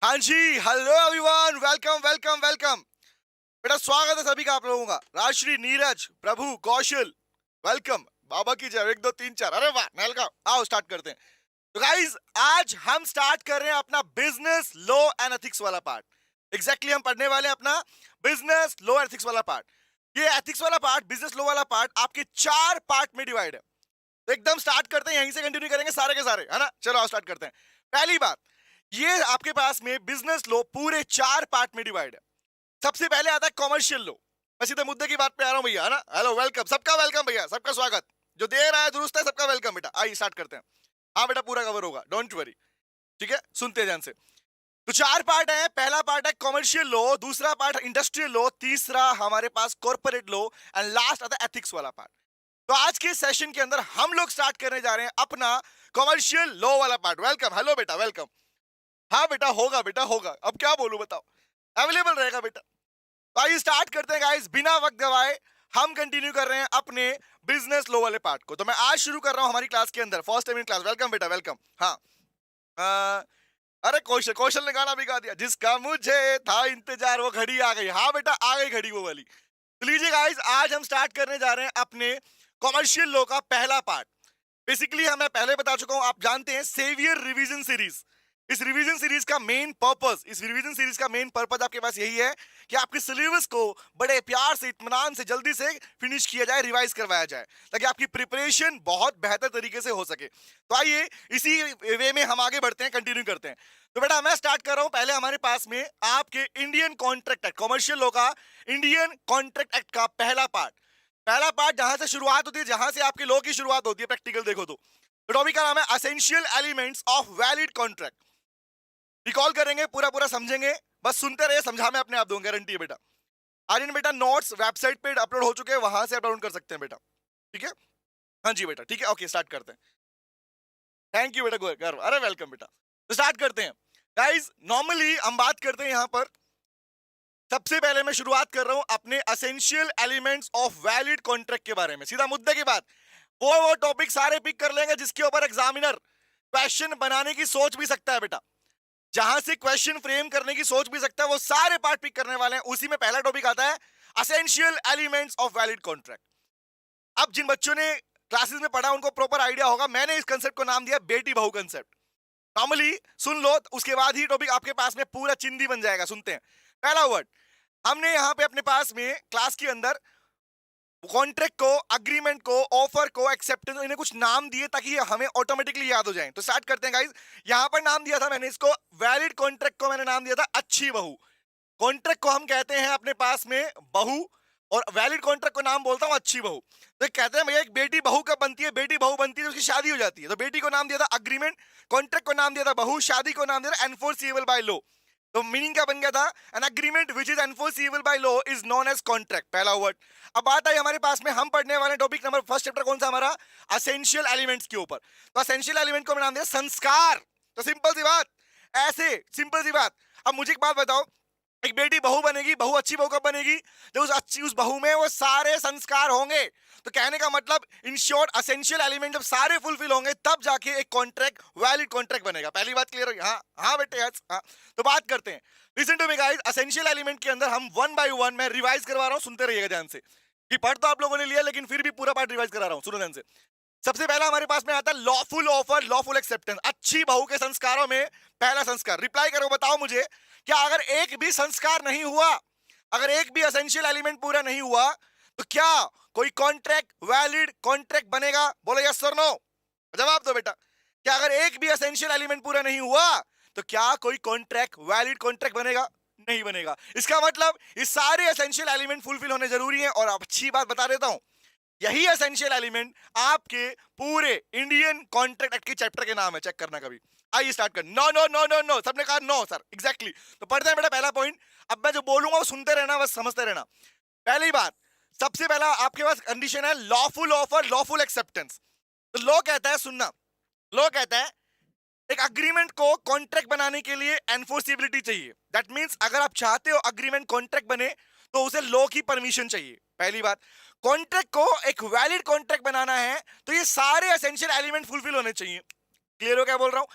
हाँ जी, hello everyone, welcome welcome welcome. बेटा स्वागत है सभी का आप लोगों का। राजश्री, नीरज, प्रभु, कौशल, वेलकम। बाबा की जय। 1 2 3 4, अरे वाह, वेलकम। आओ स्टार्ट करते हैं। तो गाइज, आज हम स्टार्ट कर रहे हैं अपना बिजनेस लॉ एंड एथिक्स वाला पार्ट। एग्जैक्टली हम पढ़ने वाले हैं अपना बिजनेस लॉ एथिक्स वाला पार्ट। ये एथिक्स वाला पार्ट, बिजनेस लॉ वाला पार्ट आपके 4 पार्ट में डिवाइड है। तो एकदम स्टार्ट करते हैं, यहीं से कंटिन्यू करेंगे सारे के सारे, है ना। चलो आओ स्टार्ट करते हैं। पहली बात, ये आपके पास में बिजनेस लॉ पूरे 4 पार्ट में डिवाइड है। सबसे पहले आता है कॉमर्शियल लॉ। मैं सीधे मुद्दे की बात पे आ रहा हूं भैया, है ना। हेलो, वेलकम, सबका वेलकम भैया, सबका स्वागत। जो देर आया दुरुस्त है, सबका वेलकम बेटा। आइए स्टार्ट करते हैं। हाँ बेटा, पूरा कवर होगा, डोंट वरी। ठीक है, सुनते हैं ध्यान से। तो 4 पार्ट है। पहला पार्ट है कॉमर्शियल लॉ, दूसरा पार्ट इंडस्ट्रियल लॉ, तीसरा हमारे पास कॉर्पोरेट लॉ एंड लास्ट आता है एथिक्स वाला पार्ट। तो आज के सेशन के अंदर हम लोग स्टार्ट करने जा रहे हैं अपना कॉमर्शियल लॉ वाला पार्ट। वेलकम, हेलो बेटा, वेलकम। हाँ बेटा, होगा बेटा, होगा। अब क्या बोलूं बताओ, अवेलेबल रहेगा बेटा। तो आइए स्टार्ट करते हैं गाइस, बिना वक्त गवाए। हम कंटिन्यू कर रहे हैं अपने बिजनेस लॉ वाले पार्ट को। तो मैं आज शुरू कर रहा हूं हमारी क्लास के अंदर, first time in class. Welcome बेटा, वेलकम। हाँ, अरे कौशल, कौशल ने गाना भी गा दिया, जिसका मुझे था इंतजार वो घड़ी आ गई। हाँ बेटा, आ गई घड़ी वो वाली। तो लीजिए गाइस, आज हम स्टार्ट करने जा रहे हैं अपने कॉमर्शियल लॉ का पहला पार्ट। बेसिकली हमें पहले बता चुका हूं, आप जानते हैं, सेवियर रिवीजन सीरीज। इस रिवीजन सीरीज का मेन पर्पस, आपके पास यही है कि आपके सिलेबस को बड़े प्यार से, इत्मीनान से, जल्दी से फिनिश किया जाए, रिवाइज करवाया जाए, ताकि आपकी प्रिपरेशन बहुत बेहतर तरीके से हो सके। तो आइए इसी वे में हम आगे बढ़ते हैं, कंटिन्यू करते हैं। तो बेटा मैं स्टार्ट कर रहा हूं। पहले हमारे पास में आपके Indian contract act, commercial law का इंडियन कॉन्ट्रैक्ट एक्ट का पहला पार्ट जहां से शुरुआत होती है, जहां से आपके लॉ की शुरुआत होती है, प्रैक्टिकल देखो तो टॉपिक का नाम है essential elements of valid contract. Recall करेंगे, पूरा पूरा समझेंगे, बस सुनते रहिए, समझा मैं अपने आप दूंगा, गारंटी है बेटा। आर्यन बेटा, नोट्स वेबसाइट पे अपलोड हो चुके हैं, वहां से डाउनलोड कर सकते हैं बेटा। ठीक है, हाँ जी बेटा, ठीक है, ओके स्टार्ट करते हैं। थैंक यू बेटा, गर्व, अरे वेलकम बेटा। तो स्टार्ट करते हैं गाइस। नॉर्मली हम बात करते हैं यहां पर, सबसे पहले मैं शुरुआत कर रहा हूं अपने essential elements of valid contract के बारे में। सीधा मुद्दे की बात, वो टॉपिक सारे पिक कर लेंगे जिसके ऊपर एग्जामिनर क्वेश्चन बनाने की सोच भी सकता है बेटा, जहां से क्वेश्चन फ्रेम करने की सोच भी सकता है, वो सारे पार्ट पिक करने वाले हैं। उसी में पहला टॉपिक आता है essential elements of valid contract. अब जिन बच्चों ने क्लासेस में पढ़ा उनको प्रॉपर आइडिया होगा, मैंने इस कंसेप्ट को नाम दिया बेटी बहू कंसेप्ट। नॉर्मली सुन लो, उसके बाद ही टॉपिक आपके पास में पूरा चिंदी बन जाएगा। सुनते हैं। पहला वर्ड हमने यहाँ पे अपने पास में क्लास के अंदर कॉन्ट्रैक्ट को, अग्रीमेंट को, ऑफर को, एक्सेप्टेंस, इन्हें कुछ नाम दिए ताकि हमें ऑटोमेटिकली याद हो जाए। तो स्टार्ट करते हैं गाइस। यहां पर नाम दिया था मैंने इसको, वैलिड कॉन्ट्रैक्ट को मैंने नाम दिया था अच्छी बहू। कॉन्ट्रैक्ट को हम कहते हैं अपने पास में बहू, और वैलिड कॉन्ट्रैक्ट को नाम बोलता हूं अच्छी बहू। तो कहते हैं भैया एक बेटी बहू कब बनती है, बेटी बहू बनती है तो उसकी शादी हो जाती है। तो बेटी को नाम दिया था अग्रीमेंट, कॉन्ट्रैक्ट को नाम दिया था बहू, शादी को नाम दिया था एनफोर्सिबल बाय लॉ। तो मीनिंग क्या बन गया था, an agreement which is enforceable by law is known as contract, पहला वर्ड। अब बात आई हमारे पास में, हम पढ़ने वाले टॉपिक नंबर फर्स्ट चैप्टर कौन सा हमारा, असेंशियल एलिमेंट्स के ऊपर। तो असेंशियल एलिमेंट को नाम दिया संस्कार। तो सिंपल सी बात, ऐसे सिंपल सी बात। अब मुझे एक बात बताओ, एक बेटी बहू बनेगी, बहू अच्छी बहू कब बनेगी, जब उस बहू में वो सारे संस्कार होंगे। तो कहने का मतलब, इन शॉर्ट, असेंशियल एलिमेंट जब सारे फुलफिल होंगे तब जाके एक कॉन्ट्रैक्ट, वैलिड कॉन्ट्रैक्ट बनेगा। पहली बात क्लियर होगी, हाँ हाँ बेटे, हाँ। तो बात करते हैं, listen to me guys. Essential element के अंदर हम वन बाय वन, मैं रिवाइज करवा रहा हूं, सुनते रहिएगा ध्यान से। कि पढ़ तो आप लोगों ने लिया, लेकिन फिर भी पूरा पार्ट रिवाइज करा रहा हूं, सुनो ध्यान से। सबसे पहला हमारे पास में आता है लॉफुल ऑफर, लॉफुल एक्सेप्टेंस। अच्छी बहू के संस्कारों में पहला संस्कार, रिप्लाई करो, बताओ मुझे, क्या अगर एक भी संस्कार नहीं हुआ, अगर एक भी एसेंशियल एलिमेंट पूरा नहीं हुआ, तो क्या कोई कॉन्ट्रैक्ट वैलिड कॉन्ट्रैक्ट बनेगा? बोलो यस और नो, जवाब दो बेटा। क्या अगर एक भी एसेंशियल एलिमेंट पूरा नहीं हुआ, तो क्या कोई कॉन्ट्रैक्ट वैलिड कॉन्ट्रैक्ट बनेगा? नहीं बनेगा। इसका मतलब ये सारे एसेंशियल एलिमेंट फुलफिल होने जरूरी है। और अच्छी बात बता देता हूं, यही एसेंशियल एलिमेंट आपके पूरे इंडियन कॉन्ट्रैक्ट एक्ट के चैप्टर के नाम है, चेक करना कभी। आइए स्टार्ट कर। No no no no no, सबने कहा नो सर, एग्जैक्टली। तो पढ़ते हैं बेटा पहला पॉइंट। अब मैं जो बोलूंगा वो सुनते रहना, बस समझते रहना। पहली बात, सबसे पहला आपके पास कंडीशन है लॉफुल ऑफर, लॉफुल एक्सेप्टेंस। तो लॉ कहता है, सुनना, लॉ कहता है एक अग्रीमेंट को कॉन्ट्रैक्ट बनाने के लिए एनफोर्सिबिलिटी चाहिए। दैट मींस अगर आप चाहते हो अग्रीमेंट कॉन्ट्रैक्ट बने, तो उसे लॉ की परमिशन चाहिए, पहली बात। कॉन्ट्रैक्ट को एक वैलिड कॉन्ट्रैक्ट बनाना है, तो ये सारे एसेंशियल एलिमेंट फुलफिल होने चाहिए। क्लियर हो क्या बोल रहा हूं?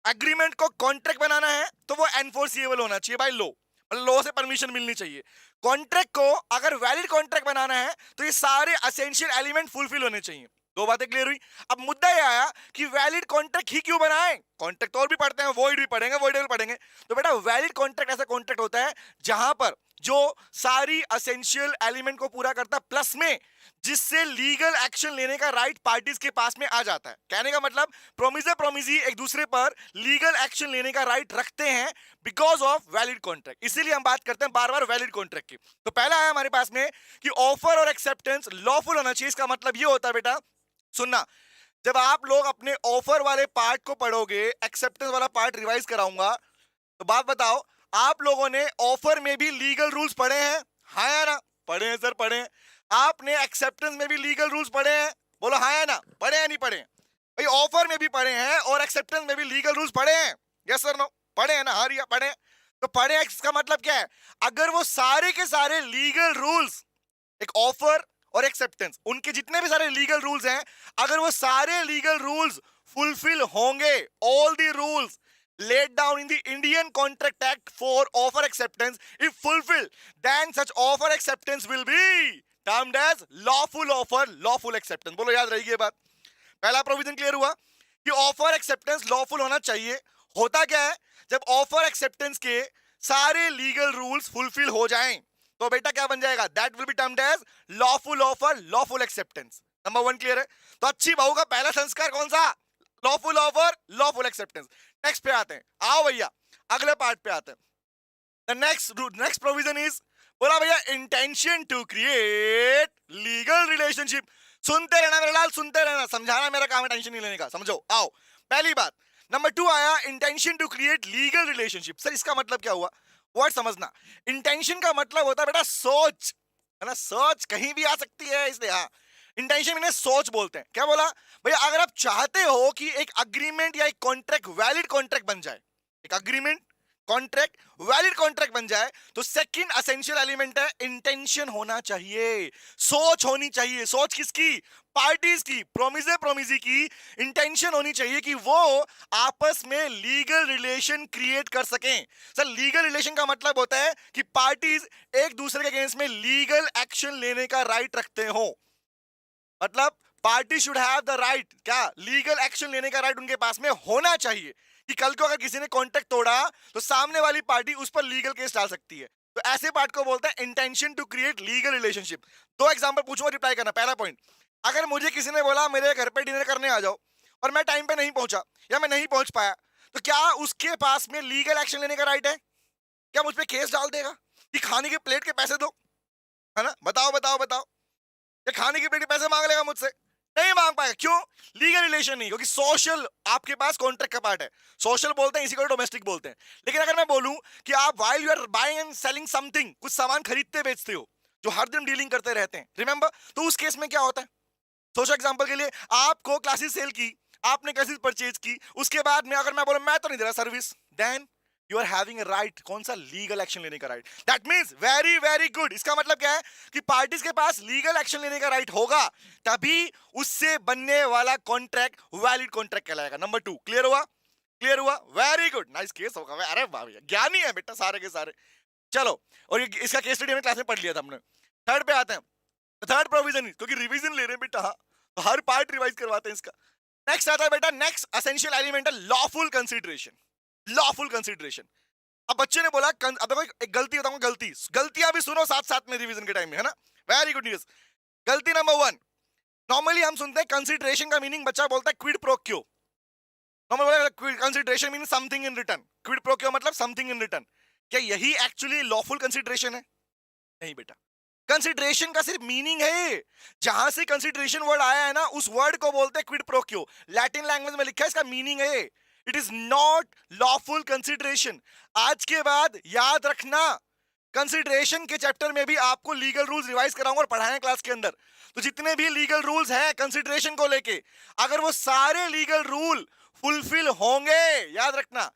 एग्रीमेंट को कॉन्ट्रैक्ट बनाना है तो वो एनफोर्सिएबल होना चाहिए बाय लॉ, मतलब लॉ से परमिशन मिलनी चाहिए। कॉन्ट्रैक्ट को अगर वैलिड कॉन्ट्रैक्ट बनाना है तो ये सारे एसेंशियल एलिमेंट फुलफिल होने चाहिए। दो बातें क्लियर हुई। अब मुद्दा ये आया कि वैलिड कॉन्ट्रैक्ट ही क्यों बनाए? कॉन्ट्रैक्ट और भी पढ़ते हैं, वॉइड भी पढ़ेंगे, वॉइडेबल पढ़ेंगे। तो बेटा वैलिड कॉन्ट्रैक्ट ऐसा कॉन्ट्रैक्ट होता है जहां पर जो सारी एसेंशियल एलिमेंट को पूरा करता है, प्लस में जिससे लीगल एक्शन लेने का राइट पार्टीज के पास में आ जाता है। कहने का मतलब प्रोमिसर प्रोमिसी एक दूसरे पर लीगल एक्शन लेने का राइट रखते हैं बिकॉज ऑफ वैलिड कॉन्ट्रैक्ट। इसीलिए हम बात करते हैं बार बार वैलिड कॉन्ट्रैक्ट की। तो पहला है हमारे पास में कि ऑफर और एक्सेप्टेंस लॉफुल होना चाहिए। इसका मतलब ये होता है बेटा, सुनना, जब आप लोग अपने ऑफर वाले पार्ट को पढ़ोगे, एक्सेप्टेंस वाला पार्ट रिवाइज कराऊंगा, तो बात बताओ, आप लोगों ने ऑफर में भी लीगल रूल्स पढ़े हैं? हाँ या ना? पढ़े हैं सर, पढ़े हैं। आपने एक्सेप्टेंस में भी लीगल रूल्स पढ़े हैं? बोलो हाँ या ना? पढ़े हैं नहीं पढ़े? भाई ऑफर में भी पढ़े हैं और एक्सेप्टेंस में भी लीगल रूल्स पढ़े हैं। Yes sir no? पढ़े हैं ना? हाँ रिया पढ़े हैं। तो पढ़े हैं इसका मतलब क्या है? अगर वो सारे के सारे लीगल रूल्स, एक ऑफर और एक्सेप्टेंस, उनके जितने भी सारे लीगल रूल्स हैं, अगर वो सारे लीगल रूल्स फुलफिल होंगे, all the rules laid down in the Indian Contract Act for offer acceptance, if fulfilled, then such offer acceptance will be termed as lawful offer, lawful acceptance। बोलो याद रहेगी ये बात। पहला प्रोविजन क्लियर हुआ कि offer acceptance lawful होना चाहिए। होता क्या है, जब ऑफर एक्सेप्टेंस के सारे लीगल रूल्स फुलफिल हो जाएं तो बेटा क्या बन जाएगा? That will be termed as lawful offer, lawful acceptance. Number one clear है? तो अच्छी बहू का पहला संस्कार कौन सा? Lawful offer, lawful acceptance. Next पे आते हैं, आओ भैया अगले पार्ट पे आते हैं। द नेक्स्ट प्रोविजन इज, बोला भैया, intention to create legal relationship. सुनते रहना मेरे लाल, सुनते रहना, समझाना मेरा काम है, टेंशन नहीं लेने का, समझो। आओ पहली बात, नंबर 2 आया intention to create legal relationship. Sir इसका मतलब क्या हुआ? वर्ड समझना। इंटेंशन का मतलब होता है बेटा सोच, है ना? सोच कहीं भी आ सकती है, इसलिए हाँ इंटेंशन इन्हें सोच बोलते हैं। क्या बोला भैया? अगर आप चाहते हो कि एक अग्रीमेंट या एक कॉन्ट्रैक्ट वैलिड कॉन्ट्रैक्ट बन जाए, एक अग्रीमेंट कॉन्ट्रैक्ट वैलिड कॉन्ट्रैक्ट बन जाए, तो सेकंड एसेंशियल एलिमेंट है इंटेंशन होना चाहिए, सोच होनी चाहिए। सोच किसकी? पार्टीज की, प्रोमिसर प्रोमिसी की इंटेंशन होनी चाहिए कि वो आपस में लीगल रिलेशन क्रिएट कर सकें। सर लीगल रिलेशन का मतलब होता है कि पार्टीज एक दूसरे के अगेंस्ट में लीगल एक्शन लेने का राइट रखते हो। मतलब party should have the right, क्या लीगल एक्शन लेने का राइट उनके पास में होना चाहिए कि कल को अगर किसी ने कॉन्ट्रैक्ट तोड़ा तो सामने वाली पार्टी उस पर लीगल केस डाल सकती है। तो ऐसे पार्ट को बोलते हैं intention to create legal relationship. दो एग्जांपल पूछूंगा, रिप्लाई करना। पहला पॉइंट, अगर मुझे किसी ने बोला मेरे घर पे डिनर करने आ जाओ और मैं टाइम पे नहीं पहुंचा या मैं नहीं पहुंच पाया, तो क्या उसके पास में लीगल एक्शन लेने का राइट है? क्या मुझ पर केस डाल देगा कि खाने के प्लेट के पैसे दो, है ना? बताओ बताओ बताओ। या खाने के प्लेट के पैसे मांग लेगा मुझसे? नहीं मांग पाएगा। क्यों? लीगल रिलेशन नहीं, क्योंकि सोशल आपके पास कॉन्ट्रैक्ट का पार्ट है। सोशल बोलते हैं, इसी को डोमेस्टिक बोलते हैं। लेकिन अगर मैं बोलूं कि आप while you are buying and selling something, कुछ सामान खरीदते बेचते हो जो हर दिन डीलिंग करते रहते हैं, रिमेंबर, तो उस केस में क्या होता है? सोचो एग्जांपल के लिए, आपको क्लासेस सेल की, आपने क्लासेस परचेज की, उसके बाद में अगर मैं बोलूं मैं तो नहीं दे रहा service, then you are having a right, कौन सा? लीगल एक्शन लेने का right. That means very very good. इसका मतलब क्या है कि पार्टीज के पास लीगल एक्शन लेने का राइट होगा, तभी उससे बनने वाला कॉन्ट्रैक्ट वैलिड कॉन्ट्रैक्ट कहलाएगा। नंबर 2 क्लियर हुआ? क्लियर हुआ? वेरी गुड, नाइस केस होगा। अरे वाह भैया, ज्ञानी है बेटा सारे के सारे। चलो, और इसका केस स्टडी हमने क्लास में पढ़ लिया था हमने। थर्ड पे आते हैं। थर्ड प्रोविजन, क्योंकि रिवीजन ले रहे हैं बेटा, हाँ तो हर पार्ट रिवाइज करवाते हैं इसका। नेक्स्ट आता है बेटा, नेक्स्ट एसेंशियल एलिमेंट है लॉफुल कंसीडरेशन। Lawful consideration. अब बच्चे ने बोला अब देखो एक गलती बताऊंगा, गलतियां भी सुनो साथ साथ में रिवीजन के टाइम में, है ना? Very good news. गलती नंबर 1, नॉर्मली हम सुनते हैं कंसीडरेशन का मीनिंग बच्चा बोलता है क्विड प्रो क्यो। Normally consideration meaning something in return, quid pro क्यो मतलब समथिंग इन रिटर्न। क्या यही एक्चुअली लॉफुल कंसीडरेशन है? नहीं बेटा, कंसीडरेशन का सिर्फ मीनिंग है, जहां से कंसीडरेशन वर्ड आया है ना, उस वर्ड को बोलते हैं क्विड प्रो क्यो। लैटिन लैंग्वेज में लिखा है, इसका मीनिंग है it is not lawful consideration. आज के बाद याद रखना, कंसीडरेशन के चैप्टर में भी आपको लीगल रूल्स रिवाइज कराऊंगा और पढ़ाएंगे क्लास के अंदर। तो जितने भी लीगल रूल्स हैं कंसीडरेशन को लेके, अगर वो सारे लीगल रूल फुलफिल होंगे, याद रखना,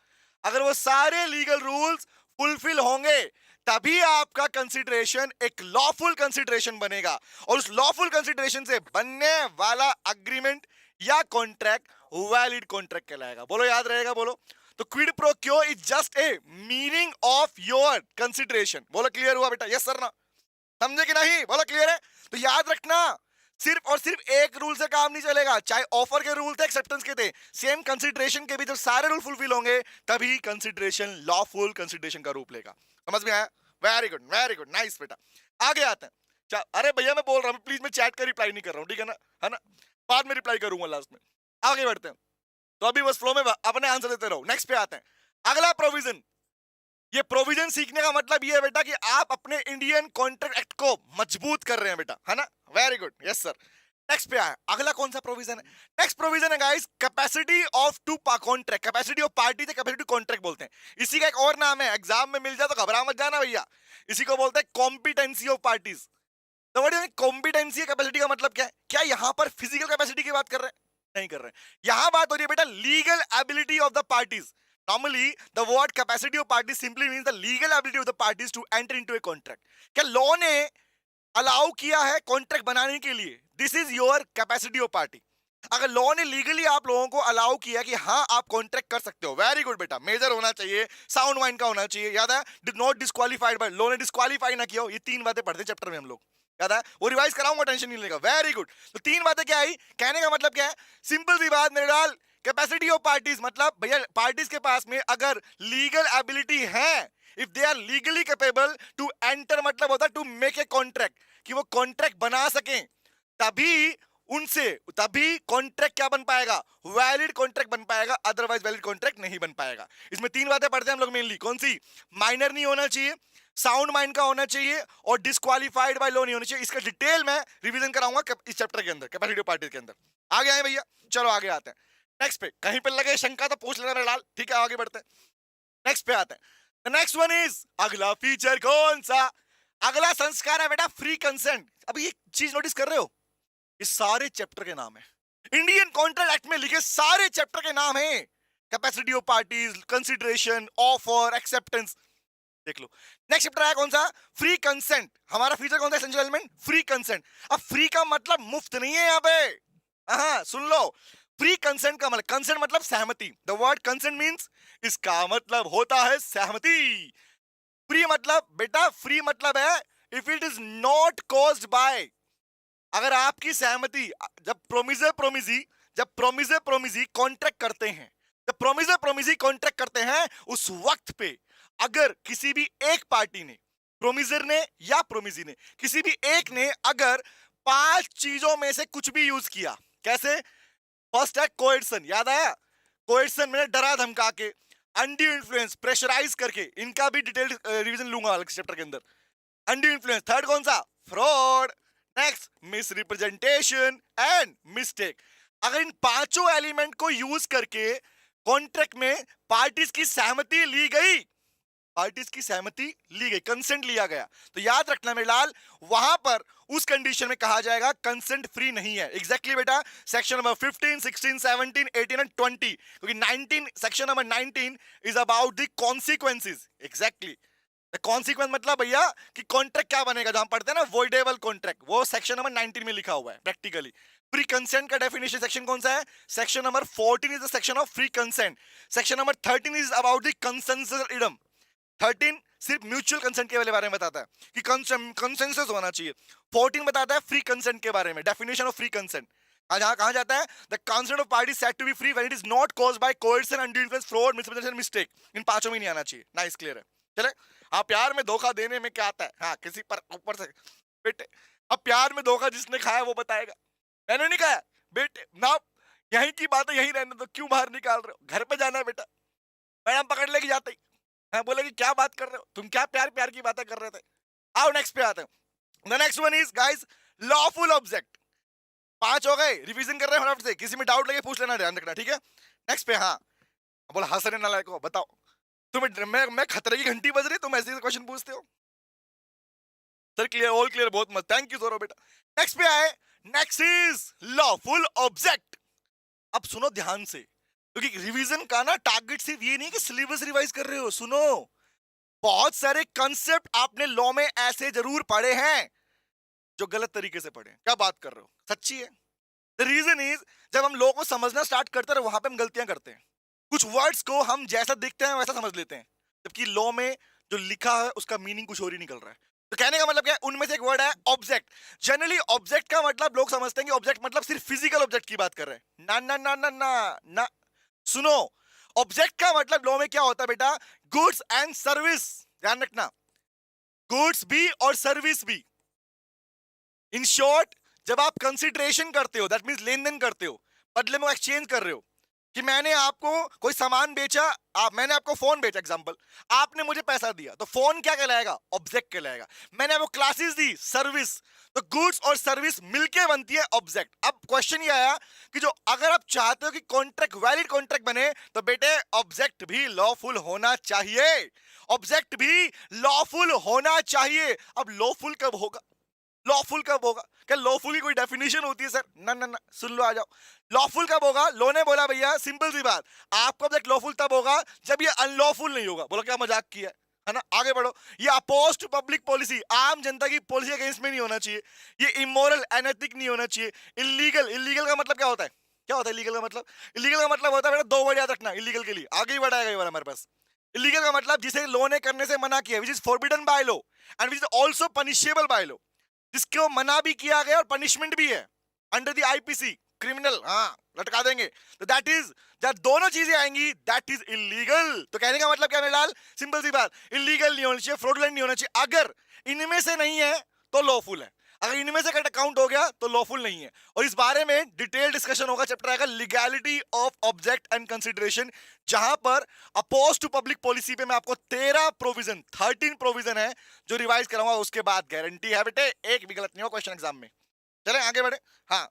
अगर वो सारे लीगल रूल्स फुलफिल होंगे, तभी आपका कंसीडरेशन एक लॉफुल कंसीडरेशन बनेगा। और उस लॉफुल कंसीडरेशन से बनने वाला अग्रीमेंट या कॉन्ट्रैक्ट वैलिड कॉन्ट्रैक्ट कहलाएगा। बोलो, याद रहेगा, बोलो। तो क्विड प्रो क्यो is just a meaning of your consideration. बोलो क्लियर हुआ बेटा? यस सर ना? समझे कि नहीं? बोलो क्लियर है? तो याद रखना, सिर्फ और सिर्फ एक रूल से काम नहीं चलेगा। चाहे ऑफर के रूल थे, एक्सेप्टेंस के थे, सेम कंसिडरेशन के भी जब सारे रूल फुलफिल होंगे तभी कंसिडरेशन लॉफुल कंसिडरेशन का रूप लेगा। समझ में आया? वेरी गुड, नाइस बेटा। आगे आते हैं। अरे भैया मैं बोल रहा हूँ, प्लीज मैं चैट का रिप्लाई नहीं कर रहा हूँ, ठीक है ना? है ना? बाद में रिप्लाई करूंगा लास्ट में। आगे बढ़ते हैं। तो अभी बस फ्लो में अपने आंसर देते रहो। नेक्स्ट पे आते हैं। अगला प्रोविजन। ये प्रोविजन सीखने का मतलब ये है बेटा कि आप अपने इंडियन कॉन्ट्रैक्ट एक्ट को मजबूत कर रहे हैं बेटा, है ना? Very good, yes sir. Next पे आया, अगला कौन सा प्रोविजन है? नेक्स्ट प्रोविजन है guys, capacity of to contract. Capacity of party से कैपेसिटी कॉन्ट्रैक्ट बोलते हैं। इसी का एक और नाम है, एग्जाम में मिल जाए तो घबरा मत जाना भैया। इसी को बोलते हैं कॉम्पिटेंसी ऑफ पार्टीज। तो व्हाट कॉम्पिटेंसी कैपेसिटी का मतलब क्या है? क्या यहाँ पर फिजिकल कैपेसिटी की बात कर रहे हैं? नहीं कर रहे हैं। यहां बात हो रही है बेटा legal ability of the parties. Normally, the word capacity of parties simply means the legal ability of the parties to enter into a contract. क्या लॉ ने अलाउ किया है कॉन्ट्रैक्ट बनाने के लिए? This is your capacity of party. अगर law ने legally आप लोगों को अलाउ किया कि हाँ आप कॉन्ट्रैक्ट कर सकते हो, वेरी गुड बेटा। मेजर होना चाहिए, साउंड माइंड का होना चाहिए, याद है? Did not disqualified by law ने डिस्क्वालीफाई ना किया हो। ये तीन बातें पढ़ते चैप्टर में हम लोग, याद है? वो रिवाइज कराऊंगा, टेंशन नहीं लेगा। Very good. तो तीन बातें क्या आई? कहने का मतलब क्या है? सिंपल सी बात मेरे डाल, कैपेसिटी ऑफ पार्टीज मतलब भैया पार्टीज के पास में अगर लीगल एबिलिटी है, if they are legally capable to enter, मतलब होता है टू मेक ए कॉन्ट्रैक्ट, कि वो कॉन्ट्रैक्ट बना सकें, तभी कॉन्ट्रैक्ट क्या बन पाएगा? वैलिड कॉन्ट्रैक्ट बन पाएगा, अदरवाइज वैलिड कॉन्ट्रैक्ट नहीं बन पाएगा। इसमें तीन बातें पढ़ते हैं हम लोग मेनली। कौन सी? माइनर नहीं होना चाहिए, साउंड माइंड का होना चाहिए, और डिस्क्वालीफाइड बाय लॉ नहीं होना चाहिए। इसका डिटेल मैं रिवीजन कराऊंगा इस चैप्टर के अंदर, कैपेसिटी ऑफ पार्टीज के अंदर। आगे आए भैया, चलो आगे आते हैं। नेक्स्ट पे कहीं पे लगे शंका तो पूछ लेना मेरे लाल, ठीक है? आगे बढ़ते हैं, नेक्स्ट पे आते हैं। नेक्स्ट वन इज, अगला फीचर कौन सा? अगला संस्कार है बेटा फ्री कंसेंट। अभी एक चीज नोटिस कर रहे हो, ये सारे चैप्टर के नाम है, इंडियन कॉन्ट्रैक्ट एक्ट में लिखे सारे चैप्टर के नाम है। Capacity of parties, consideration, offer, acceptance. देख लो। नेक्स्ट चैप्टर है कौन सा? Free consent. हमारा फीचर कौन सा? Essential element free consent. अब फ्री का मतलब मुफ्त नहीं है यहाँ पे। हाँ सुन लो, फ्री कंसेंट का मतलब, कंसेंट मतलब सहमति। द वर्ड कंसेंट मींस, इसका मतलब होता है सहमति। फ्री मतलब बेटा, फ्री मतलब है if it is not caused bye, अगर आपकी सहमति, जब प्रोमिजर कॉन्ट्रैक्ट करते हैं, जब प्रोमिजर कॉन्ट्रैक्ट करते हैं, उस वक्त पे अगर किसी भी एक पार्टी ने, प्रोमिजर ने या प्रोमिजी ने, किसी भी एक ने अगर 5 चीजों में से कुछ भी यूज किया, कैसे? फर्स्ट है कोएर्सन, याद आया? कोएर्सन में डरा धमका के, अनड्यू इन्फ्लुएंस, प्रेशराइज करके, इनका भी डिटेल रिवीजन लूंगा अलग चैप्टर के अंदर। Undue influence. थर्ड कौन सा? Fraud. Next miss representation and mistake. अगर इन पांचों एलिमेंट को यूज करके कॉन्ट्रैक्ट में पार्टीज की सहमति ली गई, कंसेंट लिया गया, तो याद रखना मेरे लाल, वहां पर उस कंडीशन में कहा जाएगा कंसेंट फ्री नहीं है। एग्जैक्टली बेटा, सेक्शन नंबर 15, 16, 17, 18 एंड 20, क्योंकि 19, section number 19 is about the consequences. Exactly, consequence मतलब भैया कि कॉन्ट्रैक्ट क्या बनेगा, जहां पढ़ते हैं ना वॉइडेबल कॉन्ट्रैक्ट, वो सेक्शन नंबर 19 में लिखा हुआ है प्रैक्टिकली। फ्री कंसेंट का डेफिनेशन सेक्शन कौन सा है? Section number 14 is the section of free consent. Section number 13 is about the consensus idem. 13 सिर्फ म्यूचुअल कंसेंट के बारे में बताता है कि कंसेंसस होना चाहिए। 14 बताता है फ्री कंसेंट के बारे में, डेफिनेशन ऑफ फ्री कंसेंट। कहां जाता है? The consent of party said to be free when it is not caused by coercion, undue influence, fraud, misrepresentation, mistake. इन पांचों में नहीं आना चाहिए। नाइस, क्लियर है? चले। हाँ, प्यार में धोखा देने में क्या आता है? हाँ, किसी पर ऊपर से बेटे, अब प्यार में धोखा जिसने खाया वो बताएगा, मैंने नहीं खाया बेटे ना। यहीं की बात है, यहीं रहने दो, क्यों बाहर निकाल रहे हो? घर पे जाना है बेटा, मैडम पकड़ लेके जाते ही। हाँ, बोलेगी क्या बात कर रहे हो तुम, क्या प्यार प्यार की बातें कर रहे थे। आओ नेक्स्ट पे आते हैं। The next one is guys lawful object. 5 हो गए, रिवीजन कर रहे हैं फटाफट से, किसी में डाउट लगे पूछ लेना, ध्यान रखना, ठीक है? नेक्स्ट पे, हाँ बोला हंसने ना लायक हो, बताओ तुम्हें, मैं खतरे की घंटी बज रही, तुम ऐसे क्वेश्चन पूछते हो? सर क्लियर, ऑल क्लियर, बहुत मत, थैंक यू सौरभ बेटा। नेक्स्ट पे आए, नेक्स्ट इज लॉफुल ऑब्जेक्ट। अब सुनो ध्यान से, क्योंकि रिवीजन का ना टारगेट सिर्फ ये नहीं कि सिलेबस रिवाइज कर रहे हो, सुनो, बहुत सारे कंसेप्ट आपने लॉ में ऐसे जरूर पढ़े हैं जो गलत तरीके से पढ़े हैं। क्या बात कर रहे हो? सच्ची है? द रीजन इज, जब हम लोगों को समझना स्टार्ट करते हैं वहां पे हम गलतियां करते हैं। कुछ वर्ड्स को हम जैसा दिखते हैं वैसा समझ लेते हैं, जबकि लॉ में जो लिखा है उसका मीनिंग कुछ और ही निकल रहा है। तो कहने का मतलब क्या है, उनमें से एक वर्ड है ऑब्जेक्ट। जनरली ऑब्जेक्ट का मतलब लोग समझते हैं कि ऑब्जेक्ट मतलब सिर्फ फिजिकल ऑब्जेक्ट की बात कर रहे हैं। ना ना ना ना ना ना, सुनो। ऑब्जेक्ट का मतलब लॉ में क्या होता है बेटा, गुड्स एंड सर्विस। ध्यान रखना, गुड्स भी और सर्विस भी। इन शॉर्ट, जब आप कंसिडरेशन करते हो, दैट मींस लेन देन करते हो, बदले में एक्सचेंज कर रहे हो, कि मैंने आपको कोई सामान बेचा, मैंने आपको फोन बेचा एग्जांपल, आपने मुझे पैसा दिया, तो फोन क्या कहलाएगा, ऑब्जेक्ट कहलाएगा। मैंने आपको क्लासेस दी, सर्विस। तो गुड्स और सर्विस मिलके बनती है ऑब्जेक्ट। अब क्वेश्चन ये आया कि जो अगर आप चाहते हो कि कॉन्ट्रैक्ट वैलिड कॉन्ट्रैक्ट बने, तो बेटे ऑब्जेक्ट भी लॉफुल होना चाहिए। ऑब्जेक्ट भी लॉफुल होना चाहिए। अब लॉफुल कब होगा, लॉफुल कब होगा, क्या लॉफुल की कोई डेफिनेशन होती है सर? ना ना ना, सुन लो, आ जाओ। लॉफुल कब होगा, लो ने बोला भैया सिंपल सी बात, आपका ऑब्जेक्ट लॉफुल तब होगा जब ये अनलॉफुल नहीं होगा। बोलो क्या मजाक किया है ना, आगे बढ़ो। ये अपोज टू पब्लिक पॉलिसी, आम जनता की पॉलिसी अगेंस्ट में नहीं होना चाहिए। ये इमोरल एनएथिक नहीं होना चाहिए। इलीगल, इलीगल का मतलब क्या होता है, क्या होता है इलीगल का मतलब? इलीगल का मतलब होता है बेटा, दो वर्ड याद रखना इलीगल के लिए, आगे ही बढ़ाएगा ये वाला हमारे पास। इलीगल का मतलब जिसे लॉ ने करने से मना किया, which is forbidden by law and which is also punishable by law, जिसको मना भी किया गया और पनिशमेंट भी है अंडर द आईपीसी, क्रिमिनल, हाँ लटका देंगे। तो दैट इज, जब दोनों चीजें आएंगी दैट इज इलीगल। तो कहने का मतलब क्या है लाल, सिंपल सी बात, इलीगल नहीं होना चाहिए, फ्रॉडुलेंट नहीं होना चाहिए। अगर इनमें से नहीं है तो लॉफुल है, अगर इनमें से कट अकाउंट हो गया तो लॉफुल नहीं है। और इस बारे में डिटेल डिस्कशन होगा, चैप्टर आएगा legality of object and consideration, जहां पर अपोज टू पब्लिक पॉलिसी पे मैं आपको 13 प्रोविजन है जो रिवाइज कराऊंगा, उसके बाद गारंटी है बेटे एक भी गलत नहीं हो क्वेश्चन एग्जाम में। चलें आगे बढ़े। हाँ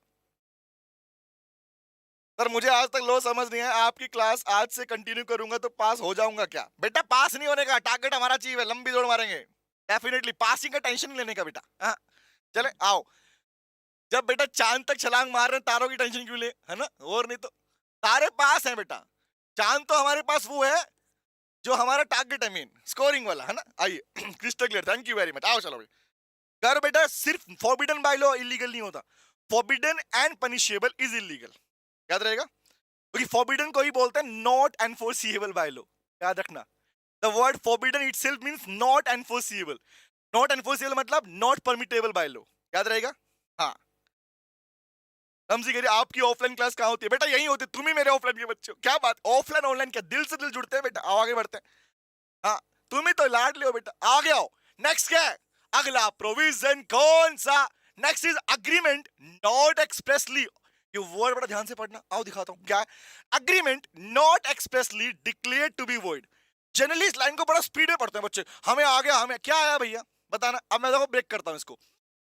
सर, मुझे आज तक लो समझ नहीं है, आपकी क्लास आज से कंटिन्यू करूंगा तो पास हो जाऊंगा क्या? बेटा पास नहीं होने का टारगेट हमारा चाहिए, लंबी दौड़ मारेंगे डेफिनेटली, पासिंग का टेंशन नहीं लेने का बेटा। हाँ चले आओ, जब बेटा चांद तक छलांग मार रहे हैं तारों की टेंशन क्यों ले, है ना? और नहीं तो तारे पास हैं बेटा, चांद तो हमारे पास वो है जो हमारा टारगेट है मेन, स्कोरिंग वाला, है ना? आइए crystal clear, thank you very much. आओ चलो कर बेटा, सिर्फ फॉरबिडन बाय लॉ इलीगल नहीं होता, forbidden and punishable is illegal, याद रहेगा, क्योंकि फॉरबिडन को ही बोलते हैं नॉट एनफोर्सिएबल बाय लॉ, याद रखना। The word forbidden itself means not enforceable, not enforceable मतलब नॉट परमिटेबल बाय लॉ, याद रहेगा। हाँ रमजी कह रही आपकी ऑफलाइन क्लास कहाँ होती है? बेटा यही होती है, तुम ही मेरे ऑफलाइन के बच्चे हो। क्या बात, ऑफलाइन ऑनलाइन क्या दिल से दिल जुड़ते हैं बेटा। आओ आगे बढ़ते हैं। हाँ तुम ही तो लाड लियो बेटा, आगे आओ। नेक्स्ट क्या है, अगला प्रोविजन कौन सा? Next is agreement not expressly, ये वर्ड बड़ा ध्यान से पढ़ना, आओ दिखाता हूं क्या है। Agreement not expressly declared to be void. Generally इस लाइन को बड़ा स्पीड में पढ़ते हैं बच्चे, हमें आ गया, हमें क्या आया भैया बताना। अब मैं देखो ब्रेक करता हूं इसको।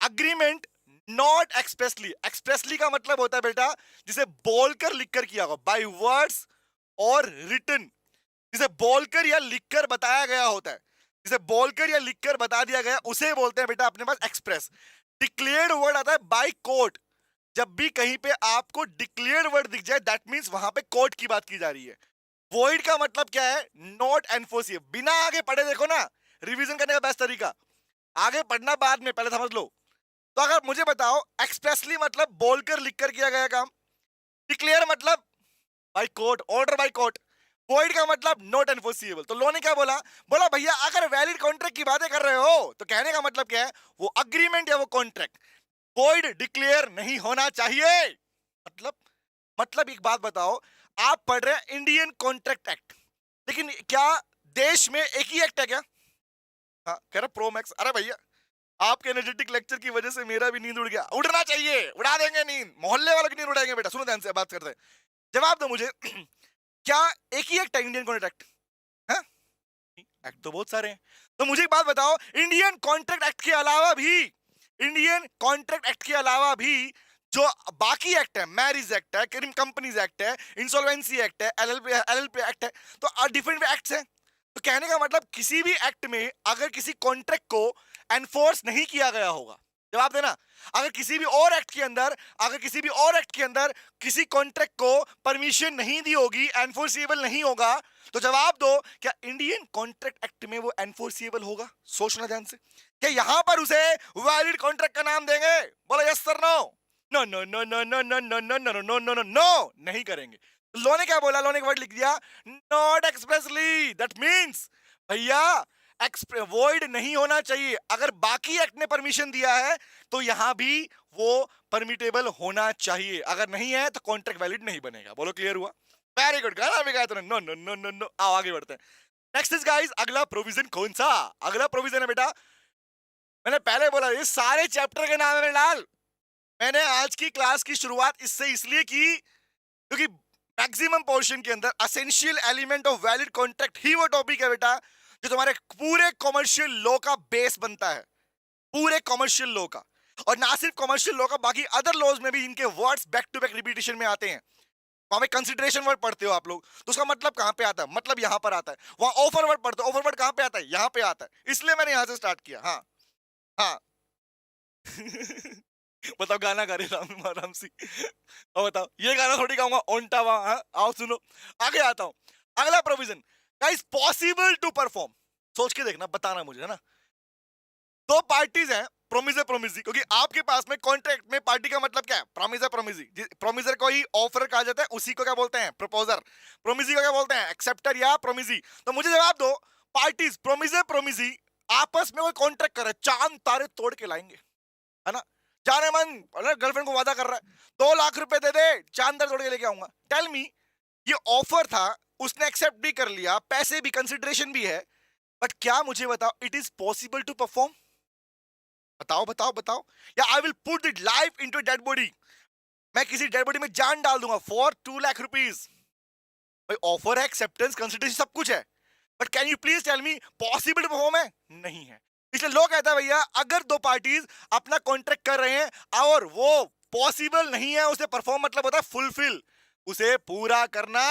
अग्रीमेंट नॉट एक्सप्रेसली, एक्सप्रेसली का मतलब होता है बेटा जिसे बोलकर लिखकर किया होगा, बाय वर्ड्स और रिटन, जिसे बोलकर या लिखकर बताया गया होता है, जिसे बोलकर या लिखकर बता दिया गया उसे बोलते हैं बेटा अपने पास एक्सप्रेस। डिक्लेयर्ड वर्ड आता है बाय कोर्ट, जब भी कहीं पे आपको डिक्लेयर्ड वर्ड दिख जाए दैट मींस वहां पे कोर्ट की बात की जा रही है। वॉइड का मतलब क्या है, नॉट एनफोर्सिबल। बिना आगे पढ़े देखो ना, रिवीजन करने का बेस्ट तरीका, आगे पढ़ना बाद में, पहले समझ लो। तो अगर मुझे बताओ एक्सप्रेसली मतलब बोलकर लिखकर किया गया काम, डिक्लेयर मतलब by court, order by court, void का मतलब नॉट एनफोर्सिबल। तो लॉ ने क्या बोला, बोला भैया अगर वैलिड कॉन्ट्रैक्ट की बातें कर रहे हो तो कहने का मतलब क्या है, वो अग्रीमेंट या वो कॉन्ट्रैक्ट वॉइड डिक्लेयर नहीं होना चाहिए। मतलब एक बात बताओ, आप पढ़ रहे हैं इंडियन कॉन्ट्रैक्ट एक्ट, लेकिन क्या देश में एक ही एक्ट है क्या? हाँ कह रहा प्रो मैक्स। अरे भैया आपके एनर्जेटिक लेक्चर की वजह से मेरा भी नींद उड़ गया, उड़ना चाहिए, उड़ा देंगे नींद, मोहल्ले वालों की नींद उड़ाएंगे बेटा। सुनो ध्यान से बात करते हैं, जवाब दो मुझे क्या एक ही एक्ट है इंडियन कॉन्ट्रैक्ट? हाँ एक्ट तो बहुत सारे हैं। तो मुझे एक बात बताओ, इंडियन कॉन्ट्रैक्ट एक्ट के अलावा भी, इंडियन कॉन्ट्रैक्ट एक्ट के अलावा भी जो बाकी एक्ट है, मैरिज एक्ट है, कंपनीज एक्ट है, इंसॉल्वेंसी एक्ट है, एलएलपी एक्ट है, तो डिफरेंट एक्ट्स हैं। तो कहने का मतलब किसी भी एक्ट में अगर किसी कॉन्ट्रैक्ट को एनफोर्स नहीं किया गया होगा, जवाब देना, अगर किसी भी और एक्ट के अंदर, अगर किसी भी और एक्ट के अंदर किसी कॉन्ट्रैक्ट को परमिशन नहीं दी होगी, एनफोर्सिबल नहीं होगा, तो जवाब दो क्या इंडियन कॉन्ट्रैक्ट एक्ट में वो एनफोर्सिबल होगा? सोचना ध्यान से, क्या यहां पर उसे वैलिड कॉन्ट्रैक्ट का नाम देंगे? बोलो yes sir no. No no no no no no no no no no no no no, नहीं करेंगे। लॉ ने क्या बोला? लॉ ने वर्ड लिख दिया नॉट एक्सप्रेसली, दैट मीन्स भैया वॉइड नहीं होना चाहिए। अगर बाकी एक्ट ने परमिशन दिया है तो यहां भी वो परमिटेबल होना चाहिए, अगर नहीं है तो कॉन्ट्रैक्ट वैलिड नहीं बनेगा। बोलो क्लियर हुआ? वेरी गुड, गाना भी गाया तूने। No no no no no, आओ आगे बढ़ते हैं। नेक्स्ट इज गाइस, अगला प्रोविजन कौन सा? अगला प्रोविजन है बेटा, मैंने पहले बोला ये सारे चैप्टर के नाम है मेरे लाल। मैंने आज की क्लास की शुरुआत इससे इसलिए की क्योंकि मैक्सिमम पोर्शन के अंदर essential element of valid contract ही वो टॉपिक है बेटा जो तुम्हारे पूरे कॉमर्शियल लॉ का बेस बनता है, पूरे कॉमर्शियल लॉ का। और ना सिर्फ कॉमर्शियल लॉ का, बाकी अदर लॉज में भी इनके words back to back repetition में आते हैं। वहां पे कंसिडरेशन वर्ड पढ़ते हो आप लोग तो उसका मतलब कहां पे आता है? मतलब यहां पर आता है। वहां ऑफर वर्ड पढ़ते हो, ऑफर वर्ड कहां पे आता है? यहां पे आता है। इसलिए मैंने यहां से स्टार्ट किया। हाँ हाँ। बताओ, गाना गा रहे राम आराम सी। और बताओ, ये गाना थोड़ी गाऊंगा ओंटा वहां। हाँ? आओ सुनो, आगे आता हूं। अगला provision guys, possible to perform. सोच के देखना, बताना मुझे, है ना। दो पार्टीज हैं, प्रोमिसर प्रोमिसी, क्योंकि आपके पास में कॉन्ट्रैक्ट में पार्टी का मतलब क्या है? Promisor promisee. प्रोमिसर को ही ऑफर कहा जाता है, उसी को क्या बोलते हैं? प्रपोजर। प्रोमिसी को क्या बोलते हैं? एक्सेप्टर या प्रोमिसी। तो मुझे जवाब दो, पार्टीज प्रोमिसर प्रोमिसी आपस में कोई कॉन्ट्रैक्ट करे, चांद तारे तोड़ के लाएंगे, है ना। जाने मन गर्लफ्रेंड को वादा कर रहा है 2 लाख रुपए दे दे, चांद तारे तोड़ के लेके आऊंगा। टेल मी, ये ऑफर था, उसने एक्सेप्ट भी कर लिया, पैसे भी, कंसिडरेशन भी है, बट क्या मुझे बताओ it is possible to perform? बताओ बताओ बताओ। या I will put it life into dead body, मैं किसी डेड बॉडी में जान डाल दूंगा फॉर 2 लाख रुपीज। भाई ऑफर है, एक्सेप्टेंस, कंसिडरेशन सब कुछ है, but can you please tell me possible to perform है? नहीं है। इसलिए लोग कहता है भैया अगर दो पार्टीज अपना कॉन्ट्रैक्ट कर रहे हैं और वो पॉसिबल नहीं है, उसे परफॉर्म मतलब होता है फुलफिल, उसे पूरा करना,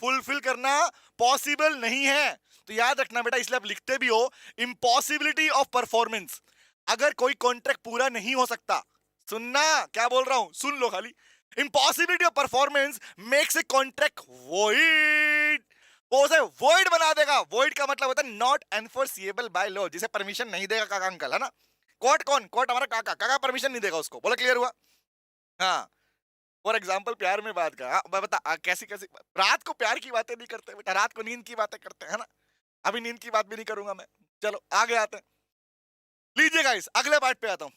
फुलफिल करना पॉसिबल नहीं है। तो याद रखना बेटा, इसलिए आप लिखते भी हो इम्पॉसिबिलिटी ऑफ परफॉर्मेंस। अगर कोई कॉन्ट्रैक्ट पूरा नहीं हो सकता, सुनना क्या बोल रहा हूं, सुन लो खाली। Impossibility of performance makes a contract void, वो उसे वॉइड बना देगा। वॉइड का मतलब होता है नॉट एनफोर्सिएबल बाय लॉ, जिसे परमिशन नहीं देगा काका अंकल, है ना। कोर्ट कौन? कोर्ट हमारा काका, काका परमिशन नहीं देगा उसको। बोला क्लियर हुआ? हाँ। फॉर एग्जाम्पल प्यार में बात का, हाँ, बता कैसी कैसी रात को प्यार की बातें नहीं करते बेटा, रात को नींद की बातें करते हैं, है ना। अभी नींद की बात भी नहीं करूंगा मैं। चलो आगे आते हैं। लीजिए गाइस, अगले पार्ट पे आता हूँ।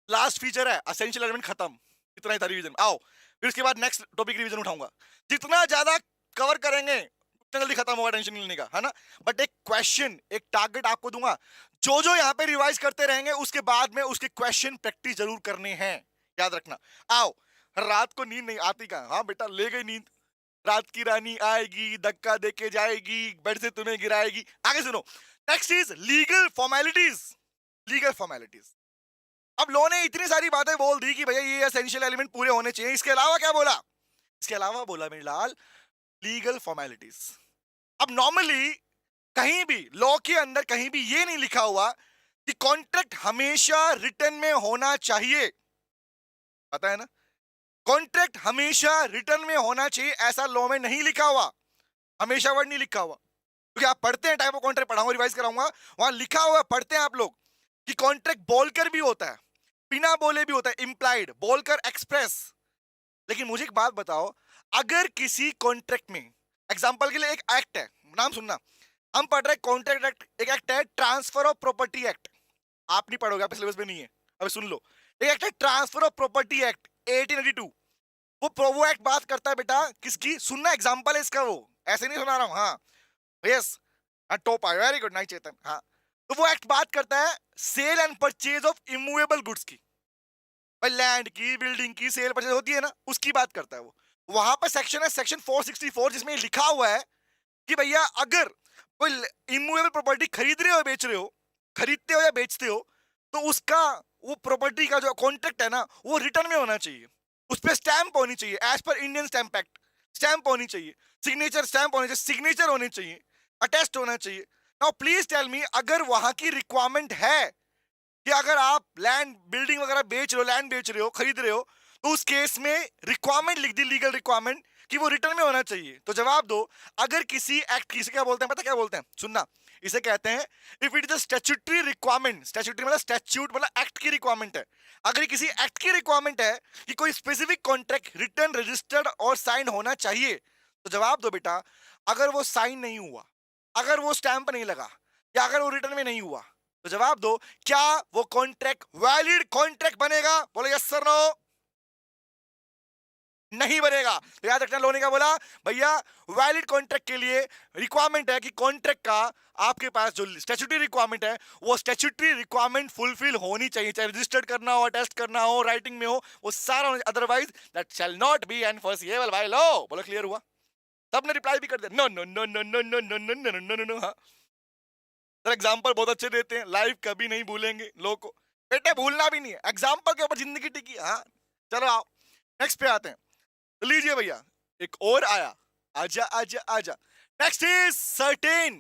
लास्ट फीचर है असेंशियल एलिमेंट, खत्म। इतना ही था रिवीजन। आओ फिर उसके बाद नेक्स्ट टॉपिक रिवीजन उठाऊंगा। जितना ज्यादा कवर करेंगे उतना जल्दी खत्म होगा, टेंशन नहीं लेने का, है ना। बट एक क्वेश्चन, एक टारगेट आपको दूंगा, जो जो यहाँ पे रिवाइज करते रहेंगे उसके बाद में उसके क्वेश्चन प्रैक्टिस जरूर करने हैं, याद रखना। आओ, रात को नींद नहीं आती कहाँ? हाँ बेटा, ले गई नींद, रात की रानी आएगी, धक्का दे के जाएगी, बेड से तुम्हें गिराएगी। आगे सुनो, next is legal formalities. Legal formalities, अब लॉ ने इतनी सारी बातें बोल दी कि भैया ये एसेंशियल एलिमेंट पूरे होने चाहिए, इसके अलावा क्या बोला? इसके अलावा बोला मेरे लाल लीगल फॉर्मेलिटीज। अब नॉर्मली कहीं भी लॉ के अंदर कहीं भी ये नहीं लिखा हुआ कि कॉन्ट्रैक्ट हमेशा रिटर्न में होना चाहिए, पता है ना। कॉन्ट्रैक्ट हमेशा रिटर्न में होना चाहिए, ऐसा लॉ में नहीं लिखा हुआ, हमेशा वर्ड नहीं लिखा हुआ। क्योंकि आप पढ़ते हैं, टाइप ऑफ कॉन्ट्रैक्ट पढ़ाऊंगा, रिवाइज कराऊंगा, वहां लिखा हुआ पढ़ते हैं आप लोग कि कॉन्ट्रैक्ट बोलकर भी होता है, बिना बोले भी होता है, इंप्लाइड, बोलकर एक्सप्रेस। लेकिन मुझे एक बात बताओ, अगर किसी कॉन्ट्रैक्ट में, एग्जांपल के लिए एक एक्ट है, नाम सुनना, हम पढ़ रहे हैं कॉन्ट्रैक्ट एक्ट, एक एक्ट है ट्रांसफर ऑफ प्रॉपर्टी एक्ट। आप नहीं पढ़ोगे, आपके सिलेबस में नहीं है, अब सुन लो। एक एक्ट है ट्रांसफर ऑफ प्रॉपर्टी एक्ट 1882। वो एक्ट बात करता है बेटा किसकी? सुनना, एग्जांपल है इसका, वो ऐसे नहीं सुना रहा हूं। हाँ यस, टॉप आया, वेरी गुड, नाइस चेतन। हाँ, तो वो एक्ट बात करता है sale and purchase of immovable goods की, भाई लैंड की, बिल्डिंग की सेल परचेज होती है ना, उसकी बात करता है वो। वहां पर सेक्शन है सेक्शन 464, जिसमें लिखा हुआ है कि भैया अगर कोई इमूवेबल प्रॉपर्टी खरीद रहे हो, बेच रहे हो, खरीदते हो या बेचते हो, तो उसका वो प्रॉपर्टी का जो कॉन्ट्रैक्ट है ना, वो रिटर्न में होना चाहिए, उस पर स्टैंप होनी चाहिए, as per Indian stamp act, stamp होनी चाहिए, सिग्नेचर स्टैंप होनी चाहिए, सिग्नेचर होनी चाहिए, अटेस्ट होना चाहिए। नाउ प्लीज टेल मी, अगर वहां की रिक्वायरमेंट है कि अगर आप लैंड बिल्डिंग वगैरह बेच रहे हो, लैंड बेच रहे हो, खरीद रहे हो, तो उस केस में रिक्वायरमेंट लिख दी, लीगल रिक्वायरमेंट, कि वो रिटर्न में होना चाहिए। तो जवाब दो, अगर किसी एक्ट, किसे क्या बोलते हैं पता क्या बोलते हैं, सुनना, इसे कहते हैं if it is a statutory requirement. Statutory मतलब स्टैट्यूट मतलब एक्ट की रिक्वायरमेंट है। अगर ये किसी एक्ट की रिक्वायरमेंट है कि कोई स्पेसिफिक कॉन्ट्रैक्ट रिटर्न, रजिस्टर्ड और साइन होना चाहिए, तो जवाब दो बेटा, अगर वो साइन नहीं हुआ, अगर वो स्टैंप नहीं लगा, या अगर वो रिटर्न में नहीं हुआ, तो जवाब दो, क्या वो कॉन्ट्रैक्ट वैलिड कॉन्ट्रैक्ट बनेगा? बोलो यस सर नो। नहीं बनेगा। तो याद रखना, लोगों ने क्या बोला भैया, वैलिड कॉन्ट्रैक्ट के लिए रिक्वायरमेंट है कि कॉन्ट्रैक्ट का आपके पास जो स्टैट्यूटरी रिक्वायरमेंट है, वो स्टैट्यूटरी रिक्वायरमेंट फुलफिल होनी चाहिए, चाहे रजिस्टर्ड करना हो, अटेस्ट करना हो, राइटिंग में हो, वो सारा, otherwise that shall not be enforceable by law. बोलो क्लियर हुआ? सबने रिप्लाई भी कर दिया, no no no no no no no no no no no no. हाँ, सर एग्जांपल बहुत अच्छे देते हैं, लाइव कभी नहीं भूलेंगे लोगों को। बेटे भूलना भी नहीं है, एग्जांपल के ऊपर जिंदगी टिकी। हाँ, चलो आओ नेक्स्ट पे आते हैं। तो लीजिए भैया, एक और आया, आजा आजा आजा। Next is certain.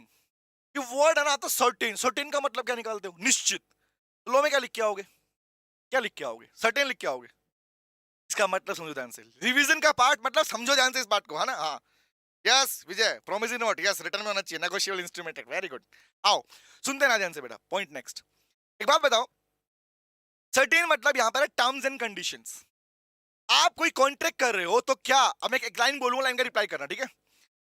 ये वर्ड है ना, तो सर्टेन, सर्टेन का मतलब क्या निकालते हो? निश्चित। तो लो में क्या लिख के आओगे? क्या लिख के आओगे? सर्टेन लिख के आओगे। इसका मतलब समझो ध्यान से, रिवीजन का पार्ट मतलब समझो ध्यान से इस बात को, है ना? हाँ, यस विजय, प्रोमिस नोट, यस रिटर्न में होना चाहिए, नेगोशिएबल इंस्ट्रूमेंट, वेरी गुड। आओ सुनते ना ध्यान से बेटा, पॉइंट नेक्स्ट। एक बात बताओ, सर्टेन मतलब यहां पर है टर्म्स एंड कंडीशंस। आप कोई कॉन्ट्रैक्ट कर रहे हो तो क्या, अब मैं एक लाइन बोलूंगा, लाइन का रिप्लाई करना, ठीक है?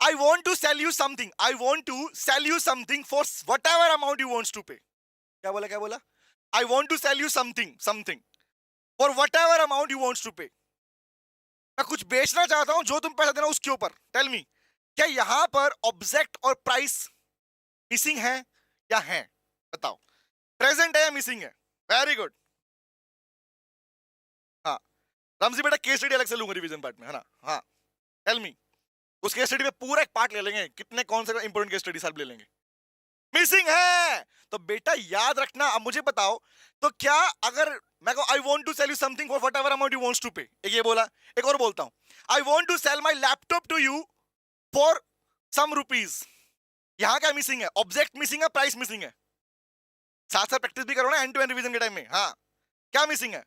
I want to sell you something. I want to sell you something for whatever amount you wants to pay. क्या बोला क्या बोला? I want to sell you something, something for whatever amount you wants to pay. मैं कुछ बेचना चाहता हूं, जो तुम पैसा देना उसके ऊपर। टेल मी, क्या यहां पर ऑब्जेक्ट और प्राइस मिसिंग है या है? बताओ, प्रेजेंट है या मिसिंग है? Very good. हाँ, रमजी बेटा केस स्टडी अलग से लूंगा रिवीजन पार्ट में, है ना? हाँ, टेल मी, उस केस स्टडी में पूरा एक पार्ट ले लेंगे, कितने कौन से इंपोर्टेंट केस स्टडी सब ले लेंगे। मिसिंग है तो बेटा याद रखना। अब मुझे बताओ, तो क्या अगर मैं कहूं I want to sell you something for whatever amount you wants to pay, एक ये बोला, एक और बोलता हूं, I want to sell my laptop to you for some rupees. यहां क्या मिसिंग है? ऑब्जेक्ट मिसिंग है, प्राइस मिसिंग है। साथ साथ प्रैक्टिस भी करो ना एंड टू एंड रिवीजन के टाइम में। हाँ, क्या मिसिंग है?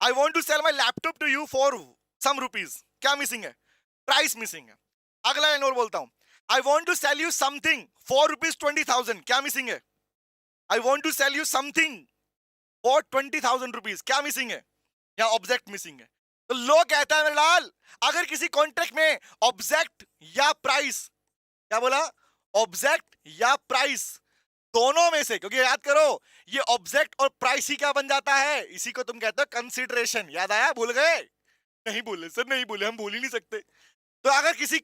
I want to sell my laptop to you for some rupees, क्या मिसिंग है? प्राइस मिसिंग है। अगला लाइन और बोलता हूं, I want to sell you something for rupees 20,000, क्या मिसिंग है? I want to sell you something for 20,000 rupees, क्या मिसिंग है? या ऑब्जेक्ट मिसिंग है। तो लो कहता है मेरे लाल, अगर किसी कॉन्ट्रैक्ट में ऑब्जेक्ट या प्राइस, क्या बोला? ऑब्जेक्ट या प्राइस, दोनों में से, क्योंकि याद करो ये ऑब्जेक्ट और प्राइस ही क्या बन जाता है, इसी को तुम कहते हो कंसीडरेशन। याद आया? भूल गए? नहीं भूले सर, नहीं भूले, हम भूल ही नहीं सकते। तो अगर किसी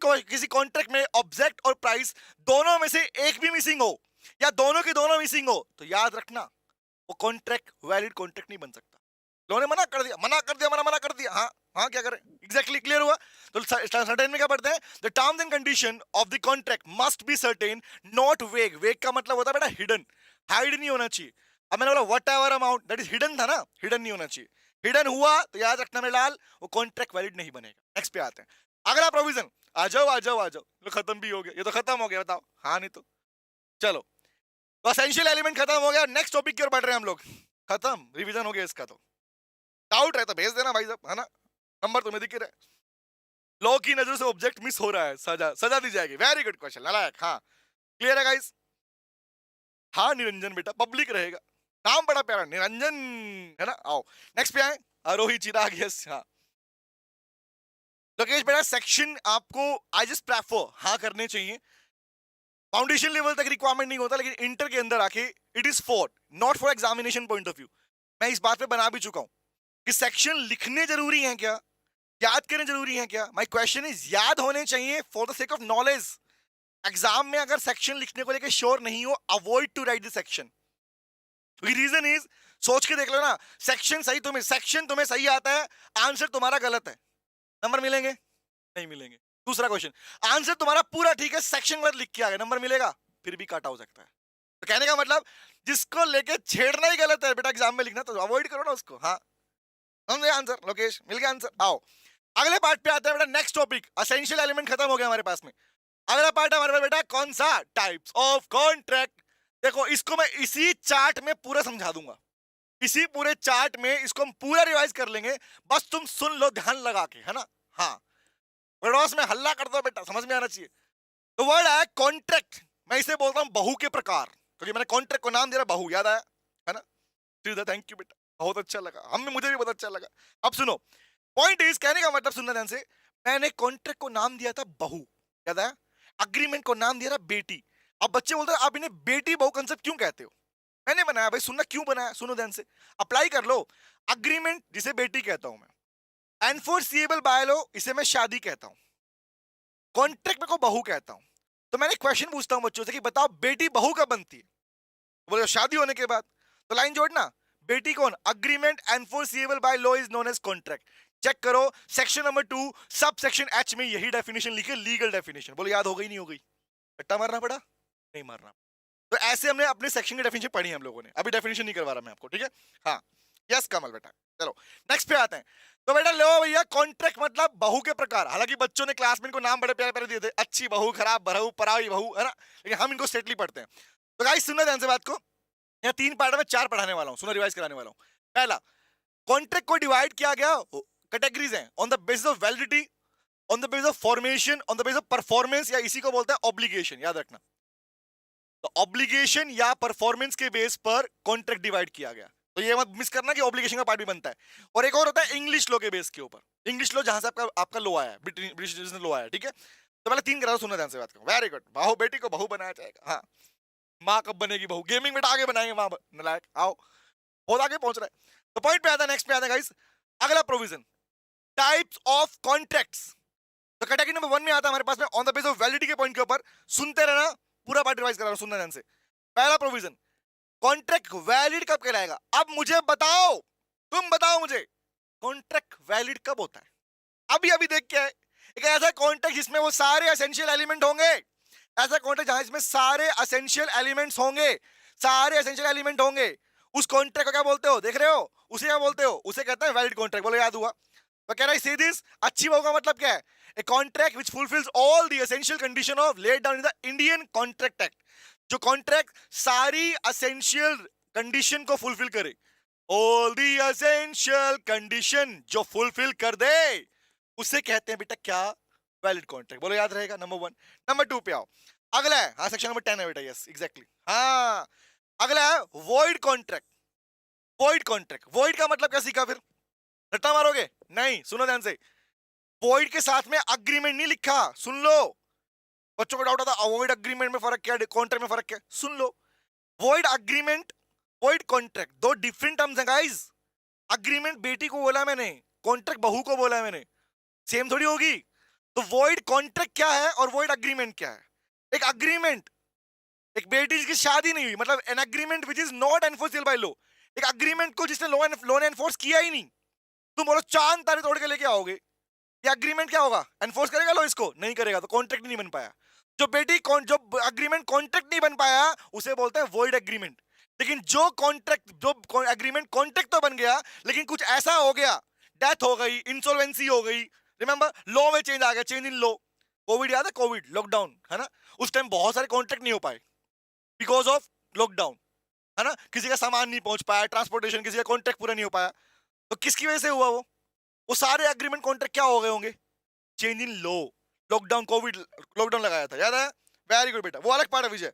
कॉन्ट्रैक्ट में ऑब्जेक्ट और प्राइस दोनों में से एक भी मिसिंग हो, या दोनों के दोनों मिसिंग हो, तो याद रखना वो कॉन्ट्रैक्ट वैलिड कॉन्ट्रैक्ट नहीं बन सकता। लोगों ने मना कर दिया, मना कर दिया, मना कर दिया। हाँ हाँ, क्या करें? एग्जैक्टली क्लियर हुआ? तो सर्टेन में क्या पढ़ते हैं? The terms and condition of the contract must be certain, not वेग। वेग का मतलब होता है बेटा हिडन, हाइड नहीं होना चाहिए। अब मैंने बोला whatever amount, that is hidden था ना, हिडन नहीं होना चाहिए। हिडन हुआ तो याद रखना मेरे लाल, वो कॉन्ट्रैक्ट वैलिड नहीं बनेगा। नेक्स्ट पे आते हैं, अगला प्रोविजन। आ जाओ आ जाओ आ जाओ, तो खत्म भी हो गया, ये तो खत्म हो गया, बताओ हाँ नहीं तो। चलो, तो एसेंशियल एलिमेंट खत्म हो गया, नेक्स्ट टॉपिक की ओर बढ़ रहे हैं हम लोग। खत्म, रिवीजन हो गया इसका। तो डाउट है तो भेज देना भाई साहब, है ना? नंबर तुम्हें दिख रहा है। लॉ की नजर से ऑब्जेक्ट मिस हो रहा है, सजा सजा दी जाएगी। वेरी गुड क्वेश्चन, नालायक। हाँ क्लियर है गाइस? हाँ निरंजन बेटा, पब्लिक रहेगा, नाम बड़ा प्यारा निरंजन, है ना? आओ नेक्स्ट पे आए, आरोही चिराग, यस। हाँ लोकेश बेटा, सेक्शन आपको आई जस्ट प्रेफर हाँ करने चाहिए। फाउंडेशन लेवल तक रिक्वायरमेंट नहीं होता, लेकिन इंटर के अंदर आके it is for, not for examination point of view. मैं इस बात पे बना भी चुका हूं कि सेक्शन लिखने जरूरी है क्या, याद करने जरूरी है क्या? माय क्वेश्चन इज, याद होने चाहिए for the sake of knowledge. Exam में अगर सेक्शन लिखने को लेकर श्योर नहीं हो, avoid to write the section. Reason is, सोच के देख लो ना, सेक्शन तुम्हें सही आता है, आंसर तुम्हारा गलत है, नंबर मिलेंगे? नहीं मिलेंगे। दूसरा क्वेश्चन, आंसर तुम्हारा पूरा ठीक है, सेक्शन गलत लिख के आ गया, नंबर मिलेगा? फिर भी काटा हो सकता है। तो कहने का मतलब, जिसको लेके छेड़ना ही गलत है बेटा एग्जाम में लिखना, तो अवॉइड करो ना उसको। हाँ समझे आंसर? लोकेश मिल गया आंसर? आओ अगले पार्ट पे आते हैं बेटा। नेक्स्ट टॉपिक, एसेंशियल एलिमेंट खत्म हो गया हमारे पास में। अगला पार्ट है हमारे पास बेटा, कौन सा? Types of contract. देखो इसको मैं इसी चार्ट में पूरा समझा दूंगा, इसी पूरे चार्ट में इसको हम पूरा रिवाइज कर लेंगे, बस तुम सुन लो ध्यान लगा के, है ना? हाँ पड़ोस में हल्ला कर दो बेटा, समझ में आना चाहिए। तो वर्ड है कॉन्ट्रैक्ट, मैं इसे बोलता हूँ बहू के प्रकार, क्योंकि मैंने कॉन्ट्रैक्ट को नाम दिया बहू, याद आया है ना? श्रीधर थैंक यू बेटा, बहुत अच्छा लगा, हमें मुझे भी बहुत अच्छा लगा। अब सुनो, पॉइंट इज, कहने का मतलब सुनना ध्यान से, मैंने कॉन्ट्रैक्ट को नाम दिया था बहू, याद आया? अग्रीमेंट को नाम दिया था बेटी। अब बच्चे बोलते हैं आप इन्हें बेटी बहू कंसेप्ट क्यों कहते हो? मैंने बनाया भाई, सुनना क्यों बनाया, सुनो ध्यान से, अप्लाई कर लो। अग्रीमेंट जिसे बेटी कहता हूं मैं, एनफोर्सिएबल बाय लॉ इसे मैं शादी कहता हूं, कॉन्ट्रैक्ट को बहू कहता हूं। तो मैंने क्वेश्चन पूछता हूं बच्चों से कि बताओ बेटी बहू कब बनती है? बोले शादी होने के बाद। तो लाइन जोड़ना, बेटी कौन? Agreement enforceable by law is known as contract. Check करो section number 2 sub section H में यही डेफिनेशन लिखी, लीगल डेफिनेशन। बोलो याद हो गई नहीं हो गई? रट्टा मारना पड़ा? नहीं मारना। तो ऐसे हमने अपने सेक्शन की डेफिनेशन पढ़ी हम लोगों ने, अभी डेफिनेशन नहीं करवा रहा मैं आपको, ठीक है? हाँ, यस कमल बेटा। चलो नेक्स्ट पे आते हैं। तो बेटा लो भैया, कॉन्ट्रैक्ट मतलब बहू के प्रकार। हालांकि बच्चों ने क्लास में इनको नाम बड़े प्यारे प्यारे दिए थे, अच्छी बहू, खराब बहू, पराई बहू, है ना? लेकिन हम इनको स्ट्रेटली पढ़ते हैं। तो गाइस सुनना ध्यान से बात को, यहाँ 3 पार्ट में 4 पढ़ाने वाला हूँ, सुनो रिवाइज कराने वाला हूँ। पहला, कॉन्ट्रैक्ट को डिवाइड किया गया, कैटेगरीज हैं, on the basis of validity, on the basis of formation, on the basis of performance, या इसी को बोलते हैं ऑब्लिगेशन, याद रखना। तो ऑब्लिगेशन या परफॉर्मेंस के बेस पर कॉन्ट्रैक्ट डिवाइड किया गया। तो ये मत मिस करना कि ऑब्लिगेशन का पार्ट भी बनता है। और एक और होता है इंग्लिश लॉ के बेस के ऊपर, इंग्लिश लॉ जहां से आपका लॉ आया है, ब्रिटिश लॉ आया है, ठीक है? तो पहले 3 करा, सुनना ध्यान से बात करो। वेरी गुड, बहू बेटी को बहू बनाया जाएगा। हाँ, माँ कब बनेगी बहू? गेमिंग में आगे बनाएंगे माँ, नलायक आओ, बहुत आगे पहुंच रहा है। तो पॉइंट पे आता है, नेक्स्ट पे आता है गाइस, अगला प्रोविजन, टाइप्स ऑफ कॉन्ट्रैक्ट्स। तो कैटेगरी नंबर 1 में आता है हमारे पास में on the base of validity के पॉइंट के ऊपर। सुनते रहना, पूरा पार्ट रिवाइज करा रहा हूं, सुनना ध्यान से। पहला प्रोविजन, कॉन्ट्रैक्ट वैलिड कब कहलाएगा? अब मुझे बताओ, तुम बताओ मुझे, कॉन्ट्रैक्ट वैलिड कब होता है? अभी अभी देख के आए, एक ऐसा कॉन्ट्रैक्ट जिसमें वो सारे एसेंशियल एलिमेंट होंगे, ऐसा कॉन्ट्रैक्ट जहां इसमें सारे एसेंशियल एलिमेंट्स होंगे, सारे एसेंशियल एलिमेंट होंगे, उस कॉन्ट्रैक्ट को क्या बोलते हो? देख रहे हो, उसे क्या बोलते हो? उसे कहते हैं वैलिड कॉन्ट्रैक्ट। बोलो याद हुआ? तो कह रहा है सी दिस, अच्छी बहू का मतलब क्या है? A contract which fulfils all the essential condition of laid down in the Indian contract act. जो कॉन्ट्रैक्ट सारी एसेंशियल कंडीशन को फुलफिल करे, ऑल द एसेंशियल कंडीशन जो फुलफिल कर दे, उसे कहते हैं बेटा क्या? Valid contract. बोलो याद रहेगा, नंबर 1। नंबर 2 पे आओ, अगला है, हाँ सेक्शन नंबर 10 है बेटा, यस एग्जैक्टली, हाँ अगला है void contract. Void contract, void का मतलब क्या सीखा फिर? रट्टा मारोगे? नहीं, सुनो ध्यान से, वॉइड के साथ में अग्रीमेंट नहीं लिखा, सुन लो। बच्चों को डाउट आता है वॉइड अग्रीमेंट में फर्क क्या है, कॉन्ट्रैक्ट में फर्क क्या है? सुन लो, वॉइड अग्रीमेंट, वॉइड कॉन्ट्रैक्ट, दो डिफरेंट टर्म्स हैं गाइस। अग्रीमेंट बेटी को बोला मैंने, कॉन्ट्रैक्ट बहू को बोला मैंने, सेम थोड़ी होगी। तो वॉइड कॉन्ट्रैक्ट क्या है और वॉइड अग्रीमेंट क्या है? एक अग्रीमेंट, एक बेटी की शादी नहीं हुई, मतलब N agreement which is not enforceable by law. एक अग्रीमेंट को जिसने लॉ ने एनफोर्स किया ही नहीं, तुम बोलो चांद तारे तोड़ के लेके आओगे, ये अग्रीमेंट क्या होगा? एनफोर्स करेगा लॉ इसको? नहीं करेगा, तो कॉन्ट्रैक्ट नहीं बन पाया। जो जो अग्रीमेंट कॉन्ट्रैक्ट नहीं बन पाया उसे बोलते हैं वॉइड एग्रीमेंट। लेकिन जो कॉन्ट्रैक्ट, जो एग्रीमेंट कॉन्ट्रैक्ट तो बन गया, लेकिन कुछ ऐसा हो गया, डेथ हो गई, इंसॉल्वेंसी हो गई, रिमेंबर लॉ में चेंज आ गया, चेंज इन लॉ। कोविड याद है? कोविड लॉकडाउन है ना, उस टाइम बहुत सारे कॉन्ट्रैक्ट नहीं हो पाए बिकॉज ऑफ लॉकडाउन, है ना? किसी का सामान नहीं पहुंच पाया, ट्रांसपोर्टेशन, किसी का कॉन्ट्रैक्ट पूरा नहीं हो पाया, तो किसकी वजह से हुआ वो सारे एग्रीमेंट कॉन्ट्रैक्ट क्या हो गए होंगे? Change in law. Lockdown, Covid lockdown लगाया था, याद है? वेरी गुड बेटा, वो अलग पार्ट है विजय,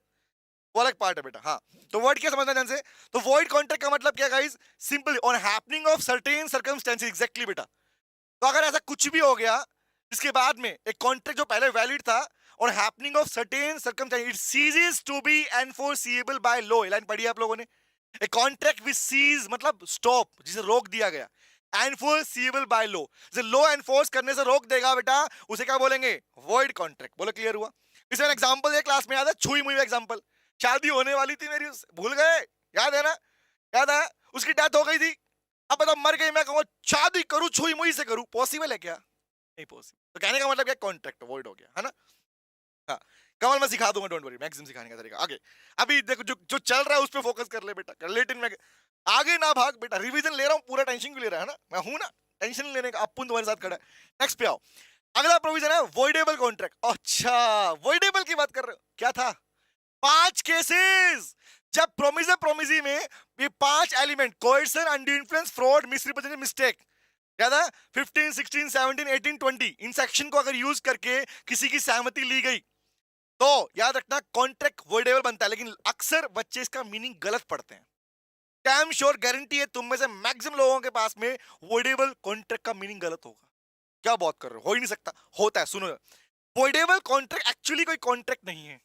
वो अलग पार्ट है बेटा। हाँ, तो वर्ड क्या समझना ध्यान से, तो वॉइड कॉन्ट्रैक्ट का मतलब क्या guys? Simply on happening of certain circumstances, exactly बेटा। तो अगर ऐसा कुछ भी हो गया इसके बाद में, एक कॉन्ट्रैक्ट जो पहले वैलिड था, और happening of certain circumstances, it ceases to be enforceable by law. Line पढ़ी आप लोगों ने? ए कॉन्ट्रैक्ट विच सीज मतलब स्टॉप, जिसे रोक दिया गया, एनफोर्सिएबल बाय लॉ, जैसे लॉ एनफोर्स करने से रोक देगा बेटा, उसे क्या बोलेंगे? Void contract. बोलो क्लियर हुआ? इसमें एग्जांपल है, क्लास में याद है, छुई मुई एग्जांपल, शादी होने वाली थी मेरी, भूल गए? याद है ना? याद है? उसकी डेथ हो गई थी, अब बताओ मर गई, मैं कहूँ शादी करूं छुई मुई से करूं, पॉसिबल है क्या? नहीं पॉसिबल। तो कहने का मतलब क्या? कॉन्ट्रैक्ट वॉइड हो गया, है ना? हाँ, कमल मैं सिखा दूंगा, डोंट वरी, मैक्सिमम सिखाने का तरीका। आगे अभी देखो, जो जो चल रहा है उस पर फोकस कर ले बेटा, कर लेटिन में आगे ना भाग बेटा, रिवीजन ले रहा हूँ, पूरा टेंशन क्यों ले रहा है ना? मैं हूं ना, टेंशन लेने का, अपुन तुम्हारे साथ खड़ा है। नेक्स्ट पे आओ, अगला प्रोविजन है वॉइडेबल कॉन्ट्रैक्ट। अच्छा, वॉइडेबल की बात कर रहे हो, क्या था? 5 केसेस जब प्रोमिजर प्रोमिजी में ये 5 element, coercion, undue influence, fraud, misrepresentation, mistake, याद है 15, 16, 17, 18, 20 इन सेक्शन को अगर यूज करके किसी की सहमति ली गई तो याद रखना कॉन्ट्रैक्ट वर्डेबल बनता है, लेकिन अक्सर बच्चे इसका मीनिंग गलत पढ़ते हैं। डैम श्योर गारंटी है तुम में से मैक्सिमम लोगों के पास में वर्डेबल कॉन्ट्रैक्ट का मीनिंग गलत होगा। क्या बात कर रहे हो ही नहीं सकता, होता है। सुनो, वर्डेबल कॉन्ट्रैक्ट एक्चुअली कोई कॉन्ट्रैक्ट नहीं है।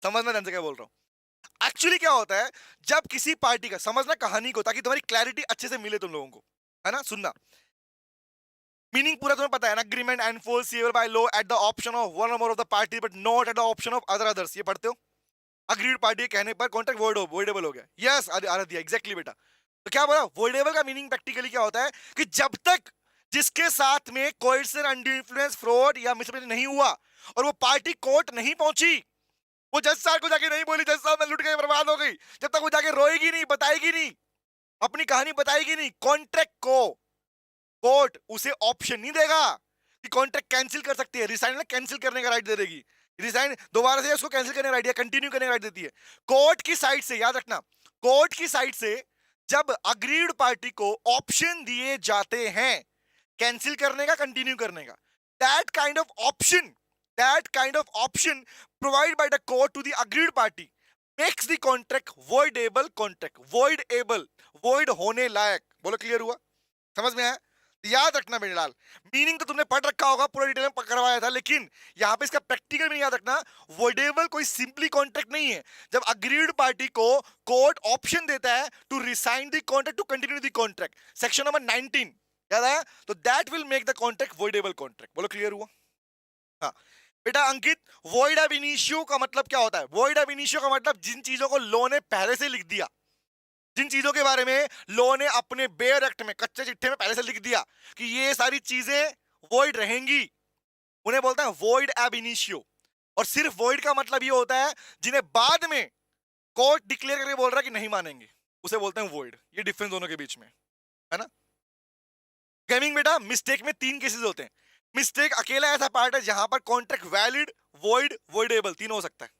समझना ढंग से क्या बोल रहा हूं। एक्चुअली क्या होता है, जब किसी पार्टी का, समझना कहानी को ताकि तुम्हारी क्लैरिटी अच्छे से मिले तुम लोगों को, है ना। सुनना, मीनिंग पूरा तुम्हें पता है ना। Agreement enforceable by law at the option of one or more of the party but not at the option of other others. ये पढ़ते हो, अग्रीड पार्टी के कहने पर कॉन्ट्रैक्ट वर्डेबल हो गया। यस आराध्या, एग्जैक्टली बेटा। तो क्या बोला, वर्डेबल का मीनिंग प्रैक्टिकली क्या होता है कि जब तक जिसके साथ में कोएर्सन, अंडर इन्फ्लुएंस, फ्रॉड या मिसबिहेव नहीं हुआ और वो पार्टी कोर्ट नहीं पहुंची, वो जज साहब को जाके नहीं बोली जज साहब मैं लुट गई, बर्बाद हो गई, जब तक वो जाके रोएगी नहीं, बताएगी नहीं, अपनी कहानी बताएगी नहीं, कॉन्ट्रैक्ट को कोर्ट उसे ऑप्शन नहीं देगा कि कॉन्ट्रैक्ट कैंसिल कर सकती है। रिसाइन कैंसिल करने का राइट दे देगी, रिसाइन दोबारा से उसको कैंसिल करने का राइट या कंटिन्यू करने का राइट देती है। कोर्ट की साइड से, याद रखना, कोर्ट की साइड से जब अग्रीड पार्टी को ऑप्शन दिए जाते हैं कैंसिल करने का, कंटिन्यू करने का, that kind of option provide by the court to the agreed party makes the contract voidable contract. Voidable, void होने लायक। बोलो क्लियर हुआ, समझ में आया। याद रखना मेरे लाल, मीनिंग तो तुमने पढ़ रखा होगा, पूरा डिटेल में करवाया था, लेकिन यहां पे इसका प्रैक्टिकल मीनिंग याद रखना। वॉइडेबल कोई सिंपली कॉन्ट्रैक्ट नहीं है। जब अग्रीड पार्टी को कोर्ट ऑप्शन देता है to resign the contract, to continue the contract, section number 19 याद आया, तो that will make the contract voidable contract. बोलो क्लियर हुआ। हाँ बेटा अंकित, वॉइड ab initio का मतलब क्या होता है। वॉइड ab initio का मतलब जिन चीजों को लॉ ने पहले से लिख दिया, जिन चीजों के बारे में लॉ ने अपने बेयर एक्ट में, कच्चे चिट्ठे में पहले से लिख दिया कि ये सारी चीजें वॉइड रहेंगी, उन्हें बोलते हैं वॉइड ab initio। और सिर्फ वॉइड का मतलब ये होता है जिन्हें बाद में कोर्ट डिक्लेयर करके बोल रहा है कि नहीं मानेंगे, उसे बोलते हैं वॉइड। ये डिफरेंस दोनों के बीच में है ना। गेमिंग बेटा, मिस्टेक में 3 केसेस होते हैं। मिस्टेक अकेला ऐसा पार्ट है जहां पर कॉन्ट्रैक्ट वैलिड, वॉइड, वॉइडेबल तीनों हो सकता है।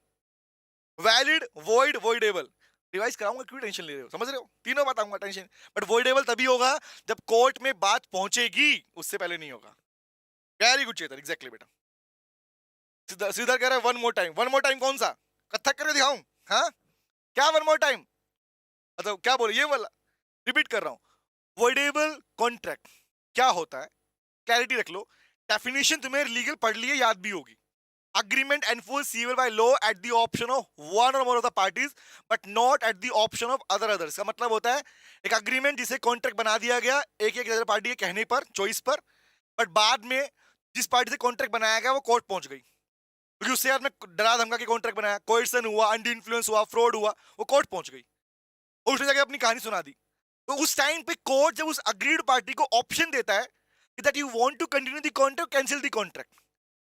वैलिड, वॉइड, वॉइडेबल रिवाइज कराऊंगा, क्यों टेंशन ले रहे हो, समझ रहे हो, तीनों बताऊंगा, टेंशन। बट वॉइडेबल तभी होगा जब कोर्ट में बात पहुंचेगी, उससे पहले नहीं होगा। वेरी गुड चेतन, एग्जैक्टली बेटा। सीधा कह रहा है one more time. One more time कौन सा, कथक करके दिखाऊं? हाँ क्या वन मोर टाइम, मतलब क्या बोले ये वाला, रिपीट कर रहा हूं। वॉइडेबल कॉन्ट्रैक्ट क्या होता है, क्लैरिटी रख लो। डेफिनेशन तुम्हें लीगल पढ़ लिए, याद भी होगी। agreement enforceable by law at the option of one or more of the parties but not at the option of others। का मतलब होता है एक अग्रीमेंट जिसे कॉन्ट्रैक्ट बना दिया गया एक एक पार्टी के कहने पर, चॉइस पर, बट बाद में जिस पार्टी से कॉन्ट्रैक्ट बनाया गया वो कोर्ट पहुंच गई, क्योंकि उससे यार डरा धमका के कॉन्ट्रैक्ट बनाया, कोएर्सन हुआ, अंडर इन्फ्लुएंस हुआ, फ्रॉड हुआ, वो कोर्ट पहुंच गई और उसने जाके अपनी कहानी सुना दी। तो उस टाइम पे कोर्ट जब उस अग्रीड पार्टी को ऑप्शन देता है that you want to continue the contract, cancel the contract,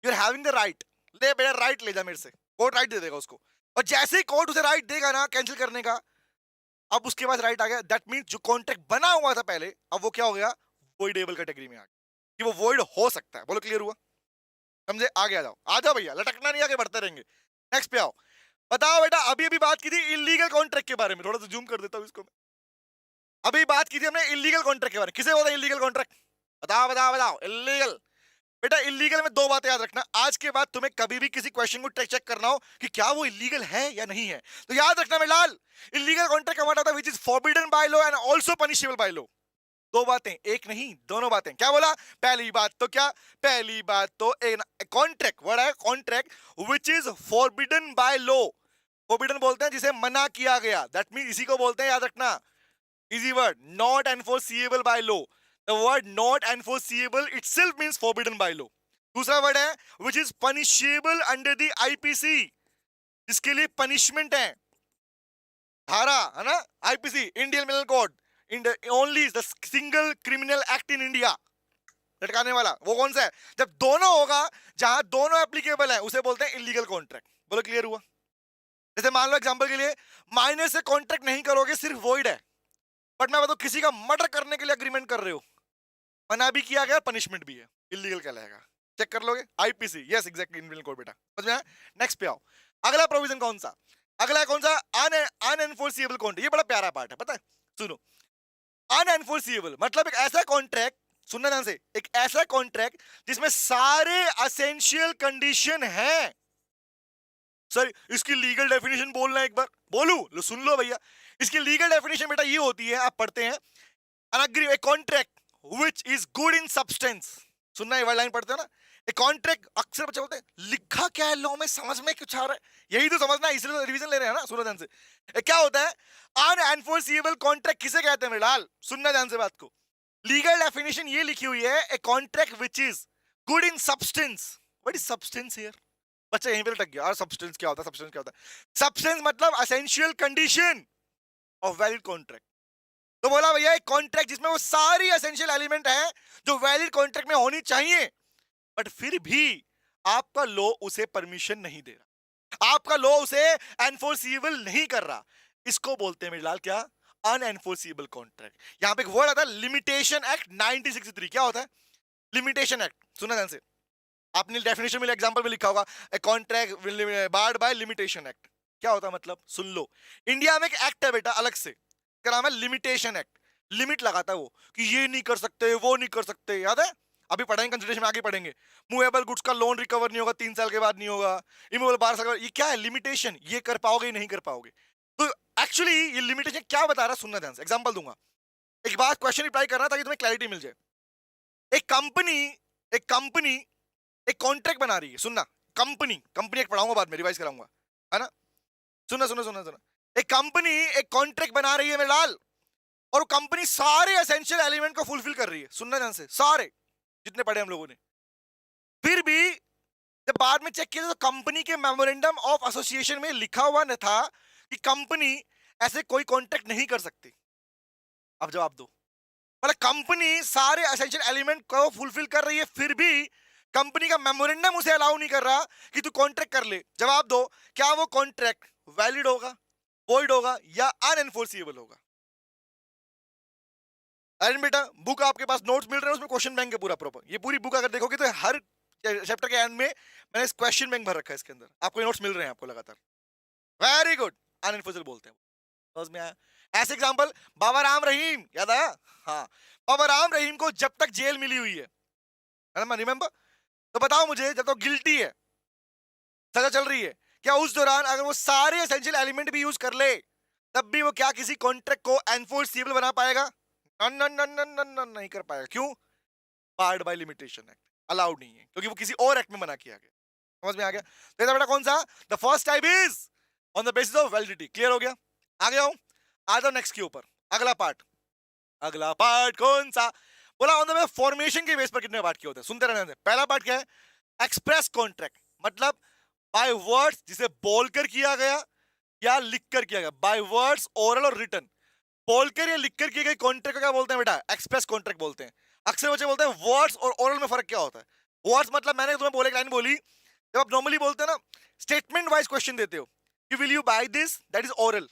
you are having the right, ले बेटा राइट ले जा मेरे से, कोर्ट राइट दे देगा उसको। और जैसे ही कोर्ट उसे राइट देगा ना कैंसिल करने का, अब उसके पास राइट आ गया, दैट मींस जो कॉन्ट्रैक्ट बना हुआ था पहले, अब वो क्या हो गया, वॉइडेबल कैटेगरी में आ गया, कि वो वॉइड हो सकता है। बोलो क्लियर हुआ, समझे, आगे आ जाओ, आ जाओ भैया, लटकना नहीं, आगे बढ़ते रहेंगे। नेक्स्ट पे आओ, बताओ बेटा, अभी अभी बात की थी इलीगल कॉन्ट्रैक्ट के बारे में, थोड़ा सा जूम कर देता हूं इसको मैं। अभी बात की थी हमने इलीगल कॉन्ट्रैक्ट के बारे में, किसे बोलते हैं इलीगल कॉन्ट्रैक्ट, बताओ बताओ बताओ। इलीगल बेटा, इलीगल में 2 बातें याद रखना, आज के बाद तुम्हें कभी भी किसी क्वेश्चन को चेक करना हो कि क्या वो इलीगल है या नहीं है, तो याद रखना मेरे लाल, इलीगल कॉन्ट्रैक्ट का मतलब which is forbidden by law and also punishable by law. 2 बातें, एक नहीं दोनों बातें। क्या बोला, पहली बात तो क्या, पहली बात तो कॉन्ट्रैक्ट, वर्ड है contract which is forbidden by law. Forbidden बोलते हैं जिसे मना किया गया, दैट मींस इसी को बोलते हैं, याद रखना, easy word, not enforceable by law. The word not enforceable itself means forbidden by law। दूसरा वर्ड है which is punishable under the IPC, जिसके लिए पनिशमेंट है, धारा है ना, IPC, Indian penal code, only the single criminal act in India, लटकाने वाला। वो कौन सा है, जब दोनों होगा, जहां दोनों एप्लीकेबल है, उसे बोलते हैं इलीगल कॉन्ट्रैक्ट। बोलो क्लियर हुआ। जैसे मान लो एग्जांपल के लिए, माइनर से कॉन्ट्रैक्ट नहीं करोगे, सिर्फ वॉइड है, बट मैं बताऊं किसी का मर्डर करने के लिए अग्रीमेंट कर रहे हो, मना भी किया गया, पनिशमेंट भी है, इलीगल कहलाएगा, चेक कर लोगे, IPC, yes exactly, Indian code बेटा, समझ में आया। नेक्स्ट पे आओ, अगला प्रोविजन कौन सा, अगला कौन सा, अनएनफोर्सिएबल कॉन्ट्रैक्ट। ये बड़ा प्यारा पार्ट है, पता है, सुनो। अनएनफोर्सिएबल मतलब एक ऐसा कॉन्ट्रैक्ट सुनना ध्यान से, एक ऐसा कॉन्ट्रैक्ट जिसमें सारे असेंशियल कंडीशन हैं। सर इसकी लीगल डेफिनेशन बोलना एक बार, बोलूं? सुन लो भैया, इसकी लीगल डेफिनेशन बेटा ये होती है, आप पढ़ते हैं, an agree a contract which is good in substance। सुनना, ये लाइन पढ़ते हो ना, ए कॉन्ट्रैक्ट, अक्सर बच्चे बोलते हैं लिखा क्या है लॉ में, समझ में कुछ आ रहा है, यही तो समझना है, इसलिए रिवीजन ले रहे हैं ना। सुनो ध्यान से, क्या होता है अनएनफोर्सिबल कॉन्ट्रैक्ट, किसे कहते हैं लाल? सुनना ध्यान से बात को, लीगल डेफिनेशन ये लिखी हुई है, a contract which is good in substance. What is substance here? बच्चा यहीं पे लटक गया, और सब्सटेंस क्या होता है? सब्सटेंस क्या होता है? सब्सटेंस मतलब essential condition of valid contract. तो बोला भैया एक कॉन्ट्रैक्ट जिसमें वो सारी एसेंशियल एलिमेंट है जो वैलिड कॉन्ट्रैक्ट में होनी चाहिए, बट फिर भी आपका लॉ उसे परमिशन नहीं दे रहा, आपका लॉ उसे एनफोर्सिबल नहीं कर रहा, इसको बोलते हैं मेरे लाल क्या? अनएनफोर्सिबल कॉन्ट्रैक्ट। यहां पे एक वर्ड आता है लिमिटेशन एक्ट 1963। क्या होता है लिमिटेशन एक्ट? सुना ध्यान से, आपने डेफिनेशन में एग्जांपल में लिखा होगा, a contract barred by limitation act. क्या होता है मतलब? सुन लो, इंडिया में एक एक्ट है बेटा अलग से, क्या नाम है? Limitation act. लिमिट लगाता है वो कि ये नहीं कर सकते, वो नहीं कर सकते, याद है? अभी पढ़ेंगे कंसिडरेशन में, आगे पढ़ेंगे। मूवेबल गुड्स का लोन रिकवर नहीं होगा 3 साल के बाद, नहीं होगा। इमूवेबल 12 साल के बाद। ये क्या है? लिमिटेशन। ये कर पाओगे नहीं कर पाओगे। तो एक्चुअली ये लिमिटेशन क्या बता रहा है, सुनना ध्यान से, एग्जांपल दूंगा, एक बात क्वेश्चन रिप्लाई करना ताकि तुम्हें क्लैरिटी मिल जाए। एक कंपनी एक कॉन्ट्रैक्ट बना रही है, सुनना, कंपनी एक पढ़ाऊंगा बाद में, रिवाइज कराऊंगा, है ना? सुनना सुनना सुनना सुनना, एक कंपनी एक कॉन्ट्रैक्ट बना रही है मेरे लाल, और वो कंपनी सारे एसेंशियल एलिमेंट को फुलफिल कर रही है। सुनना ध्यान से, सारे जितने पढ़े हम लोगों ने। फिर भी जब बाद में चेक किया तो कंपनी के मेमोरेंडम ऑफ एसोसिएशन में लिखा हुआ न था कि कंपनी ऐसे कोई कॉन्ट्रैक्ट नहीं कर सकती। अब जवाब दो, मतलब कंपनी सारे एसेंशियल एलिमेंट को फुलफिल कर रही है, फिर भी कंपनी का मेमोरेंडम उसे अलाउ नहीं कर रहा कि तू कॉन्ट्रैक्ट कर ले। जवाब दो, क्या वो कॉन्ट्रैक्ट वैलिड होगा, वॉइड होगा, या अनएनफोर्सिबल होगा? अरे बेटा, बुक आपके पास नोट्स मिल रहे हैं, उसमें क्वेश्चन बैंक है पूरा प्रॉपर। ये पूरी बुक अगर देखोगे तो हर चैप्टर के एंड में मैंने इस क्वेश्चन बैंक भर रखा है इसके अंदर, आपको नोट्स मिल रहे हैं आपको लगातार। वेरी गुड, अनएनफोर्सिबल बोलते हैं, समझ में आया? ऐसे एग्जांपल, बाबा राम रहीम, याद आया? हाँ, बाबा राम रहीम को जब तक जेल मिली हुई है ना, रिमेंबर? तो बताओ मुझे, जब तो गिल्टी है, सजा चल रही है, क्या उस दौरान अगर वो सारे एसेंशियल एलिमेंट भी यूज कर ले, तब भी वो क्या किसी कॉन्ट्रैक्ट को एनफोर्सिबल बना पाएगा? नहीं कर पाएगा। क्यों? Barred by limitation act, allowed नहीं है, क्योंकि वो किसी और एक्ट में मना किया गया। समझ में आ गया? तो बेटा कौन सा? The first type is on the basis of validity. Clear हो गया? आगे आओ, आ जाओ नेक्स्ट के ऊपर, अगला पार्ट। अगला पार्ट कौन सा? बोला ऑन द फॉर्मेशन के बेस पर कितने पार्ट के होते हैं, सुनते रहना। पहला पार्ट क्या है? एक्सप्रेस कॉन्ट्रैक्ट, मतलब बाय वर्ड्स, जिसे बोलकर किया गया या लिखकर किया गया, bye words, oral or written. बोलकर या लिखकर किए गए कॉन्ट्रैक्ट को क्या बोलते हैं बेटा? एक्सप्रेस कॉन्ट्रैक्ट बोलते हैं। अक्सर बच्चे बोलते हैं वर्ड्स और ओरल में फर्क क्या होता है? वर्ड्स मतलब मैंने तुम्हें बोले, एक लाइन बोली, जब आप नॉर्मली बोलते हैं ना, स्टेटमेंट वाइज क्वेश्चन देते हो कि will you buy this, that is oral.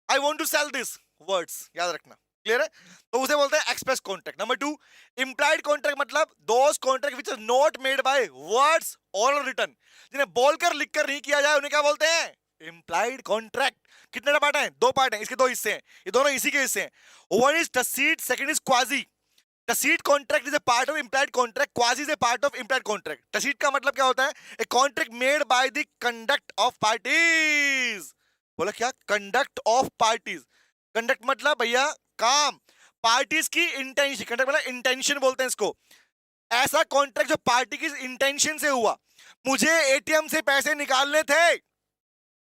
I want to sell this, words, याद रखना। क्लियर है? तो उसे बोलते हैं express contract. Number 2, implied contract, मतलब those contract which is not made by words, oral or written, जिन्हें बोलकर लिखकर नहीं किया जाए, उन्हें क्या बोलते हैं? Implied contract. कितने पार्ट हैं? 2 पार्ट हैं, इसके 2 हिस्से हैं, ये दोनों इसी के हिस्से हैं। One is tacit, second is quasi. Tacit contract is a part of implied contract, quasi is a part of implied contract. Tacit का मतलब क्या होता है? A contract made by the conduct of parties. बोला क्या? Conduct of parties. कंडक्ट मतलब भैया काम, पार्टीज की इंटेंशन, कंडक्ट मतलब इंटेंशन बोलते हैं इसको। ऐसा कॉन्ट्रैक्ट जो पार्टी की इंटेंशन से हुआ। मुझे एटीएम से पैसे निकालने थे,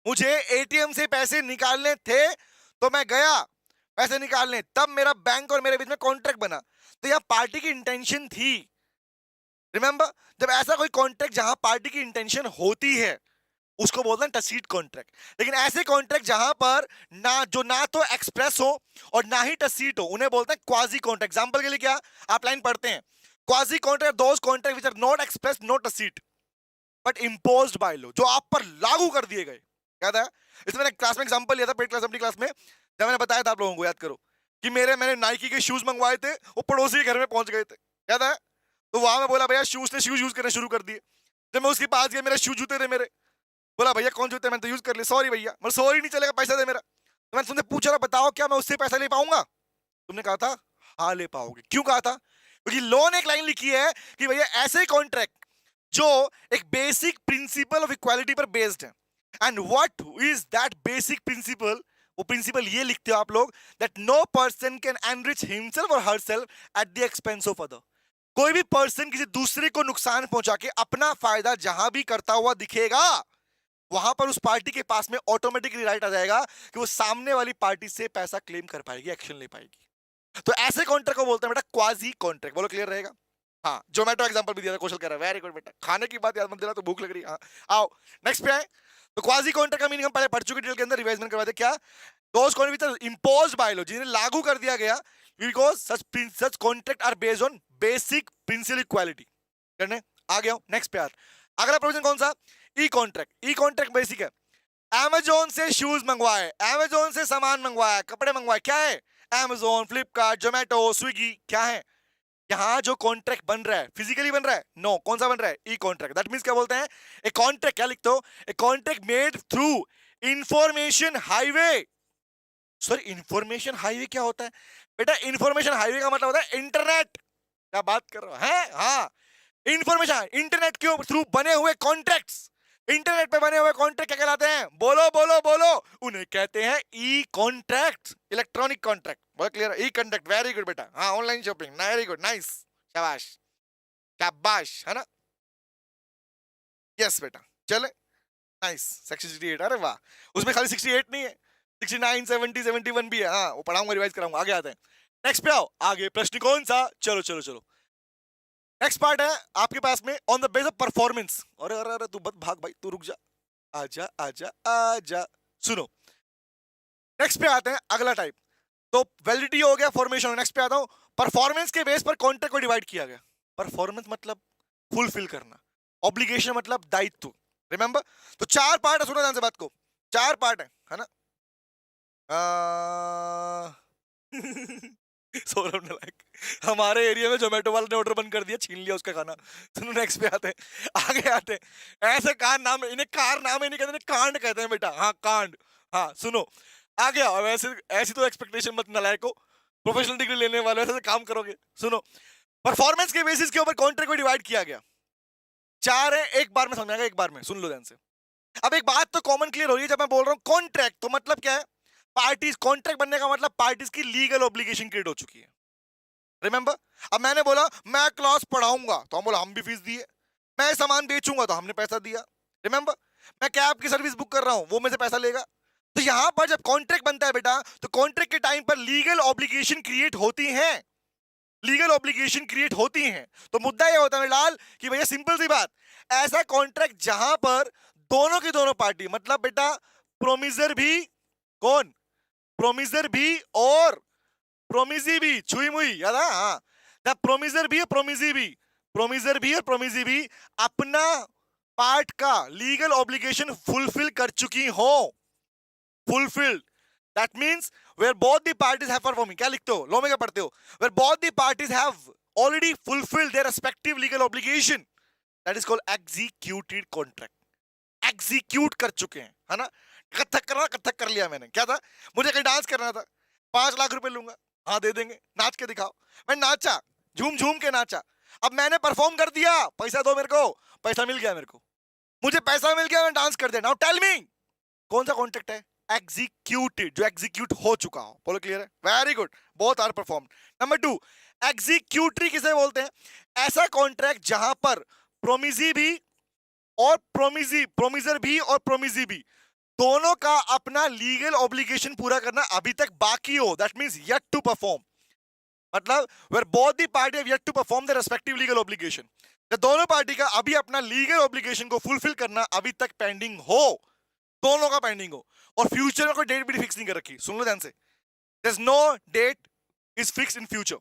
मुझे एटीएम से पैसे निकालने थे, तो मैं गया पैसे निकालने, तब मेरा बैंक और मेरे बीच में कॉन्ट्रैक्ट बना। तो यह पार्टी की इंटेंशन थी। रिमेंबर, जब ऐसा कोई कॉन्ट्रैक्ट जहां पार्टी की इंटेंशन होती है, उसको बोलते हैं टसीट कॉन्ट्रैक्ट। लेकिन ऐसे कॉन्ट्रैक्ट जहां पर ना तो एक्सप्रेस हो और ना ही टसीट हो, उन्हें बोलते हैं क्वाजी कॉन्ट्रैक्ट। एग्जांपल के लिए क्या, आप लाइन पढ़ते हैं, quasi contract those contract which are not express, not tacit, but imposed by law, जो आप पर लागू कर दिए गए। याद है? इसमें मैंने क्लास में एग्जांपल लिया था, पेड क्लास, अपनी क्लास में, जब मैंने बताया था आप लोगों को, याद करो, कि मैंने नाइकी के शूज मंगवाए थे, वो पड़ोसी के घर में पहुंच गए थे, याद है? तो वहां मैं बोला भैया शूज यूज करना शुरू कर दिए। जब मैं उसके पास गया, मेरे शूज जूते थे मेरे, बोला भैया कौन जूते? मैंने तो यूज कर लिए, सॉरी भैया। मतलब सॉरी नहीं चलेगा, पैसा दे मेरा। तो मैंने तुमसे पूछा था, बताओ क्या मैं उससे पैसा ले पाऊंगा? तुमने कहा था हाँ ले पाओगे। क्यों कहा था? क्योंकि लॉ ने एक लाइन लिखी है कि भैया ऐसे कॉन्ट्रैक्ट जो एक बेसिक प्रिंसिपल ऑफ इक्वालिटी पर बेस्ड है। And what is that basic principle? वो प्रिंसिपल ये लिखते हो आप लोग, that no person can enrich himself or herself at the expense of other. कोई भी पर्सन किसी दूसरे को नुकसान पहुंचा के अपना फायदा जहां भी करता हुआ दिखेगा, वहां पर उस पार्टी के पास में ऑटोमेटिकली राइट आ जाएगा कि वो सामने वाली पार्टी से पैसा क्लेम कर पाएगी, एक्शन ले पाएगी। तो ऐसे कॉन्ट्रैक्ट को बोलते हैं बेटा क्वाजी कॉन्ट्रैक्ट। बोलो क्लियर रहेगा? हाँ, जोमेटो एग्जांपल भी दिया था, कौशल कह रहा है, वेरी गुड बेटा। खाने की बात याद मत दिला तो भूख लग रही है। हाँ, आओ नेक्स्ट पे आए। तो क्वाजी कॉन्ट्रैक्ट का मीनिंग हम पहले पढ़ चुके डिटेल के अंदर, रिवाइज में करवाते क्या? Those contract which are imposed by law, जिन्हें लागू कर दिया गया, because such contract are based on basic principle equality. करने आ गया हूं नेक्स्ट पे यार। अगला प्रोविजन कौन सा? ई कॉन्ट्रैक्ट। ई कॉन्ट्रैक्ट बेसिक है, Amazon से शूज मंगवाए, Amazon से सामान मंगवाया, कपड़े मंगवाए, क्या है? Amazon, फ्लिपकार्ट, जोमेटो, स्विगी, क्या है? यहाँ जो कॉन्ट्रैक्ट बन रहा है फिजिकली बन रहा है? नो। कौन सा बन रहा है? ई कॉन्ट्रैक्ट। दैट मींस क्या बोलते हैं? ए कॉन्ट्रैक्ट, क्या लिखते हो? ए contract made through information highway. Sorry, information highway क्या होता है बेटा? इंफॉर्मेशन हाईवे का मतलब होता है इंटरनेट। क्या बात कर रहे हो? है हाँ, इंफॉर्मेशन इंटरनेट के थ्रू बने हुए कॉन्ट्रैक्ट्स, इंटरनेट पे बने हुए कॉन्ट्रैक्ट क्या कहलाते हैं? बोलो बोलो बोलो। उन्हें कहते हैं ई कॉन्ट्रैक्ट, इलेक्ट्रॉनिक कॉन्ट्रैक्ट। बहुत क्लियर है? ई कॉन्ट्रैक्ट, वेरी गुड बेटा। हाँ, online shopping, very good, nice, शाबाश शाबाश, है ना? यस बेटा, चले, नाइस। सेक्शन 68, अरे वाह। उसमें खाली 68 नहीं है, 69, 70, 71 भी है। हाँ, वो पढ़ाऊंगा, रिवाइज कराऊंगा। आगे आते हैं, नेक्स्ट पे आओ। आगे प्रश्न कौन सा? चलो चलो चलो, नेक्स्ट पार्ट है आपके पास में on the base of performance. अरे अरे अरे, तू मत भाग भाई, तू रुक जा, आजा आजा आजा। सुनो, नेक्स्ट पे आते हैं, अगला टाइप। तो वैलिडिटी हो गया, फॉर्मेशन। नेक्स्ट पे आता हूं, परफॉर्मेंस के बेस पर कॉन्ट्रैक्ट को डिवाइड किया गया। परफॉर्मेंस मतलब फुलफिल करना, ऑब्लिगेशन मतलब दायित्व। रिमेंबर? तो चार पार्ट है, सुनो ध्यान से बात को, चार पार्ट है ना? सौरभ नालायक, हमारे एरिया में जोमेटो वाले ने ऑर्डर बंद कर दिया, छीन लिया उसका खाना। सुनो नेक्स्ट पे आते हैं, आगे आते हैं। ऐसे कार नाम, इन्हें कार नाम ही नहीं कहते, इन्हें कांड कहते हैं बेटा। हाँ, कांड। हाँ, सुनो आगे आओ। वैसे ऐसी तो एक्सपेक्टेशन मत नालायक हो, प्रोफेशनल डिग्री लेने वाले ऐसे काम करोगे। सुनो, परफॉर्मेंस के बेसिस के ऊपर कॉन्ट्रैक्ट को डिवाइड किया गया। चार है, एक बार में समझाएगा, एक बार में सुन लो ध्यान से। अब एक बात तो कॉमन क्लियर हो रही है, जब मैं बोल रहा हूं कॉन्ट्रैक्ट तो मतलब क्या है? पार्टीज, कॉन्ट्रैक्ट बनने का मतलब पार्टीज की लीगल ऑब्लिगेशन क्रिएट हो चुकी है। रिमेंबर? अब मैंने बोला मैं क्लास पढ़ाऊंगा, तो हम बोला हम भी फीस दिए। मैं सामान बेचूंगा, तो हमने पैसा दिया। रिमेंबर? मैं कैब की सर्विस बुक कर रहा हूं, वो मेरे से पैसा लेगा। तो यहां पर जब कॉन्ट्रैक्ट बनता है बेटा, तो कॉन्ट्रैक्ट के टाइम पर लीगल ऑब्लिगेशन क्रिएट होती है, लीगल ऑब्लिगेशन क्रिएट होती हैं। तो मुद्दा ये होता है लाल कि भैया सिंपल सी बात, ऐसा कॉन्ट्रैक्ट जहां पर दोनों की दोनों पार्टी, मतलब बेटा प्रोमिजर भी, कौन? प्रोमिजर भी और प्रोमिजी भी, छुई मुई, याद है? हाँ, जब प्रोमिजर भी और प्रोमिजी भी, प्रोमिजर भी और प्रोमिजी भी अपना पार्ट का लीगल ऑब्लिगेशन फुलफिल कर चुकी हो। Fulfilled, that means where both the parties have performing. क्या लिखते हो? लॉ में क्या पढ़ते हो? Where both the parties have already fulfilled their respective legal obligation, that is called executed contract. Execute कर चुके हैं, है ना? कथक करना, कथक कर लिया मैंने। क्या था? मुझे कहीं डांस करना था, 5 लाख रुपए लूंगा। हाँ, दे देंगे, नाच के दिखाओ। मैं नाचा, झूम झूम के नाचा। अब मैंने परफॉर्म कर दिया, पैसा दो मेरे को। पैसा मिल गया मेरे को, मुझे पैसा मिल गया, मैं डांस कर दिया। नाउ टेल मी, कौन सा कॉन्ट्रैक्ट है? एग्जीक्यूटेड, जो एग्जीक्यूट हो चुका हो। बोलो क्लियर है? वेरी गुड, बहुत आर परफॉर्म। नंबर 2, एग्जीक्यूटरी किसे बोलते हैं? ऐसा कॉन्ट्रैक्ट जहां पर प्रोमिजी भी और प्रोमिजर भी और प्रोमिजी भी दोनों का अपना लीगल ऑब्लिगेशन पूरा करना अभी तक बाकी हो। That means yet to perform, मतलब where both the party have yet to perform the respective legal obligation. दोनों पार्टी का अभी अपना लीगल ऑब्लिगेशन को फुलफिल करना अभी तक पेंडिंग हो, दोनों का पेंडिंग हो, और फ्यूचर में कोई डेट भी फिक्स नहीं कर रखी। सुन लो ध्यान से, there is no date is fix in future.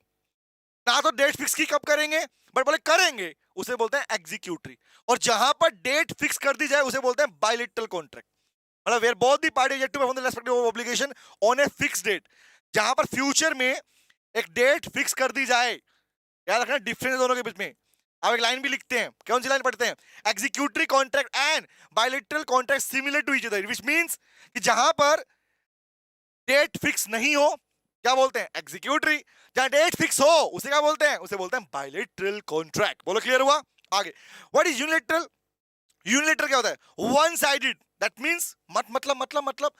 ना तो डेट फिक्स की कब करेंगे, बट बोले करेंगे, उसे बोलते हैं एग्जीक्यूटरी। और जहां पर डेट फिक्स कर दी जाए उसे बोलते हैं बायलैटरल कॉन्ट्रैक्ट, मतलब where both the parties yet to perform the respective obligation on a fix date. जहां पर फ्यूचर में एक डेट फिक्स कर दी जाए। याद रखना डिफरेंस दोनों के बीच में। अब एक लाइन भी लिखते हैं, कौन सी लाइन पढ़ते हैं? Executory contract and bilateral contract similar to each other, which means कि जहां पर डेट फिक्स नहीं हो, क्या बोलते हैं? एग्जीक्यूटरी। जहां डेट फिक्स हो उसे क्या बोलते हैं? उसे बोलते हैं बायलेटरल कॉन्ट्रैक्ट। बोलो क्लियर हुआ? आगे व्हाट इज यूनिलेटरल? यूनिलेटरल क्या होता है? One sided. दैट मींस मतलब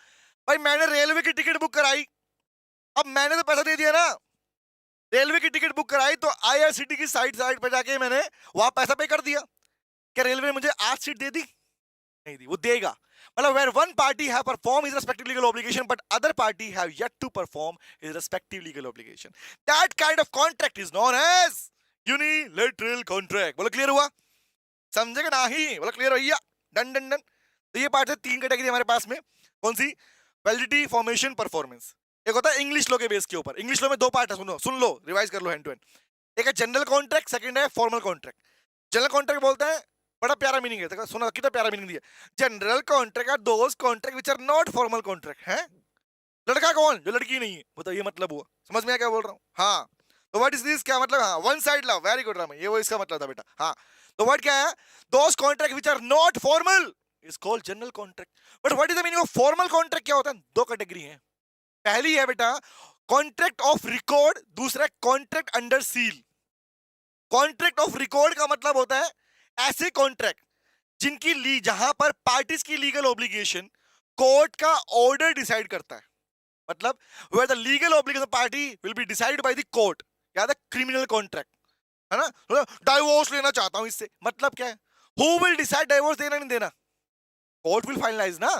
भाई मैंने रेलवे की टिकट बुक कराई, अब मैंने तो पैसा दे दिया ना, रेलवे की टिकट बुक कराई तो आईआरसीटी की साइड साइड पर जाके मैंने वहां पैसा पे कर दिया। क्या रेलवे ने मुझे 8 सीट दे दी? नहीं दी, वो देगा। मतलब where one party have performed his respective legal obligation but other party have yet to perform his respective legal obligation, that kind of contract is known as unilateral contract। बोलो clear हुआ? समझेगा नहीं? बोलो clear भैया? Done done done. तो ये part है, 3 category हमारे पास में। कौन सी? Validity, formation, performance. एक होता है इंग्लिश लॉ के बेस के ऊपर। इंग्लिश लॉ में 2 पार्ट है, सुनो, सुन लो, रिवाइज कर लो हैंड टू हैंड। एक है जनरल कॉन्ट्रैक्ट, सेकंड है फॉर्मल कॉन्ट्रैक्ट। जनरल कॉन्ट्रैक्ट बोलते हैं, बड़ा प्यारा मीनिंग है, देखो सुना कितना प्यारा मीनिंग दिया। General contract are those contract which are not formal contract. है लड़का कौन? जो लड़की नहीं है। बताओ ये मतलब हुआ? समझ में आया क्या बोल रहा हूँ? हाँ। तो व्हाट इज दिस? क्या मतलब? हाँ, one side love. Very good Ram, ये वो इसका मतलब था बेटा। हाँ, तो व्हाट क्या है? Those contract which are not formal is called general contract. But what is the meaning of formal contract? क्या होता है? 2 कैटेगरी है। पहली है बेटा कॉन्ट्रैक्ट ऑफ रिकॉर्ड, दूसरा contract under seal. Contract of record का मतलब होता है ऐसे कॉन्ट्रैक्ट जिनकी जहां पर पार्टीज की लीगल ऑब्लिगेशन कोर्ट का ऑर्डर डिसाइड करता है। मतलब where the legal obligation party will be decided by the court, या द क्रिमिनल कॉन्ट्रैक्ट, है ना? डाइवोर्स लेना चाहता हूं इससे, मतलब क्या है? हु विल डिसाइड डाइवोर्स देना नहीं देना? कोर्ट विल फाइनलाइज ना।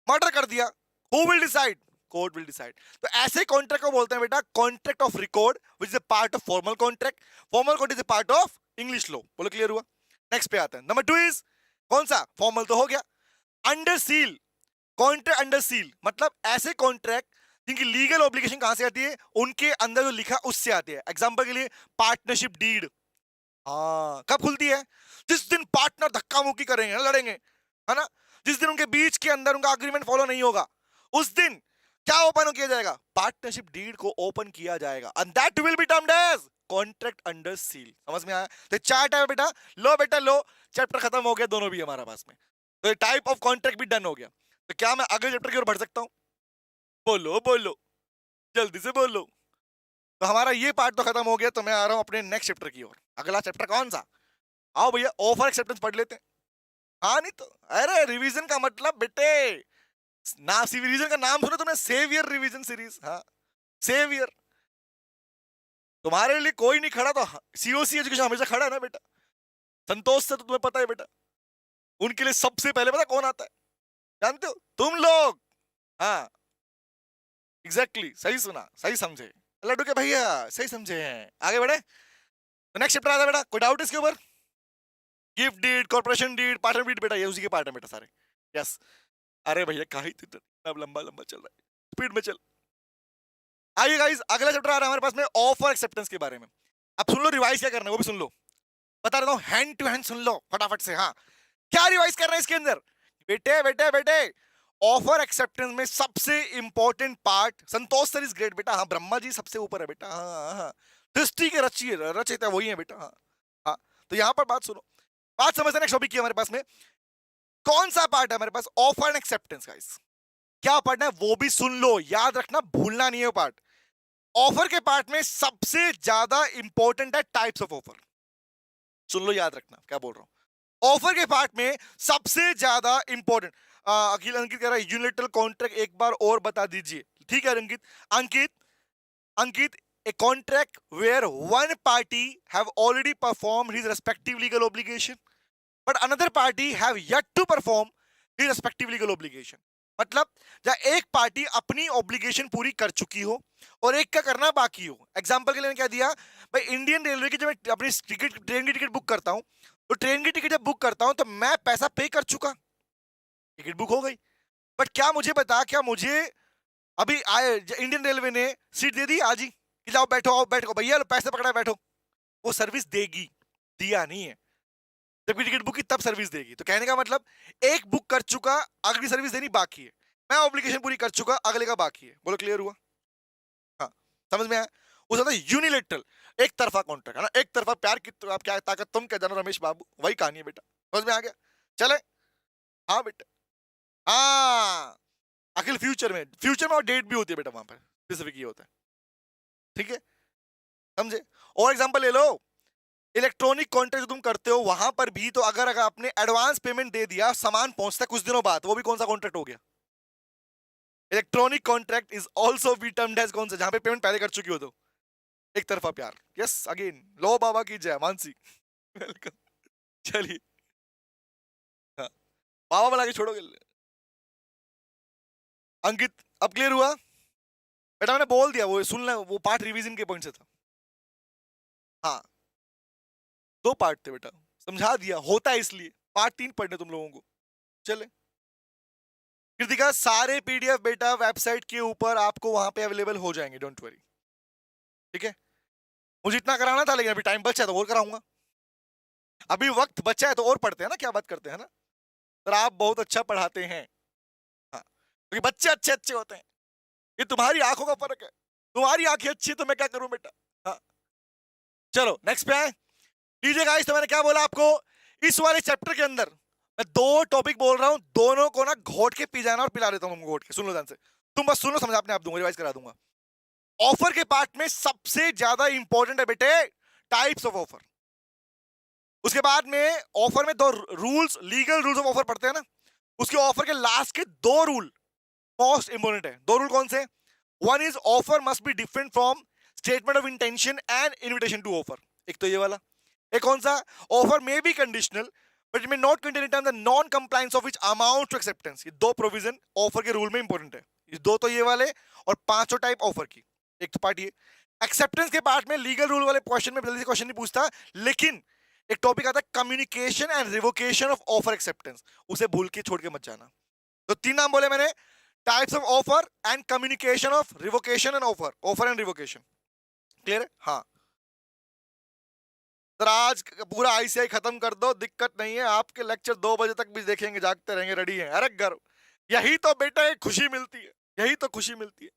मर्डर कर दिया, who will decide? Court will decide. तो ऐसे कॉन्ट्रैक्ट को बोलते हैं बेटा contract of record which is a part of formal contract. Formal contract is a part of English law. बोलो क्लियर हुआ? नेक्स्ट पे आते हैं। नंबर 2 इज कौन सा? फॉर्मल तो हो गया। Under seal. Contract under seal मतलब ऐसे कॉन्ट्रैक्ट जिनकी लीगल ऑब्लिगेशन कहां से आती है? उनके अंदर जो लिखा उससे आती है। एग्जांपल के लिए पार्टनरशिप डीड। हाँ, कब खुलती है? जिस दिन पार्टनर धक्का मुक्की करेंगे, लड़ेंगे, है ना? जिस दिन उनके बीच के अंदर उनका अग्रीमेंट फॉलो नहीं होगा, उस दिन क्या ओपन किया जाएगा? पार्टनरशिप डीड को ओपन किया जाएगा, and that will be termed as contract under seal. समझ में आया? तो 4 टाइप है बेटा। लो बेटा लो, चैप्टर खत्म हो गया, दोनों भी हमारा पास में। तो टाइप ऑफ कॉन्ट्रैक्ट भी डन हो गया। तो क्या मैं अगले चैप्टर की ओर बढ़ सकता हूं? बोलो बोलो, जल्दी से बोलो। तो हमारा ये पार्ट तो खत्म हो गया, तो मैं आ रहा हूं अपने नेक्स्ट चैप्टर की ओर। अगला चैप्टर कौन सा? आओ भैया, ऑफर एक्सेप्टेंस पढ़ लेते हैं। हाँ नहीं तो, अरे रिवीजन का मतलब बेटे, ना रिवीजन का नाम सुना तुमने? Saviour revision series. हाँ, सेवियर। तुम्हारे लिए कोई नहीं खड़ा तो सीओसी एजुकेशन हमेशा खड़ा है ना बेटा। संतोष से तो तुम्हें पता है बेटा, उनके लिए सबसे पहले पता कौन आता है? जानते हो? तुम लोग। हाँ एग्जैक्टली, सही सुना, सही समझे लड्डू के भैया, सही समझे हैं। आगे बढ़े तो नेक्स्ट चैप्टर आता है बेटा। कोई डाउट इसके ऊपर? Gift deed, corporation deed, partner deed, बेटा ये उसी के पार्ट है बेटा सारे। यस। अरे भैया कहीं अब लंबा लंबा चल रहा है, स्पीड में चल। आइए गाइस, अगला चैप्टर आ रहा है हमारे पास में ऑफर एक्सेप्टेंस के बारे में। अब सुन लो रिवाइज क्या करना है वो भी सुन लो, बता रहा हूँ, हैंड टू हैंड सुन लो फटाफट से। हाँ, क्या रिवाइज करना है इसके अंदर? बेटे बेटे बेटे, ऑफर एक्सेप्टेंस में सबसे important part, Santosh sir is great बेटा। हाँ, ब्रह्मा जी सबसे ऊपर है बेटा। हाँ हाँ, सृष्टि के रचयिता वही है बेटा। हाँ हाँ, तो यहाँ पर बात सुनो, बात समझते। नेक्स्ट टॉपिक की हमारे पास में कौन सा पार्ट है हमारे पास? Offer and acceptance. गाइस क्या पढ़ना है वो भी सुन लो, याद रखना, भूलना नहीं है पार्ट। ऑफर के पार्ट में सबसे ज्यादा इंपॉर्टेंट है टाइप्स ऑफ ऑफर। सुन लो, याद रखना क्या बोल रहा हूं। ऑफर के पार्ट में सबसे ज्यादा इंपॉर्टेंट, अखिल अंकित कह रहा है यूनिलेटरल कॉन्ट्रैक्ट एक बार और बता दीजिए। ठीक है अंकित, अंकित अंकित a contract where one party have already performed his respective legal obligation but another party have yet to perform his respective legal obligation। मतलब जब एक पार्टी अपनी ऑब्लिगेशन पूरी कर चुकी हो और एक का करना बाकी हो। एग्जांपल के लिए क्या दिया भाई, इंडियन रेलवे की जब मैं अपनी टिकट, ट्रेन की टिकट बुक करता हूं, तो ट्रेन की टिकट जब बुक करता हूं तो मैं पैसा पे कर चुका, टिकट बुक हो गई। बट क्या मुझे बता, क्या मुझे अभी आए इंडियन रेलवे ने सीट दे दी आज ही कि जाओ बैठो, आओ बैठो भैया, लो पैसे पकड़ा बैठो? वो सर्विस देगी? दिया नहीं है। जबकि टिकट बुक की तब सर्विस देगी। तो कहने का मतलब एक बुक कर चुका, अगली सर्विस देनी बाकी है। मैं ऑब्लिगेशन पूरी कर चुका, अगले का बाकी है। बोलो क्लियर हुआ? हाँ, समझ में आया? उस होता है यूनिलेटरल, एक तरफा कॉन्ट्रैक्ट, है ना? एक तरफा प्यार की तो आप क्या ताकत तुम क्या जानो रमेश बाबू, वही कहानी है बेटा। समझ में आ गया? चले। हाँ बेटा, हाँ। अखिल फ्यूचर में और डेट भी होती है बेटा, वहां पर स्पेसिफिक ये होता है। ठीक है, समझे? और एग्जांपल ले लो, इलेक्ट्रॉनिक कॉन्ट्रैक्ट जो तुम करते हो वहां पर भी तो अगर आपने एडवांस पेमेंट दे दिया, सामान पहुंचता है कुछ दिनों बाद, वो भी कौन सा कॉन्ट्रैक्ट हो गया? Electronic contract is also be termed as कौन सा, जहां पे पेमेंट पहले कर चुकी हो तो एक तरफा प्यार। यस अगेन, लो बाबा की जय, मानसी वेलकम। चलिए, हाँ, बाबा बना के छोड़ोगे। अंकित, अब क्लियर हुआ बेटा? मैंने बोल दिया, वो सुन ले, वो पार्ट रिवीजन के पॉइंट से था। हाँ, 2 पार्ट थे बेटा, समझा दिया, होता है इसलिए पार्ट 3 पढ़ने तुम लोगों को। चले कृतिका, सारे पीडीएफ बेटा वेबसाइट के ऊपर आपको वहां पे अवेलेबल हो जाएंगे, डोंट वरी, ठीक है? मुझे इतना कराना था लेकिन अभी टाइम बचा है तो और कराऊंगा, अभी वक्त बचा है तो और पढ़ते हैं ना, क्या बात करते हैं ना सर, आप बहुत अच्छा पढ़ाते हैं। हाँ, क्योंकि बच्चे अच्छे अच्छे होते हैं, ये तुम्हारी आंखों का फर्क है, तुम्हारी आंखें अच्छी तो मैं क्या करूं बेटा। हाँ, चलो नेक्स्ट पे आए। लीजिए गाइस, तो मैंने क्या बोला आपको, इस वाले चैप्टर के अंदर मैं 2 टॉपिक बोल रहा हूं, दोनों को ना घोट के पी जाना और पिला देता हूं तुमको घोट के, सुन लो ध्यान से, तुम बस सुनो, समझ अपने आप दूंगा, रिवाइज करा दूंगा। ऑफर के पार्ट में सबसे ज्यादा इंपॉर्टेंट है बेटे टाइप्स ऑफ ऑफर। उसके बाद में ऑफर में 2 rules, legal rules of offer पढ़ते हैं ना, उसके ऑफर के लास्ट के 2 रूल मोस्ट इंपॉर्टेंट है। 2 रूल कौन से? One is offer must be different from statement of intention and invitation to offer, एक तो ये वाला। एक कौन सा? Offer may be conditional but it may not contain in terms the non compliance of which amount to acceptance. ये 2 provision offer के rule में इंपॉर्टेंट है, ये 2 तो ये वाले, और 5 टाइप ऑफर की। एक तो पार्ट ये, एक्सेप्टेंस के पार्ट में लीगल रूल वाले क्वेश्चन में जल्दी से क्वेश्चन नहीं पूछता, लेकिन एक टॉपिक आता है communication and revocation of offer acceptance, उसे भूल के छोड़ के मत जाना। तो 3 नाम बोले मैंने, types of offer and communication of revocation and offer, offer and revocation. Clear है? हाँ सर, आज पूरा आईसीआई खत्म कर दो, दिक्कत नहीं है, आपके लेक्चर 2 बजे तक भी देखेंगे, जागते रहेंगे, रेडी है। अरे गर्व, यही तो बेटा एक खुशी मिलती है, यही तो खुशी मिलती है।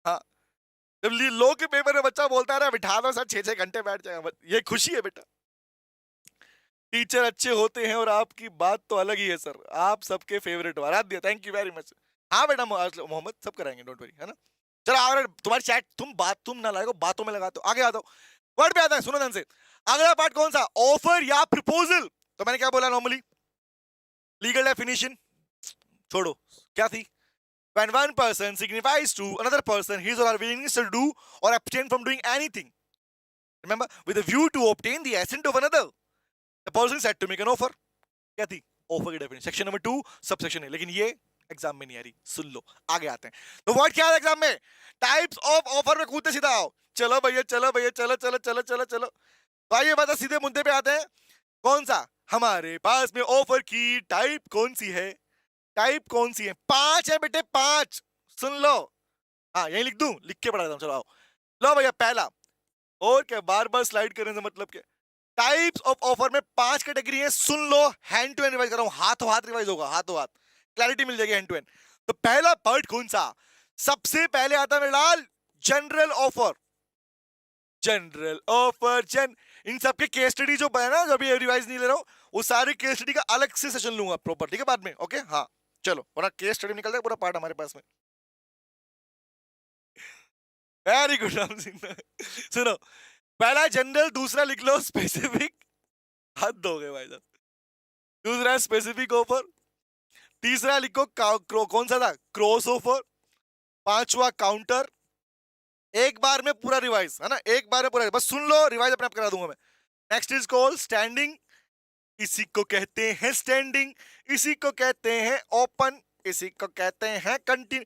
हाँ, जब लो के पेपर में बच्चा बोलता है बिठा दो सर, 6-6 घंटे बैठ जाएगा, ये खुशी है बेटा। टीचर अच्छे होते हैं और आपकी बात तो अलग ही है सर, आप सबके फेवरेट हो। आराध्य, थैंक यू वेरी मच। हाँ बेटा मोहम्मद, सब कराएंगे, डोंट वरी, है ना? चलो अगर तुम्हारी चैट तुम ना लगाओ, बातों में लगाते हो, आगे आ जाओ, वर्ड पे आता है, सुनो ध्यान से। अगला पार्ट कौन सा? ऑफर या प्रपोजल। तो मैंने क्या बोला नॉर्मली, लीगल डेफिनेशन छोड़ो, क्या थी? When one person signifies to another person his or her willingness to do or abstain from doing anything, remember, with a view to obtain the assent of another, the person is said to make an offer. क्या थी? Offer की definition, section number 2 subsection है, लेकिन ये exam में नहीं आ रही, सुन लो, आगे आते हैं। तो वर्ड क्या है एग्जाम में? टाइप्स ऑफ ऑफर में कूदते सीधा आओ, चलो भैया, चलो भैया, चलो चलो चलो चलो चलो। तो आइए बता, सीधे मुद्दे पे आते हैं। कौन सा? हमारे पास में ऑफर की टाइप कौन सी है? टाइप कौन सी है? 5 है बेटे, 5, सुन लो। हाँ, यही लिख दूं, लिख के पढ़ा देता हूं, चलो आओ। लो भैया, पहला, और क्या बार बार स्लाइड करने से मतलब क्या? टाइप्स ऑफ ऑफर में 5 कैटेगरी है, सुन लो, हैंड टू हैंड रिवाइज कर रहा हूं, हाथों हाथ रिवाइज होगा, हाथों हाथ, क्लैरिटी मिल जाएगी हैंड टू हैंड। तो पहला पार्ट कौन सा? सबसे पहले आता है मेरे लाल, जनरल ऑफर। जनरल ऑफर, इन सबके केस स्टडी जो है ना, जब ये रिवाइज नहीं ले रहा हूं, वो सारे केस स्टडी का अलग से सेशन लूंगा प्रॉपर, ठीक है, बाद में, ओके? हाँ चलो, पूरा केस स्टडी निकल जाएगा, पूरा पार्ट हमारे पास में। Very good Ram Singh. सुनो, पहला जनरल, दूसरा लिख लो स्पेसिफिक, हद हो गए भाई साहब, दूसरा स्पेसिफिक ऑफर, तीसरा लिखो कौन सा था? क्रॉस ऑफर, 5वां काउंटर। एक बार में पूरा रिवाइज, है ना, एक बार में पूरा, बस सुन लो, रिवाइज अपने आप करा दूंगा मैं। नेक्स्ट इज कॉल्ड स्टैंडिंग, इसी को कहते हैं स्टैंडिंग, इसी को कहते हैं ओपन, इसी को कहते हैं कंटिन्यू।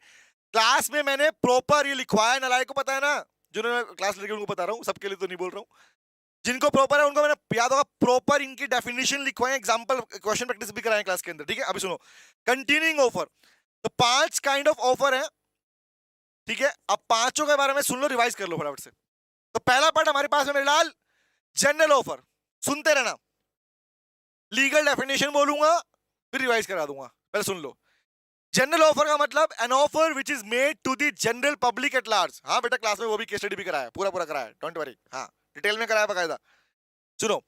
क्लास में मैंने प्रॉपर ये लिखवाया, नलायक को पता है ना, जिन्होंने क्लास लेके उनको बता रहा हूँ, सबके लिए तो नहीं बोल रहा हूँ, जिनको प्रॉपर है उनको मैंने याद होगा, प्रॉपर इनकी डेफिनेशन लिखवाए, एग्जांपल क्वेश्चन प्रैक्टिस भी कराएं क्लास के अंदर, ठीक है? अभी सुनो, कंटिन्यूइंग ऑफर, तो 5 काइंड ऑफ ऑफर है, ठीक है? अब 5 के बारे में सुन लो, रिवाइज कर लो फटाफट से। तो पहला पार्ट हमारे पास है मेरे लाल, जनरल ऑफर, सुनते रहना, लीगल डेफिनेशन बोलूंगा, फिर रिवाइज करा दूंगा, पहले सुन लो। जनरल ऑफर का मतलब an offer which is made to the general public at large. हाँ बेटा, क्लास में वो भी केस स्टडी भी कराया, पूरा पूरा कराया, डोंट वरी, हाँ डिटेल में कराया बकायदा। सुनो,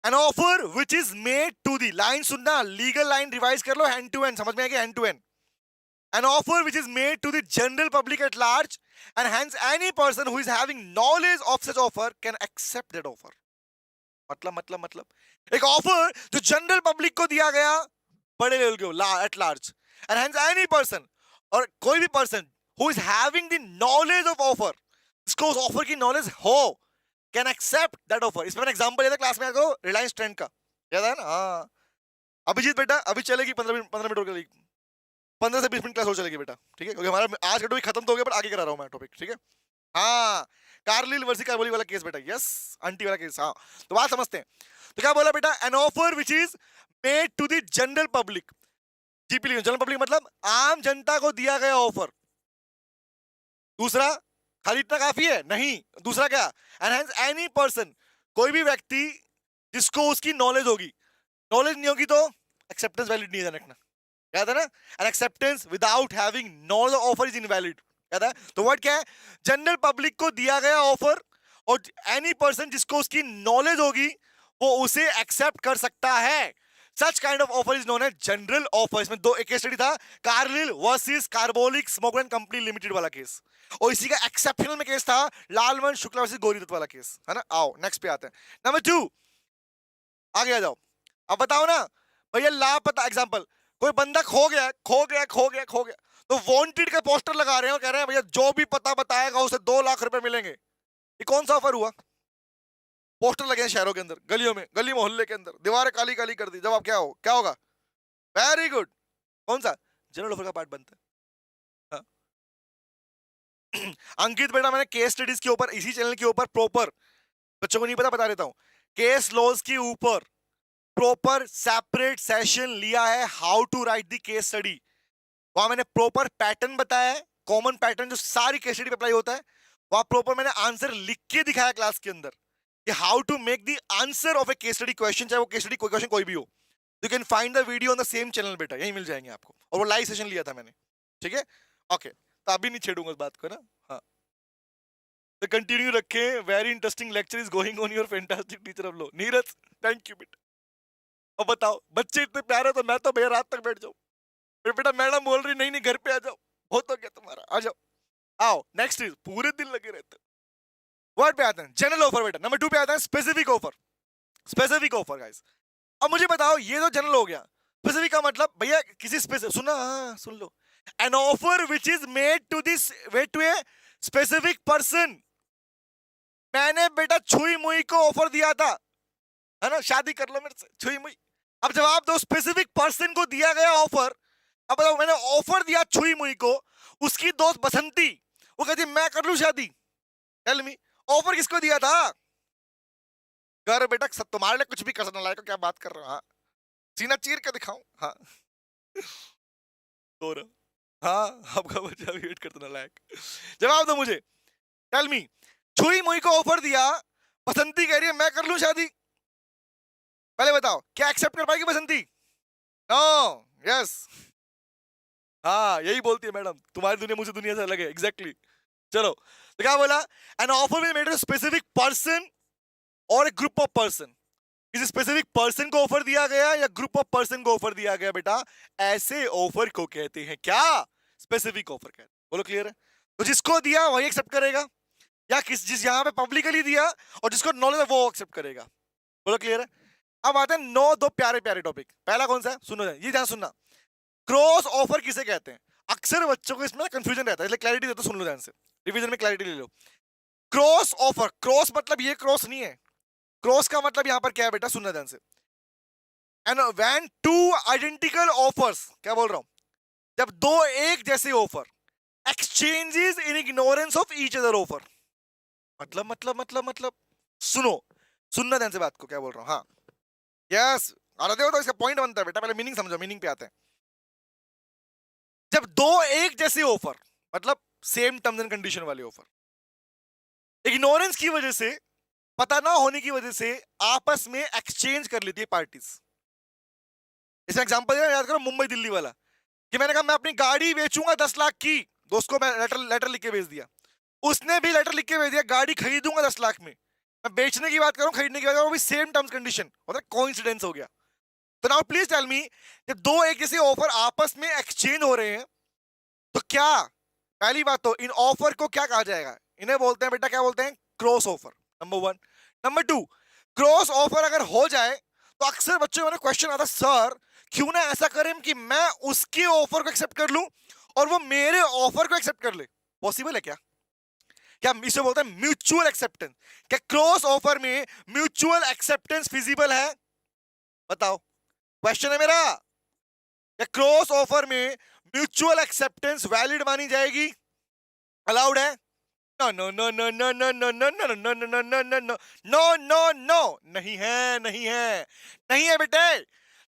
an offer which is made to the, line सुनना, लीगल लाइन रिवाइज कर लो, हैंड टू हैंड, समझ में आएगा, hand to hand. An offer which is made to the general public at large and hence any person who is having knowledge of such offer can accept that offer. मतलब एक offer जो general public को दिया गया बड़े level के at large, and hence any person और कोई भी person who is having the knowledge of offer, इसको उस ऑफर की नॉलेज हो, कैन एक्सेप्ट दैट ऑफर. इसमें मैंने एग्जांपल दिया था क्लास में आपको रिलायंस ट्रेंड का, याद है ना? हाँ, अभिजीत बेटा अभी चलेगी 15 मिनट और चलेगी, 15 से 20 मिनट क्लास हो चलेगी बेटा, ठीक है? क्योंकि हमारा आज का टॉपिक खत्म तो हो गया, पर आगे करा रहा हूँ मैं टॉपिक, ठीक है? हाँ, कार्लिल वर्सी कार्बोली वाला केस बेटा, यस, आंटी वाला केस. हाँ, तो बात समझते हैं. तो क्या बोला बेटा? An offer which is made to the general public. GP general public मतलब आम जनता को दिया गया ऑफर. दूसरा, खाली इतना काफी है? नहीं. दूसरा क्या? एंड हेंस एनी पर्सन, कोई भी व्यक्ति जिसको उसकी नॉलेज होगी. नॉलेज नहीं होगी तो एक्सेप्टेंस वैलिड नहीं है, रखना याद है ना? N acceptance without having knowledge offer is invalid. याद है? तो वर्ड क्या है? जनरल पब्लिक को दिया गया ऑफर, और एनी पर्सन जिसको उसकी नॉलेज होगी वो उसे एक्सेप्ट कर सकता है. Such kind of offer is known as general offer. इसमें दो एक केस स्टडी था, Carlill versus Carbolic Smoke and Company Limited वाला केस, और इसी का एक्सेप्शनल में केस था लालवन शुक्ला वर्सेस गौरी दत्त वाला केस, है ना? आओ नेक्स्ट पे आते हैं. नंबर 2, आगे आ जाओ. अब बताओ ना भैया, लापता एग्जांपल, कोई बंदा खो गया, तो वांटेड का पोस्टर लगा रहे हो, कह रहे हैं भैया जो भी पता बताएगा उसे 2 लाख रुपए मिलेंगे. ये कौन सा ऑफर हुआ? पोस्टर लगे हैं शहरों के अंदर, गलियों में, गली मोहल्ले के अंदर, दीवारें काली काली कर दी. जवाब क्या होगा? Very good. कौन सा? जनरल ऑफर का पार्ट बनता है. हाँ. अंकित बेटा, मैंने केस स्टडीज के ऊपर इसी चैनल के ऊपर प्रॉपर, बच्चों को नहीं पता बता देता हूं, केस लॉज के ऊपर प्रॉपर सेपरेट सेशन लिया है, how to write the case study. वहां मैंने प्रॉपर पैटर्न बताया है, कॉमन पैटर्न जो सारी केस स्टडी पे अप्लाई होता है. वहां प्रॉपर मैंने आंसर लिख के दिखाया क्लास के अंदर कि how to make the answer of a case study question, चाहे वो केस स्टडी कोई क्वेश्चन कोई भी हो. You can find the video on the same channel बेटा, यही मिल जाएंगे आपको, और वो लाइव सेशन लिया था मैंने, ठीक है? ओके, तो अभी नहीं छेड़ूंगा उस बात को ना. हाँ, तो कंटिन्यू रखें. Very interesting lecture is going on your fantastic teacher of law. Neeraj, thank you बेटा. अब बताओ, बच्चे इतने प्यारे, तो मैं तो भैया रात तक बैठ जाऊं. फिर बेटा मैडम बोल रही नहीं घर पे आ जाओ, बहुत हो गया तुम्हारा, आ जाओ. आओ नेक्स्ट इज, पूरे दिन लगे रहते. वर्ड पे आते हैं, जनरल ऑफर बेटा. नंबर 2 पे आता है specific offer. Specific offer guys. अब मुझे बताओ, ये तो जनरल हो गया. स्पेसिफिक का मतलब भैया किसी स्पेसिफिक, सुना? हाँ, सुन लो. An offer which is made to this way to a specific person. मैंने बेटा छुई मुई को ऑफर दिया था, है ना? शादी कर लो मेरे से, छुई मुई. अब जवाब दो, स्पेसिफिक पर्सन को दिया गया ऑफर. अब बताओ, मैंने ऑफर दिया छुई मुई को, उसकी दोस्त बसंती वो कहती मैं कर लूं शादी. टेल मी, ऑफर किसको दिया था? कर बेटा, सब तुम्हारे लिए कुछ भी कर सकना. लायक क्या बात कर रहा हूं? हाँ, सीना चीर के दिखाऊं? हाँ. तो हाँ, आपका बच्चा वेट करता ना लायक. जवाब दो मुझे. टेल मी, छुई मुई को ऑफर दिया, बसंती कह रही है मैं कर लूं शादी. पहले बताओ, क्या एक्सेप्ट कर पाएगी बसंती? नो. यस. हाँ, यही बोलती है मैडम, तुम्हारी दुनिया मुझसे दुनिया से अलग है. एग्जैक्टली. चलो, तो क्या बोला? An offer will made to specific person और ए ग्रुप ऑफ पर्सन. किसी स्पेसिफिक पर्सन को ऑफर दिया गया या ग्रुप ऑफ पर्सन को ऑफर दिया गया बेटा, ऐसे ऑफर को कहते हैं क्या? स्पेसिफिक ऑफर कहते हैं. बोलो क्लियर है? तो जिसको दिया वही एक्सेप्ट करेगा, या जिस यहाँ पे पब्लिकली दिया और जिसको नॉलेज है वो एक्सेप्ट करेगा. बोलो क्लियर है? अब आते हैं 9 दो प्यारे प्यारे टॉपिक. पहला कौन सा है? सुनो, ये ध्यान सुनना. क्रॉस ऑफर किसे कहते हैं? अक्सर बच्चों को इसमें कंफ्यूजन रहता है, इसलिए क्लैरिटी देता हूं, सुन लो ध्यान से. रिवीजन में क्लैरिटी ले लो. क्रॉस ऑफर, क्रॉस मतलब ये क्रॉस नहीं है. क्रॉस का मतलब यहां पर क्या है बेटा? सुनना ध्यान से. And when two identical offers, क्या बोल रहा हूं? जब दो एक जैसे offer exchanges in ignorance of each other offer. मतलब सुनो, सुनना ध्यान से बात को, क्या बोल रहा हूं. हाँ, यस, और देखो तो इसका पॉइंट बनता है बेटा. पहले मीनिंग समझो, मीनिंग पे आते हैं. जब दो एक जैसे ऑफर, मतलब सेम टर्म्स एंड कंडीशन वाले ऑफर, इग्नोरेंस की वजह से, पता ना होने की वजह से आपस में एक्सचेंज कर लेती है पार्टीज. इसका एग्जांपल याद करो, मुंबई दिल्ली वाला, कि मैंने कहा मैं अपनी गाड़ी बेचूंगा 10 लाख की, दोस्त को मैं लेटर लिख के भेज दिया, उसने भी लेटर लिख के भेज दिया गाड़ी खरीदूंगा 10 लाख में. मैं बेचने की बात करूं, खरीदने की बात करूं, सेम टर्म्स कंडीशन, मतलब कोइंसिडेंस हो गया. तो नाउ प्लीज टेल मी, जब दो एक जैसे ऑफर आपस में एक्सचेंज हो रहे हैं, तो क्या पहली बात तो इन ऑफर को क्या कहा जाएगा, इन्हें बोलते हैं बेटा, क्या बोलते हैं, cross offer, number one. Number to, cross offer अगर हो जाए तो अक्सर बच्चों में क्वेश्चन आता, सर क्यों ना ऐसा करें कि मैं उसके ऑफर को एक्सेप्ट कर लूं और वो मेरे ऑफर को एक्सेप्ट कर ले। पॉसिबल है क्या? क्या इसे बोलते हैं म्यूचुअल एक्सेप्टेंस? क्या क्रॉस ऑफर में म्यूचुअल एक्सेप्टेंस फिजिबल है? बताओ, क्वेश्चन है मेरा। क्या क्रॉस ऑफर में म्यूचुअल एक्सेप्टेंस वैलिड मानी जाएगी, अलाउड है? No no no no no no no no no no no no no no no no no no, नहीं है, नहीं है, नहीं है बेटे।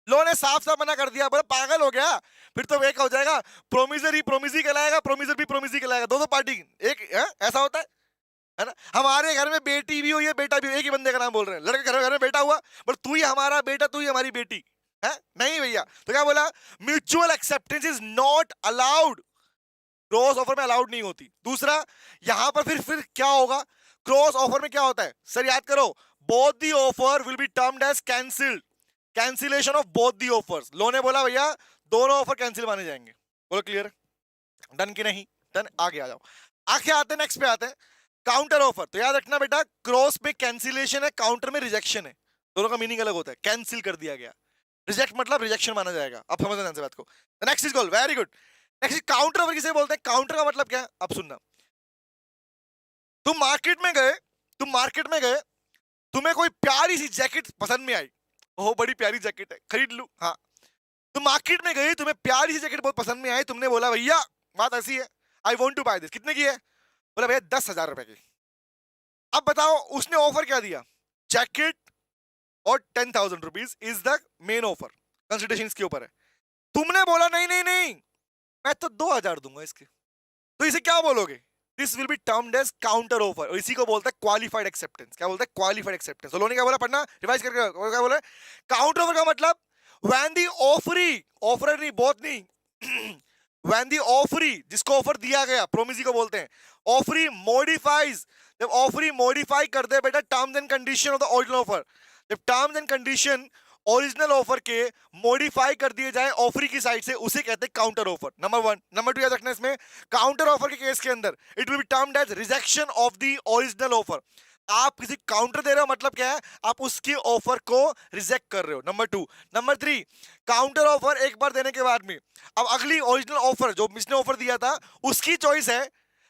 लो ने साफ साफ मना कर दिया। बोले पागल हो गया, फिर तो एक हो जाएगा, प्रोमिसर ही प्रोमिसी कहलाएगा, प्रोमिसर भी प्रोमिसी कहलाएगा, दोनों पार्टी एक है? ऐसा होता है ना? हमारे घर में बेटी भी हुई है, बेटा भी हुई, एक ही बंदे का नाम बोल रहे हैं। लड़के घर में बेटा हुआ, पर तू ही हमारा बेटा, तू ही हमारी बेटी है? नहीं भैया। तो क्या बोला, mutual acceptance is not allowed, cross offer में अलाउड नहीं होती। दूसरा, यहां पर फिर क्या होगा, क्रॉस ऑफर में क्या होता है सर, याद करो, both the offer will be termed as cancelled, cancellation of both the offers. लो ने बोला भैया दोनों ऑफर कैंसिल माने जाएंगे। बोलो क्लियर, डन की नहीं? डन, आगे आ जाओ। आगे आते हैं, नेक्स्ट पे आते हैं, काउंटर ऑफर। तो याद रखना बेटा, क्रॉस में कैंसिलेशन है, काउंटर में रिजेक्शन है, दोनों का मीनिंग अलग होता है। कैंसिल कर दिया गया, रिजेक्ट मतलब रिजेक्शन माना जाएगा। अब समझ लेना बात को। Next is goal, very good. Next counter offer किसे बोलते हैं? काउंटर का मतलब क्या है, अब सुनना। तुम मार्केट में गए, तुम्हें कोई प्यारी सी जैकेट पसंद में आई, ओह बड़ी प्यारी जैकेट है, खरीद लूं। हाँ, तुम मार्केट में गई, तुम्हें प्यारी सी जैकेट बहुत पसंद में आई, तुमने बोला भैया बात ऐसी है, I want to buy this. कितने की है? बोला भैया 10,000 रुपए की। अब बताओ उसने ऑफर क्या दिया, जैकेट और 10,000 rupees is the main offer, consideration इसके ऊपर है। तुमने बोला नहीं नहीं नहीं, मैं तो 2,000 दूंगा इसके, तो इसे क्या बोलोगे? This will be termed as counter offer, और इसी को बोलते हैं क्वालिफाइड एक्सेप्टेंस। क्या बोलते हैं? Qualified acceptance. तो लोने क्या बोला, पढ़ना रिवाइज करके, क्या बोला, काउंटर ऑफर का मतलब व्हेन दी ऑफरी, ऑफर नहीं बहुत नहीं व्हेन दी ऑफरी, जिसको ऑफर दिया गया, प्रोमिसी को बोलते हैं, ऑफरी मॉडिफाइज, जब ऑफरी मॉडिफाई कर दे बेटा terms and condition of the original offer, जब terms and condition original offer के मॉडिफाई कर दिए जाए ऑफरी की साइड से, उसे कहते हैं counter offer. Number one. Number two याद रखना, इसमें काउंटर ऑफर के केस के अंदर it will be termed as rejection of the original offer. आप किसी काउंटर दे रहे हो, मतलब क्या है, आप उसकी ऑफर को रिजेक्ट कर रहे हो। Number two. Number three, counter offer एक बार देने के बाद में अब अगली ओरिजिनल ऑफर जो इसने ऑफर दिया था, उसकी चॉइस है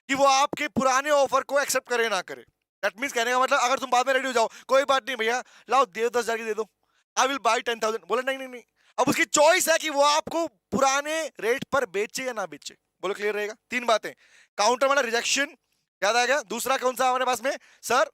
कि वो आपके पुराने ऑफर को एक्सेप्ट करे ना करे। दैट मींस कहने का मतलब, अगर तुम बाद में रेडी हो जाओ, कोई बात नहीं भैया, लाओ दे 10,000 की दे दो, आई विल बाय 10,000, बोले नहीं नहीं नहीं, अब उसकी चॉइस है कि वो आपको पुराने रेट पर बेचे या ना बेचे। बोलो क्लियर रहेगा? तीन बातें, काउंटर मतलब रिजेक्शन, याद आ गया। दूसरा कौन सा हमारे पास में सर,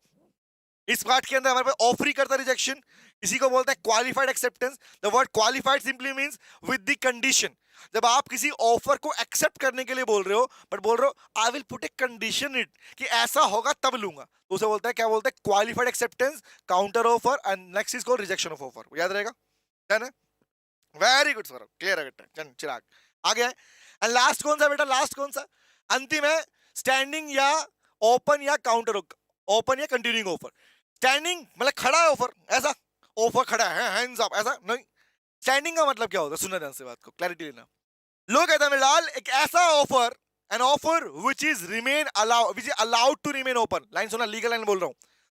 इस पार्ट के अंदर हमारे पास ऑफरी करता रिजेक्शन, इसी को बोलते हैं qualified acceptance. The word qualified simply means with the condition. जब आप किसी ऑफर को एक्सेप्ट करने के लिए बोल रहे हो, बट बोल रहे हो आई will put a condition it, कि ऐसा होगा तब लूंगा, तो उसे बोलते हैं, क्या बोलते हैं, qualified acceptance, counter offer, and next is called rejection of offer. याद रहेगा? डन है, वेरी गुड सर, क्लियर है। चल चिराग आ गया। एंड लास्ट कौन सा बेटा, लास्ट कौन सा, अंतिम है, स्टैंडिंग या ओपन या काउंटर, ओपन या कंटिन्यूइंग ऑफर। स्टैंडिंग मतलब खड़ा है ऑफर, ऐसा ऑफर खड़ा है, हैंड्स अप, ऐसा नहीं। स्टैंडिंग का मतलब क्या होता है, सुनना ध्यान से बात को, क्लैरिटी लेना। लोग कहते हैं लाल, एक ऐसा offer, an offer which is remain allow, which is allowed to remain open. Line सुना, लीगल लाइन बोल रहा हूं,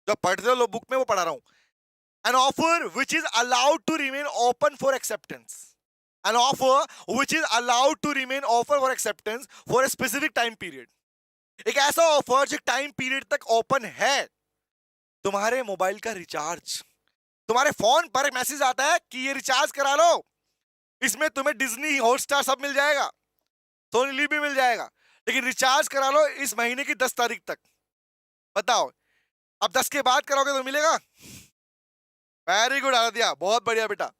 जब पढ़ते हो लोग बुक में वो पढ़ा रहा हूं। An offer which is allowed to remain open for acceptance, an offer which is allowed to remain open for acceptance for a specific time period. एक ऐसा ऑफर जो टाइम पीरियड तक ओपन है। तुम्हारे मोबाइल का रिचार्ज, तुम्हारे phone पर एक मैसेज आता है कि ये रिचार्ज करा लो, इसमें तुम्हें डिज्नी हॉटस्टार सब मिल जाएगा, सोनी लिव भी मिल जाएगा, लेकिन रिचार्ज करा लो इस महीने की 10 तारीख तक। बताओ, अब 10 के बाद कराओगे तो मिलेगा? वेरी गुड आराध्या, बहुत बढ़िया बेटा,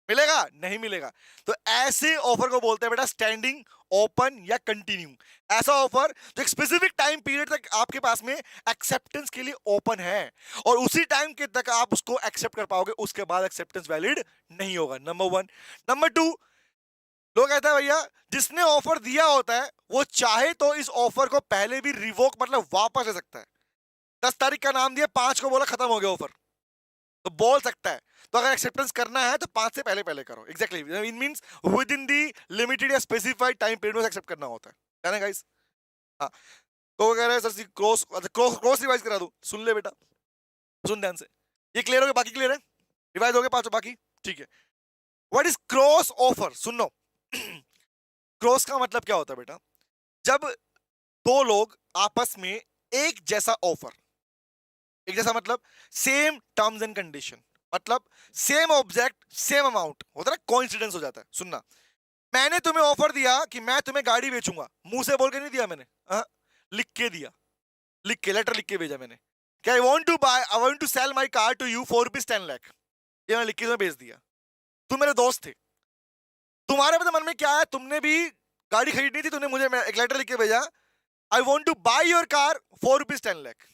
मिलेगा? नहीं मिलेगा। तो ऐसे ऑफर को बोलते हैं बेटा स्टैंडिंग, ओपन या कंटिन्यू। ऐसा ऑफर जो एक स्पेसिफिक टाइम पीरियड तक आपके पास में एक्सेप्टेंस के लिए ओपन है, और उसी टाइम के तक आप उसको एक्सेप्ट कर पाओगे, उसके बाद एक्सेप्टेंस वैलिड नहीं होगा। Number one. नंबर टू, लोग कहते हैं भैया जिसने ऑफर दिया होता है वो चाहे तो इस ऑफर को पहले भी रिवोक मतलब वापस ले सकता है। 10 तारीख का नाम दिया, 5 को बोला खत्म हो गया ऑफर, तो बोल सकता है। तो अगर एक्सेप्टेंस करना है तो 5 से पहले पहले करो। Exactly, it means with in the limited या स्पेसिफाइड टाइम पीरियड में एक्सेप्ट करना होता है ना गाइस? हाँ, तो वो कह रहे हैं सर क्रॉस, अच्छा क्रॉस रिवाइज करा दूं, सुन ले बेटा, सुन ध्यान से। ये क्लियर हो गया, बाकी क्लियर है? रिवाइज हो गया पांचों बाकी? ठीक है। What is cross offer? सुनो। क्रॉस का मतलब क्या होता है बेटा? जब दो लोग आपस में एक जैसा ऑफर, एक जैसा मतलब सेम टर्म्स एंड कंडीशन, मतलब सेम ऑब्जेक्ट सेम अमाउंट होता है ना, कोइंसिडेंस हो जाता है। सुनना, मैंने तुम्हें ऑफर दिया कि मैं तुम्हें गाड़ी बेचूंगा, मुंह से बोल के नहीं दिया मैंने, लिख के दिया, लिख के लेटर लिख के भेजा मैंने कि I want to sell my car to you for rupees 10 lakh, ये मैंने लिख के तुम्हें भेज दिया। तुम मेरे दोस्त थे, तुम्हारे पता मन में क्या है, तुमने भी गाड़ी खरीदनी थी, तुमने मुझे एक लेटर लिख के भेजा, आई want two by your car for rupees 10 lakh.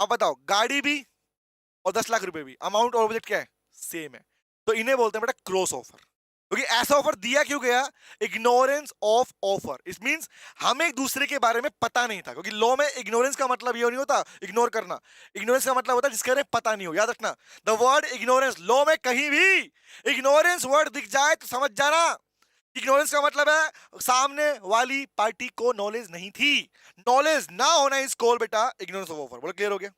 अब बताओ, गाड़ी भी और 10 लाख रुपए भी, अमाउंट और ऑब्जेक्ट क्या है? सेम है। तो इन्हें बोलते हैं बेटा क्रॉस ऑफर। क्योंकि ऐसा ऑफर दिया क्यों गया? Ignorance of offer. It means हमें एक दूसरे के बारे में पता नहीं था, क्योंकि लॉ में इग्नोरेंस का मतलब ये नहीं होता इग्नोर करना, इग्नोरेंस का मतलब होता है जिसके बारे में पता नहीं हो। याद रखना, द वर्ड इग्नोरेंस, लॉ में कहीं भी इग्नोरेंस वर्ड दिख जाए तो समझ जाना, इग्नोरेंस का मतलब है सामने वाली पार्टी को नॉलेज नहीं थी। नॉलेज ना होना इज कॉल्ड बेटा इग्नोरेंस ऑफ ऑफर। बोलो क्लियर हो गया?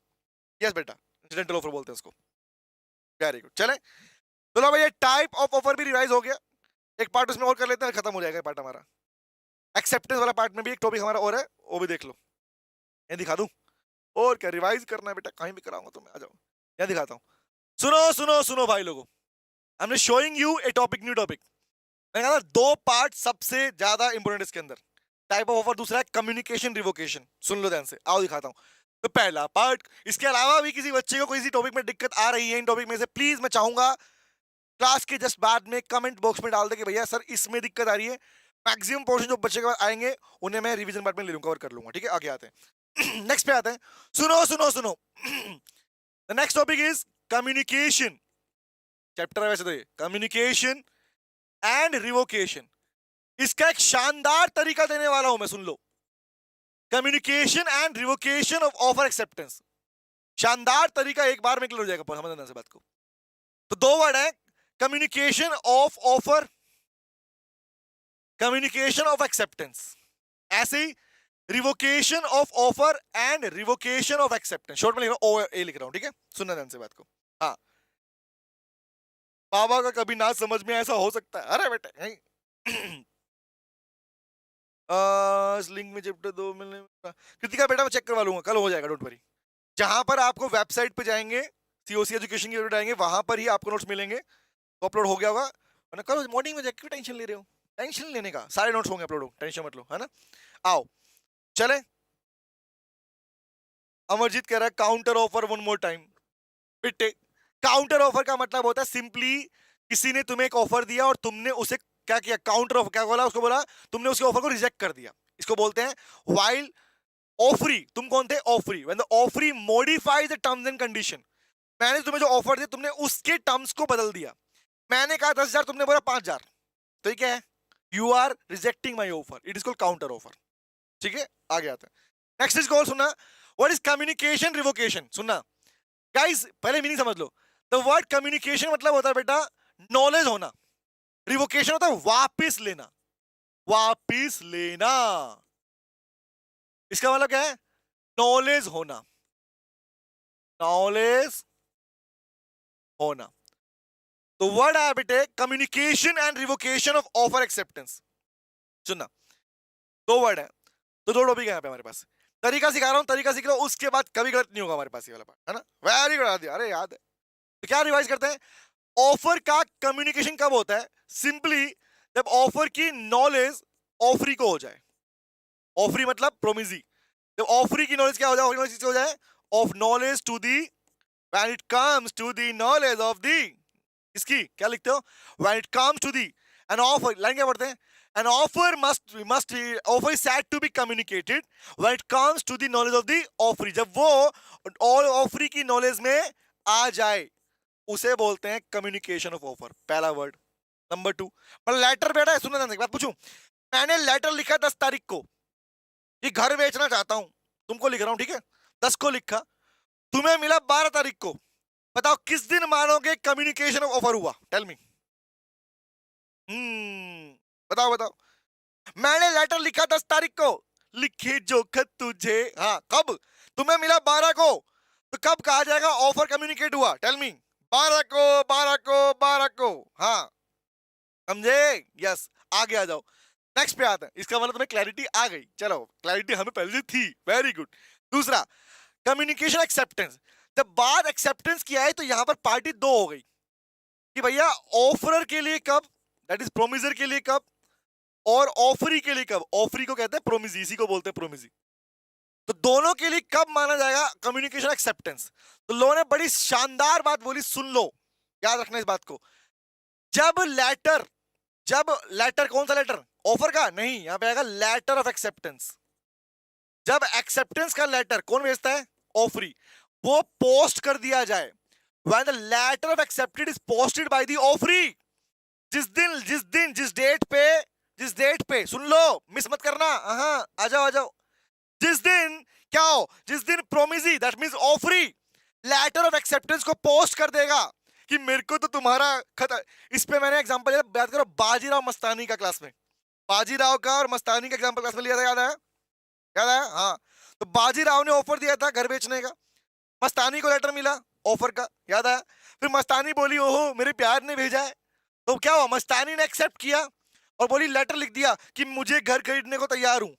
यस बेटा, इंसिडेंटल ऑफर बोलते हैं इसको। वेरी गुड, चले तो लो भैया, टाइप ऑफ ऑफर भी रिवाइज हो गया, एक पार्ट उसमें और कर लेते हैं, खत्म हो जाएगा पार्ट हमारा। एक्सेप्टेंस वाला पार्ट में भी एक टॉपिक हमारा और है, वो भी देख लो। ये दिखा दूं? और क्या रिवाइज करना है बेटा, कहीं भी कराऊंगा तुम्हें, आ जाओ यहाँ दिखाता हूँ। सुनो सुनो सुनो भाई लोगों, I am showing U A topic, new topic. मैंने कहा था दो पार्ट सबसे ज्यादा इंपोर्टेंट इसके अंदर, टाइप ऑफ ऑफर, दूसरा है कम्युनिकेशन रिवोकेशन। सुन लो ध्यान से, आओ दिखाता हूँ। तो पहला पार्ट, इसके अलावा भी किसी बच्चे को किसी टॉपिक में दिक्कत आ रही है इन टॉपिक में से, प्लीज मैं चाहूंगा क्लास के जस्ट बाद में कमेंट बॉक्स में डाल दे कि भैया सर इसमें दिक्कत आ रही है। मैक्सिमम पोर्शन जो बच्चे के बाद आएंगे उन्हें मैं रिवीजन पार्ट में ले लूंगा, कवर कर लूंगा। ठीक है, आगे आते हैं। नेक्स्ट पे आते हैं। सुनो सुनो सुनो। The next topic is communication. Chapter है वैसे तो ये, कम्युनिकेशन एंड रिवोकेशन। इसका एक शानदार तरीका देने वाला हूं मैं, सुन लो। Communication and revocation of offer acceptance, शानदार तरीका, एक बार में क्लियर हो जाएगा, पर समझना से बात को। तो दो वर्ड है, communication of offer, communication of acceptance. ऐसे ही revocation of offer and revocation of acceptance, short में लिख रहा हूं, ओ ए लिख रहा हूं, ठीक है, सुनना ध्यान से बात को। हाँ, बाबा का कभी ना समझ में ऐसा हो सकता है, अरे बेटे। इस लिंक में चैप्टर 2 में कृतिका बेटा मैं चेक करवा लूंगा, कल हो जाएगा, डोंट वरी। जहां पर आपको वेबसाइट पे जाएंगे, सीओसी एजुकेशन की वेबसाइट आएंगे, वहां पर ही आपको नोट्स मिलेंगे, तो अपलोड हो गया होगा। वरना कल मॉर्निंग में जाके क्यों टेंशन ले रहे हो? टेंशन लेने का, सारे नोट्स होंगे अपलोड, टेंशन मत लो, है ना। आओ चले। अमरजीत कह रहा है counter offer one more time. बेटे, काउंटर ऑफर का मतलब होता है सिंपली किसी ने तुम्हें एक ऑफर दिया और तुमने उसे क्या किया, काउंटर ऑफर। क्या बोला उसको? बोला तुमने उसके ऑफर को रिजेक्ट कर दिया। इसको बोलते हैं वाइल ऑफरी। तुम कौन थे? Offeree. When the offeree modifies the terms and condition. मैंने तुम्हें जो ऑफर दिया तुमने उसके टर्म्स को बदल दिया। मैंने कहा 10,000, तुमने बोला 5,000, तो ये क्या है? You are rejecting my offer, it is called counter offer. ठीक है, आगे आते हैं। नेक्स्ट इज कॉल, सुनना, व्हाट इज कम्युनिकेशन रिवोकेशन। सुनना गाइस, पहले मीनिंग समझ लो। द वर्ड कम्युनिकेशन मतलब होता है बेटा नॉलेज होना, रिवोकेशन होता है वापिस लेना, वापिस लेना। इसका मतलब क्या है? नॉलेज होना, नॉलेज होना। तो वर्ड है बेटे communication and revocation of offer acceptance. सुनना, दो वर्ड है, तो दो टॉपिक है यहाँ पे हमारे पास। तरीका सिखा रहा हूं, तरीका सीख लो, उसके बाद कभी गलत नहीं होगा हमारे पास, ये वाला पार्ट है ना। वेरी गुड आदि, अरे याद है। तो क्या रिवाइज करते हैं? ऑफर का कम्युनिकेशन कब होता है? सिंपली जब ऑफर की नॉलेज ऑफरी को हो जाए। ऑफरी मतलब प्रोमिजी। जब ऑफरी की नॉलेज क्या हो जाए? ऑफरी नॉलेज हो जाए of knowledge to the, when it comes to the knowledge of the, इसकी क्या लिखते हो? When it comes to the an offer, line क्या पढ़ते हैं? An offer must offer is said to be communicated when it comes to the knowledge of the offeree. जब वो all offeree की नॉलेज में आ जाए उसे बोलते हैं कम्युनिकेशन ऑफ ऑफर, पहला वर्ड। नंबर 2, पर लेटर बेटा है, सुनना एक बात पूछूं। मैंने लेटर लिखा 10 तारीख को, ये घर बेचना चाहता हूं, तुमको लिख रहा हूं, ठीक है, 10 को लिखा, तुम्हें मिला 12 तारीख को, बताओ किस दिन मानोगे कम्युनिकेशन ऑफ ऑफर हुआ? Tell me. बताओ बताओ। मैंने लेटर लिखा 10 तारीख को, लिखे जो खत तुझे, हाँ कब तुम्हें मिला 12 को, तो कब कहा जाएगा ऑफर कम्युनिकेट हुआ? Tell me. 12 को, 12 को, 12 को, हाँ समझे? यस, आगे आ जाओ, नेक्स्ट पे आते हैं। इसका मतलब तुम्हें क्लैरिटी आ गई, चलो क्लैरिटी हमें पहले से थी, वेरी गुड। दूसरा, कम्युनिकेशन एक्सेप्टेंस। जब बात एक्सेप्टेंस की आई तो यहां पर पार्टी दो हो गई कि भैया ऑफरर के लिए कब, दैट इज प्रोमिजर के लिए कब, और ऑफरी के लिए कब। ऑफरी को कहते हैं प्रोमिजी, इसी को बोलते हैं प्रोमिजी। तो दोनों के लिए कब माना जाएगा कम्युनिकेशन एक्सेप्टेंस? तो लोगों ने बड़ी शानदार बात बोली, सुन लो, याद रखना इस बात को। जब लेटर कौन सा लेटर? ऑफर का नहीं, यहां पे आएगा लेटर ऑफ एक्सेप्टेंस। जब एक्सेप्टेंस का लेटर कौन भेजता है? ऑफरी। वो पोस्ट कर दिया जाए, when the letter of accepted is posted by the offeree, जिस डेट पे सुन लो, मिस मत करना, आ जाओ। जिस दिन क्या हो, जिस दिन promisee that means offeree letter of acceptance को पोस्ट कर देगा कि मेरे को तो तुम्हारा खत। इस पे मैंने एग्जांपल लिया, बात करो बाजीराव मस्तानी का क्लास में, बाजीराव का और मस्तानी का एग्जांपल क्लास में लिया था, याद है? हाँ, तो बाजीराव ने ऑफर दिया था घर बेचने का, मस्तानी को लेटर मिला ऑफर का, याद आया? फिर मस्तानी बोली ओहो मेरे प्यार ने भेजा है, तो क्या हुआ, मस्तानी ने एक्सेप्ट किया और बोली लेटर लिख दिया कि मुझे घर खरीदने को तैयार हूं।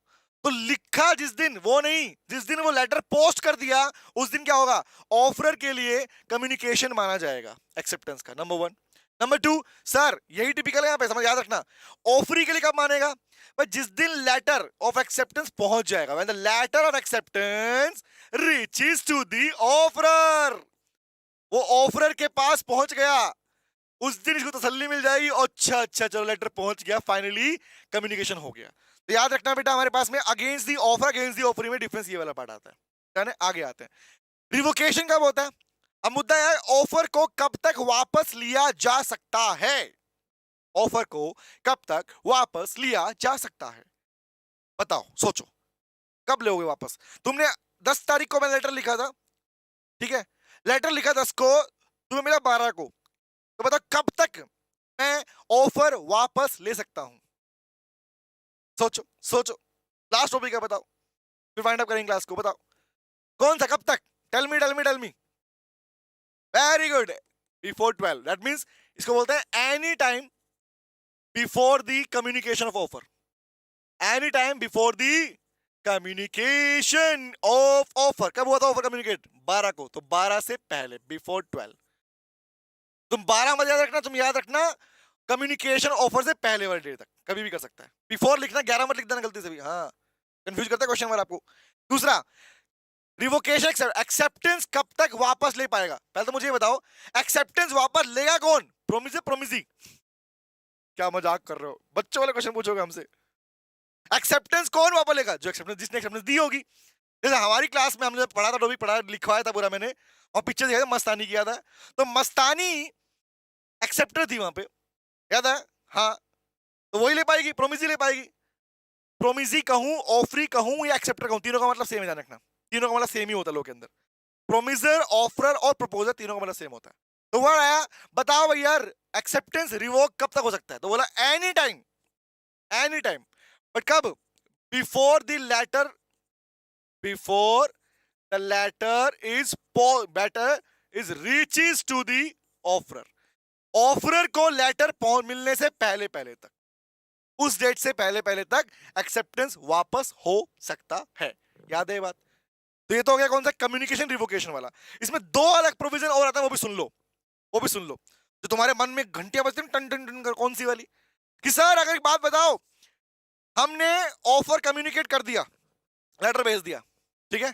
तो लिखा जिस दिन, वो नहीं, जिस दिन वो लेटर पोस्ट कर दिया उस दिन क्या होगा, ऑफरर के लिए कम्युनिकेशन माना जाएगा एक्सेप्टेंस का, नंबर 1। नंबर 2, सर यही टिपिकल है यहाँ पे, समझ याद रखना। ऑफरी के लिए कब मानेगा? पर जिस दिन लेटर ऑफ एक्सेप्टेंस पहुंच जाएगा, when the letter of acceptance reaches to the offeror, वो ऑफरर के पास पहुंच गया, उस दिन इसको तसल्ली मिल जाएगी, अच्छा चलो लेटर पहुंच गया, फाइनली कम्युनिकेशन हो गया। तो याद रखना बेटा, हमारे पास में against the offer, against the offeree में डिफरेंस ये वाला पार्ट आता है। आगे आते हैं, रिवोकेशन कब होता है? अब मुद्दा है ऑफर को कब तक वापस लिया जा सकता है, ऑफर को कब तक वापस लिया जा सकता है, बताओ, सोचो कब लोगे वापस? तुमने 10 तारीख को मैं लेटर लिखा था, ठीक है, लेटर लिखा 10 को, तुम्हें मिला 12 को, तो बताओ कब तक मैं ऑफर वापस ले सकता हूं? सोचो, लास्ट टॉपिक है, बताओ, फिर फाइंड अप करेंगे क्लास को, बताओ कौन सा, कब तक? Tell me. Very good, before 12, that means इसको बोलते हैं any time before the communication of offer, any time before the communication of offer. कब हुआ था ऑफर कम्युनिकेट? 12 को, तो 12 से पहले, बिफोर 12। तुम 12 मत याद रखना, तुम याद रखना कम्युनिकेशन ऑफर से पहले वाले डेट तक, कभी भी कर सकता है। बिफोर लिखना, 11 मत लिख देना गलती से भी, हाँ कंफ्यूज करता है क्वेश्चन मार्क आपको। दूसरा, रिवोकेशन एक्सेप्टेंस कब तक वापस ले पाएगा? पहले तो मुझे ये बताओ, एक्सेप्टेंस वापस लेगा कौन? प्रोमिजी। क्या मजाक कर रहे हो, बच्चों वाले क्वेश्चन पूछोगे हमसे? एक्सेप्टेंस कौन वापस लेगा? जो एक्सेप्टेंस, जिसने एक्सेप्टेंस दी होगी। जैसे हमारी क्लास में हमने पढ़ा था, टॉपिक पढ़ा, लिखवाया था पूरा मैंने, और पिक्चर दिखाया था, मस्तानी किया था, तो मस्तानी एक्सेप्टर थी वहां पे, याद है? हाँ, तो वही ले पाएगी, प्रोमिजी ले पाएगी। प्रोमिजी कहूं, ऑफरी कहूं या एक्सेप्टर कहूं, तीनों का मतलब सेम है, ध्यान रखना, तीनों का मतलब सेम ही होता है लोग के अंदर। प्रोमिजर, ऑफरर और प्रपोजर, तीनों का मतलब सेम होता है। तो वर्ड आया, बताओ भैया एक्सेप्टेंस रिवोक कब तक हो सकता है? तो बोला एनी टाइम, बट कब? Before the letter, before the letter is reaches to the offeror. Offeror को लेटर मिलने से पहले तक, उस डेट से पहले तक एक्सेप्टेंस वापस हो सकता है। याद है ये बात? तो ये तो हो गया कौन सा, कम्युनिकेशन रिवोकेशन वाला। इसमें 2 अलग प्रोविजन और आता है, वो भी सुन लो, जो तुम्हारे मन में घंटियां बजती हैं टन टन टन कर, कौन सी वाली? कि सर अगर एक बात बताओ, हमने ऑफर कम्युनिकेट कर दिया, लेटर भेज दिया, ठीक है,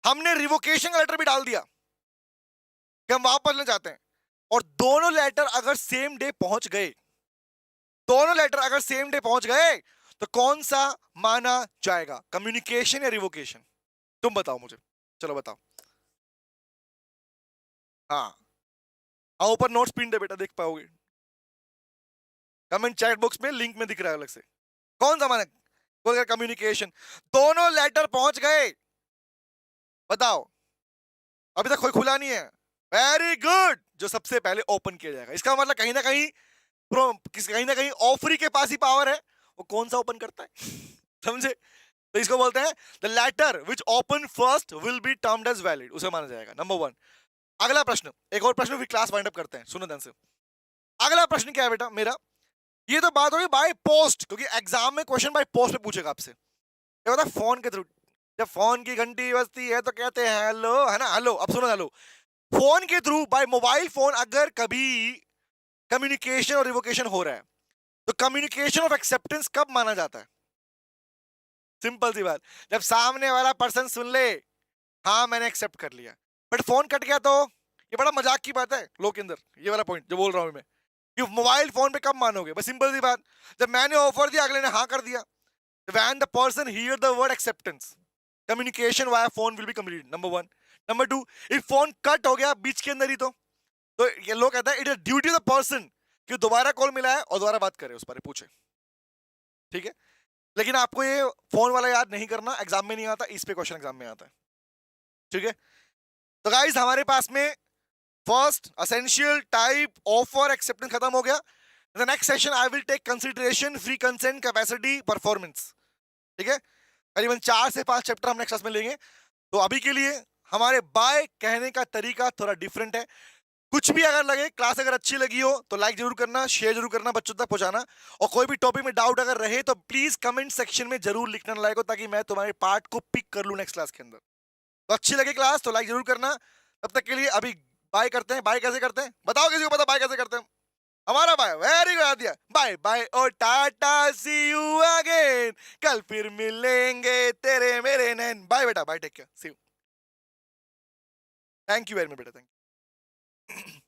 हमने रिवोकेशन का लेटर भी डाल दिया कि हम वापस लेना चाहते हैं, और दोनों लेटर अगर सेम डे पहुंच गए, तो कौन सा माना जाएगा, कम्युनिकेशन या रिवोकेशन? तुम बताओ मुझे, चलो बताओ। हाँ, ऊपर नोट्स पिन दे बेटा, देख पाओगे, कमेंट चैट बॉक्स में लिंक में दिख रहा है अलग से, कौन सा माना? कम्युनिकेशन। दोनों लेटर पहुंच गए, बताओ, अभी तक कोई खुला नहीं है, वेरी गुड, जो सबसे पहले ओपन किया जाएगा। इसका मतलब कहीं ना कहीं ऑफरी के पास ही पावर है, वो कौन सा ओपन करता है समझे? तो इसको बोलते हैं the letter which open first will be termed as valid, उसे माना जाएगा। नंबर 1। अगला प्रश्न, एक और प्रश्न फिर क्लास वाइंड अप करते हैं, सुनो ध्यान से। अगला प्रश्न क्या है बेटा मेरा, ये तो बात होगी बाय पोस्ट, क्योंकि एग्जाम में क्वेश्चन बाय पोस्ट में पूछेगा आपसे। ये होता है फोन के थ्रू, जब फोन की घंटी बजती है तो कहते हैं हेलो, है ना, हेलो। अब सुनो, हेलो फोन के थ्रू बाय मोबाइल फोन अगर कभी कम्युनिकेशन और रिवोकेशन हो रहा है तो कम्युनिकेशन ऑफ एक्सेप्टेंस कब माना जाता है? सिंपल सी बात, जब सामने वाला पर्सन सुन ले हाँ मैंने एक्सेप्ट कर लिया, बट फोन कट गया तो ये बड़ा मजाक की बात है लोग के अंदर, ये वाला पॉइंट जो बोल रहा हूं मैं कि मोबाइल फोन पे कब मानोगे? बस सिंपल सी बात, जब मैंने ऑफर दिया अगले ने हाँ कर दिया, when the person here the word acceptance communication via phone will be complete. Number 1। Number 2, if phone cut हो गया बीच के अंदर ही तो ये लोग कहता है it is duty of the person कि दोबारा कॉल मिला है और दोबारा बात करे, उस पर पूछे, ठीक है। लेकिन आपको ये फोन वाला याद नहीं करना, एग्जाम में नहीं आता, इस पे क्वेश्चन एग्जाम में आता है, ठीक है। तो गाइस हमारे पास में first essential type offer acceptance खत्म हो गया। The next session I will take consideration free consent capacity performance, ठीक है। करीबन 4 से 5 चैप्टर हम नेक्स्ट क्लास में लेंगे। तो अभी के लिए हमारे बाय कहने का तरीका थोड़ा डिफरेंट है। कुछ भी अगर लगे, क्लास अगर अच्छी लगी हो तो लाइक जरूर करना, शेयर जरूर करना, बच्चों तक पहुंचाना, और कोई भी टॉपिक में डाउट अगर रहे तो प्लीज कमेंट सेक्शन में जरूर लिखना लाइक हो, ताकि मैं तुम्हारे पार्ट को पिक कर लूं नेक्स्ट क्लास के अंदर। तो अच्छी लगे क्लास तो लाइक जरूर करना। तब तक के लिए अभी बाय करते हैं। बाय कैसे करते हैं बताओ, किसी को पता बाय कैसे करते हैं? हमारा बाय वेरी गुड दिया, बाय बाय और टाटा सी यू अगेन, कल फिर मिलेंगे तेरे मेरे नैन। बाय बेटा, bye, take care, see you, thank you very much बेटा, थैंक यू।